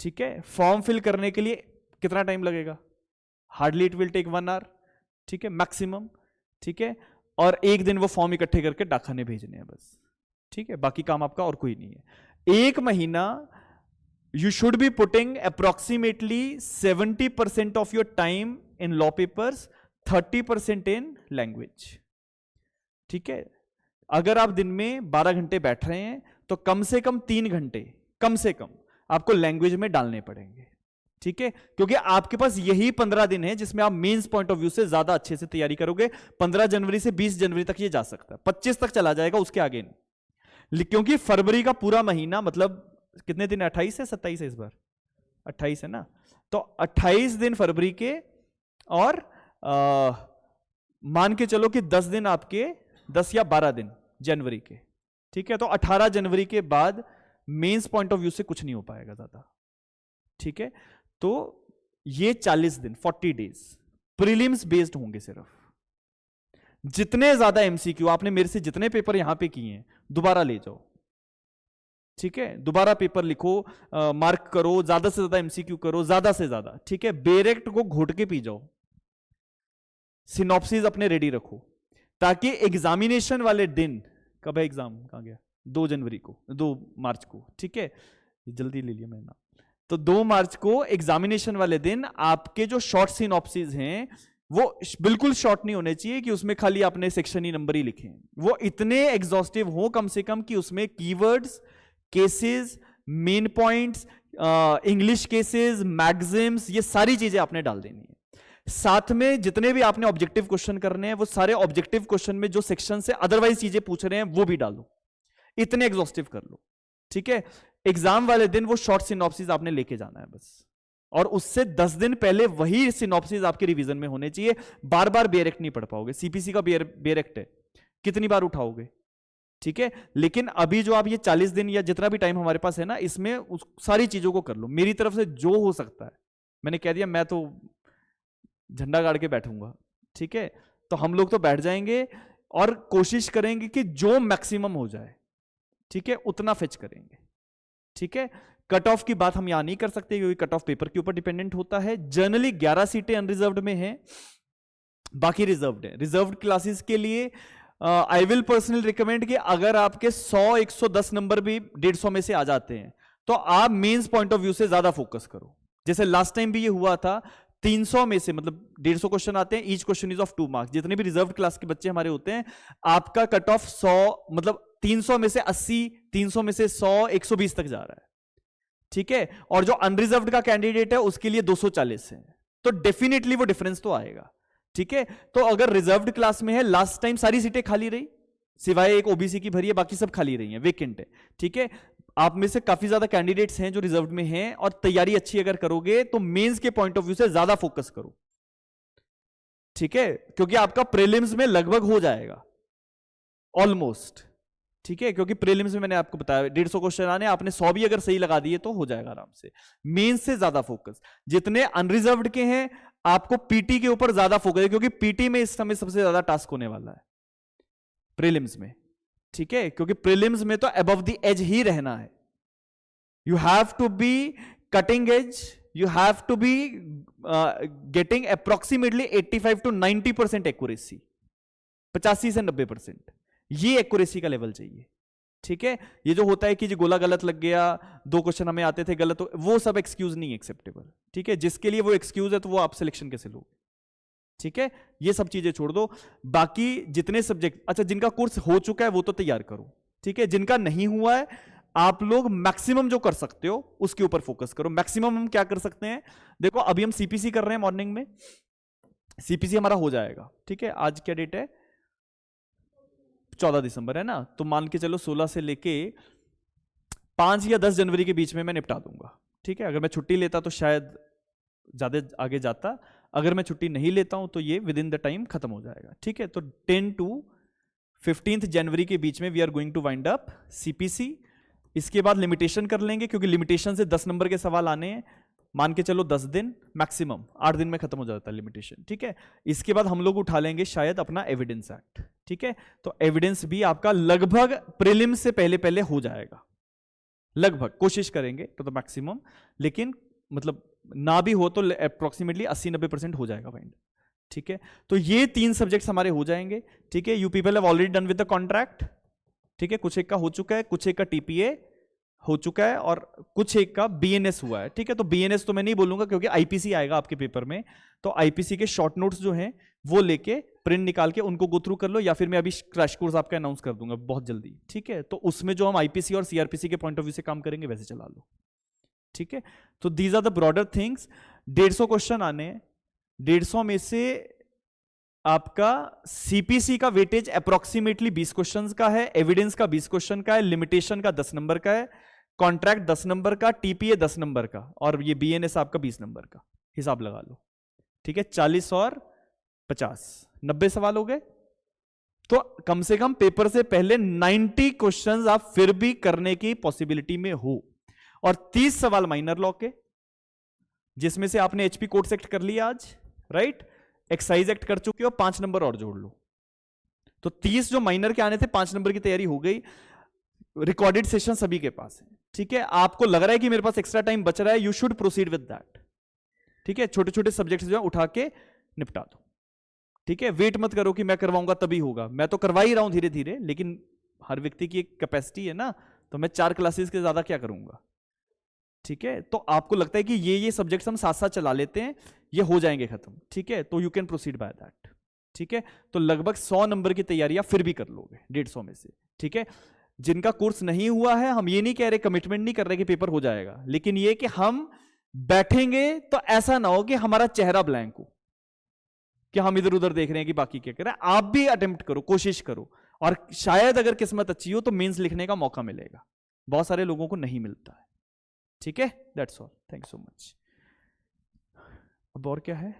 ठीक है, फॉर्म फिल करने के लिए कितना टाइम लगेगा? Hardly it will take 1 hour, ठीक है, मैक्सिमम, ठीक है। और एक दिन वो फॉर्म इकट्ठे करके डाकखाने भेजने हैं बस, ठीक है, बाकी काम आपका और कोई नहीं है। 1 महीना you should be putting approximately 70% of your time in law papers, 30% in language, ठीक है। अगर आप दिन में 12 घंटे बैठ रहे हैं तो कम से कम 3 घंटे कम से कम आपको लैंग्वेज में डालने पड़ेंगे, ठीक है, क्योंकि आपके पास यही 15 दिन है जिसमें आप मेंस पॉइंट ऑफ व्यू से ज्यादा अच्छे से तैयारी करोगे। 15 जनवरी से 20 जनवरी तक ये जा सकता है, 25 तक चला जाएगा, उसके आगे नहीं, क्योंकि फरवरी का पूरा महीना, मतलब कितने दिन, 28 है 27 है इस बार, 28 है ना, तो 28 दिन फरवरी के, और मान के चलो कि 10 दिन आपके, 10 या 12 दिन जनवरी के, ठीक है। तो 18 जनवरी के बाद मेंस पॉइंट ऑफ व्यू से कुछ नहीं हो पाएगा ज्यादा, ठीक है। तो ये 40 दिन 40 डेज प्रीलिम्स बेस्ड होंगे सिर्फ। जितने ज्यादा एमसीक्यू आपने मेरे से जितने पेपर यहां पे किए हैं दोबारा ले जाओ, ठीक है, दोबारा पेपर लिखो, मार्क करो, ज्यादा से ज्यादा एमसीक्यू करो, ज्यादा से ज्यादा, ठीक है, बेरेक्ट को घोट के पी जाओ, सिनॉप्सिस अपने रेडी रखो, ताकि एग्जामिनेशन वाले दिन, कब है एग्जाम, कहां गया, 2 जनवरी को, 2 मार्च को, ठीक है, जल्दी ले लिया मैंने नाम, तो 2 मार्च को एग्जामिनेशन वाले दिन आपके जो शॉर्ट सिनॉप्सिस हैं वो बिल्कुल शॉर्ट नहीं होने चाहिए कि उसमें खाली आपने सेक्शन ही नंबर ही लिखे हैं, वो इतने एग्जॉस्टिव हो कम से कम कि उसमें keywords, cases, main points, English cases, maxims, ये सारी चीजें आपने डाल देनी है। साथ में जितने भी आपने ऑब्जेक्टिव क्वेश्चन करने हैं वो सारे ऑब्जेक्टिव क्वेश्चन में जो सेक्शन से अदरवाइज चीजें पूछ रहे हैं वो भी डालो, इतने एग्जॉस्टिव कर लो, ठीक है। एग्जाम वाले दिन वो शॉर्ट सिनॉप्सिस आपने लेके जाना है बस, और उससे 10 दिन पहले वही सिनॉप्सिस आपके रिवीजन में होने चाहिए। बार बार बेरेक्ट नहीं पढ़ पाओगे, सीपीसी का बेरेक्ट है, कितनी बार उठाओगे, ठीक है। लेकिन अभी जो आप ये 40 दिन या जितना भी टाइम हमारे पास है ना, इसमें सारी चीजों को कर लो, मेरी तरफ से जो हो सकता है। मैंने कह दिया मैं तो झंडा गाड़ के बैठूंगा, ठीक है, तो हम लोग तो बैठ जाएंगे और कोशिश करेंगे कि जो मैक्सिमम हो जाए, ठीक है, उतना फेच करेंगे, ठीक है। कट ऑफ की बात हम यहां नहीं कर सकते क्योंकि कट ऑफ पेपर के ऊपर डिपेंडेंट होता है। जनरली 11 सीटें अनरिजर्व्ड में हैं, बाकी रिजर्व्ड है। रिजर्व्ड क्लासेस के लिए आई विल पर्सनली रिकमेंड कि अगर आपके 100-110 नंबर भी 150 में से आ जाते हैं तो आप मेंस पॉइंट ऑफ व्यू से ज्यादा फोकस करो। जैसे लास्ट टाइम भी ये हुआ था, 300 में से मतलब 150 क्वेश्चन आते हैं, each question is of 2 marks. जितने भी रिजर्व्ड क्लास के बच्चे हमारे होते हैं, आपका कट ऑफ 100 मतलब 300 में से 80, 300 में से 100, 120 तक जा रहा है, ठीक है। और जो अनरिजर्व्ड का कैंडिडेट है उसके लिए 240 है, तो डेफिनेटली वो डिफरेंस तो आएगा, ठीक है। तो अगर रिजर्व्ड क्लास में है, लास्ट टाइम सारी सीटें खाली रही सिवाय एक ओबीसी की भरी है, बाकी सब खाली रही हैं, वेकेंट है, ठीक है। आप में से काफी ज्यादा कैंडिडेट्स हैं जो रिजर्व्ड में हैं, और तैयारी अच्छी अगर करोगे तो मेंस के पॉइंट ऑफ व्यू से ज्यादा फोकस करो, ठीक है, क्योंकि आपका प्रीलिम्स में लगभग हो जाएगा ऑलमोस्ट, ठीक है, क्योंकि प्रीलिम्स में मैंने आपको बताया 150 क्वेश्चन आने, आपने 100 भी अगर सही लगा दिए तो हो जाएगा आराम से। मेंस से ज्यादा फोकस, जितने अनरिजर्व्ड के हैं आपको पीटी के ऊपर ज्यादा फोकस है, क्योंकि पीटी में इस समय सबसे ज्यादा टास्क होने वाला है प्रीलिम्स में, ठीक है, क्योंकि प्रीलिम्स में तो अबव द एज ही रहना है। You have to be cutting edge, you have to be getting approximately 85 to 90% accuracy, 85 से 90%, ये एक्यूरेसी का लेवल चाहिए, ठीक है। ये जो होता है कि जी गोला गलत लग गया, 2 क्वेश्चन हमें आते थे गलत, वो सब एक्सक्यूज नहीं एक्सेप्टेबल, ठीक है। जिसके लिए वो एक्सक्यूज है तो वो आप सिलेक्शन कैसे लोगे, ठीक है। ये सब चीजें छोड़ दो, बाकी जितने सब्जेक्ट, अच्छा जिनका कोर्स हो चुका है वो तो तैयार करो, ठीक है। जिनका नहीं हुआ है आप लोग मैक्सिमम जो कर सकते हो उसके ऊपर फोकस करो। मैक्सिमम हम क्या कर सकते हैं, देखो अभी हम सीपीसी कर रहे हैं, मॉर्निंग में सीपीसी हमारा हो जाएगा, ठीक है। आज क्या डेट है, 14 दिसंबर है ना, तो मान के चलो 16 से लेके 5 या 10 जनवरी के बीच में मैं निपटा दूंगा, ठीक है। अगर मैं छुट्टी लेता तो शायद ज्यादा आगे जाता, अगर मैं छुट्टी नहीं लेता हूं तो ये विद इन द टाइम खत्म हो जाएगा, ठीक है। तो 10 to 15 जनवरी के बीच में we are going to wind up CPC. इसके बाद लिमिटेशन कर लेंगे, क्योंकि लिमिटेशन से 10 नंबर के सवाल आने हैं, मान के चलो 10 दिन मैक्सिमम, 8 दिन में खत्म हो जाता है लिमिटेशन, ठीक है। इसके बाद हम लोग उठा लेंगे शायद अपना एविडेंस एक्ट, ठीक है। तो एविडेंस भी आपका लगभग प्रीलिम्स से पहले पहले हो जाएगा, लगभग कोशिश करेंगे तो मैक्सिमम, लेकिन मतलब ना भी हो तो अप्रोक्सीमेटली 80-90% हो जाएगा वाइंड, ठीक है। तो ये 3 सब्जेक्ट्स हमारे हो जाएंगे, ठीक है। You people have already done with the contract, ठीक है। कुछ एक का हो चुका है, कुछ एक का टीपीए हो चुका है, और कुछ एक का बीएनएस हुआ है, ठीक है। तो बीएनएस तो मैं नहीं बोलूंगा क्योंकि आईपीसी आएगा आपके पेपर में, तो आईपीसी के शॉर्ट नोट्स जो हैं वो लेके प्रिंट निकाल के उनको गो थ्रू कर लो, या फिर मैं अभी क्रैश कोर्स आपका अनाउंस कर दूंगा बहुत जल्दी, ठीक है। तो उसमें जो हम आईपीसी और सीआरपीसी के पॉइंट ऑफ व्यू से काम करेंगे वैसे चला लो, ठीक है। तो these are the broader things. 150 question आने हैं, 150 में से आपका सीपीसी का वेटेज अप्रोक्सीमेटली 20 क्वेश्चन का है, एविडेंस का 20 क्वेश्चन का है, लिमिटेशन का 10 नंबर का है, कॉन्ट्रैक्ट 10 नंबर का, टीपीए 10 नंबर का, और ये बीएनएस आपका 20 नंबर का, हिसाब लगा लो, ठीक है। 40 और 50 90 सवाल हो गए, तो कम से कम पेपर से पहले 90 क्वेश्चंस आप फिर भी करने की पॉसिबिलिटी में हो, और 30 सवाल माइनर लॉ के, जिसमें से आपने एचपी कोर्ट्स एक्ट कर लिया आज, राइट, एक्साइज एक्ट कर चुके हो, 5 नंबर और जोड़ लो, तो 30 जो माइनर के आने थे, 5 नंबर की तैयारी हो गई। रिकॉर्डेड सेशन सभी के पास है, ठीक है। आपको लग रहा है कि मेरे पास एक्स्ट्रा टाइम बच रहा है, you should proceed with that, ठीक है। छोटे छोटे सब्जेक्ट्स जो है उठा के निपटा दो, ठीक है। वेट मत करो कि मैं करवाऊंगा तभी होगा, मैं तो करवा ही रहा हूं धीरे धीरे, लेकिन हर व्यक्ति की एक कैपेसिटी है ना, तो मैं 4 क्लासेस के ज्यादा क्या करूंगा, ठीक है। तो आपको लगता है कि ये सब्जेक्ट्स हम साथ साथ चला लेते हैं, ये हो जाएंगे खत्म, ठीक है, तो you can proceed by that, ठीक है। तो लगभग 100 नंबर की तैयारियां फिर भी कर लोगे 150 में से, ठीक है। जिनका कोर्स नहीं हुआ है, हम ये नहीं कह रहे, कमिटमेंट नहीं कर रहे कि पेपर हो जाएगा, लेकिन ये कि हम बैठेंगे तो ऐसा ना हो कि हमारा चेहरा ब्लैंक हो, कि हम इधर उधर देख रहे हैं कि बाकी क्या कर रहे हैं। आप भी अटेम्प्ट करो, कोशिश करो, और शायद अगर किस्मत अच्छी हो तो मेंस लिखने का मौका मिलेगा, बहुत सारे लोगों को नहीं मिलता है, ठीक है। That's all, thank you so much. अब और क्या है,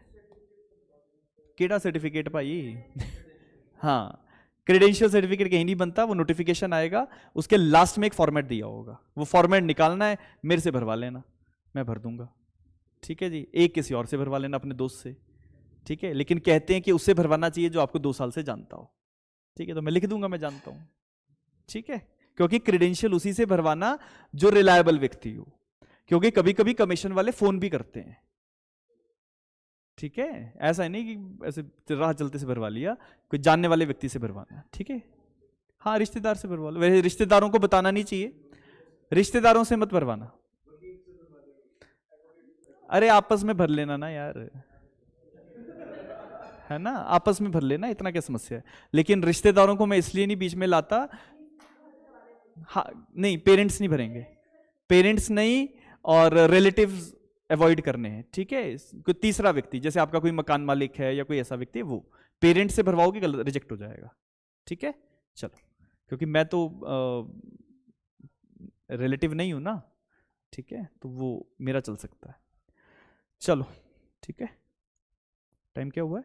केड़ा सर्टिफिकेट भाई हाँ, क्रेडेंशियल सर्टिफिकेट कहीं नहीं बनता, वो नोटिफिकेशन आएगा, उसके लास्ट में एक फॉर्मेट दिया होगा, वो फॉर्मेट निकालना है, मेरे से भरवा लेना, मैं भर दूंगा, ठीक है जी। एक किसी और से भरवा लेना, अपने दोस्त से, ठीक है। लेकिन कहते हैं कि उससे भरवाना चाहिए जो आपको 2 साल से जानता हो, ठीक है। तो मैं लिख दूंगा मैं जानता हूं, ठीक है, क्योंकि क्रेडेंशियल उसी से भरवाना जो रिलायबल व्यक्ति हो, क्योंकि कभी कभी कमीशन वाले फोन भी करते हैं, ठीक है। ऐसा है नहीं कि ऐसे राह चलते से भरवा लिया, कोई जानने वाले व्यक्ति से भरवाना, ठीक है। हाँ, रिश्तेदार से भरवा लो, वैसे रिश्तेदारों को बताना नहीं चाहिए, रिश्तेदारों से मत भरवाना, अरे आपस में भर लेना ना यार, है ना, आपस में भर लेना, इतना क्या समस्या है। लेकिन रिश्तेदारों को मैं इसलिए नहीं बीच में लाता, हाँ नहीं, पेरेंट्स नहीं भरेंगे, पेरेंट्स नहीं, और रिलेटिव्स अवॉइड करने हैं, ठीक है। कोई तीसरा व्यक्ति, जैसे आपका कोई मकान मालिक है या कोई ऐसा व्यक्ति है, वो पेरेंट्स से भरवाओगे गलत, रिजेक्ट हो जाएगा, ठीक है। चलो, क्योंकि मैं तो रिलेटिव नहीं हूं ना, ठीक है, तो वो मेरा चल सकता है। चलो, ठीक है, टाइम क्या हुआ है?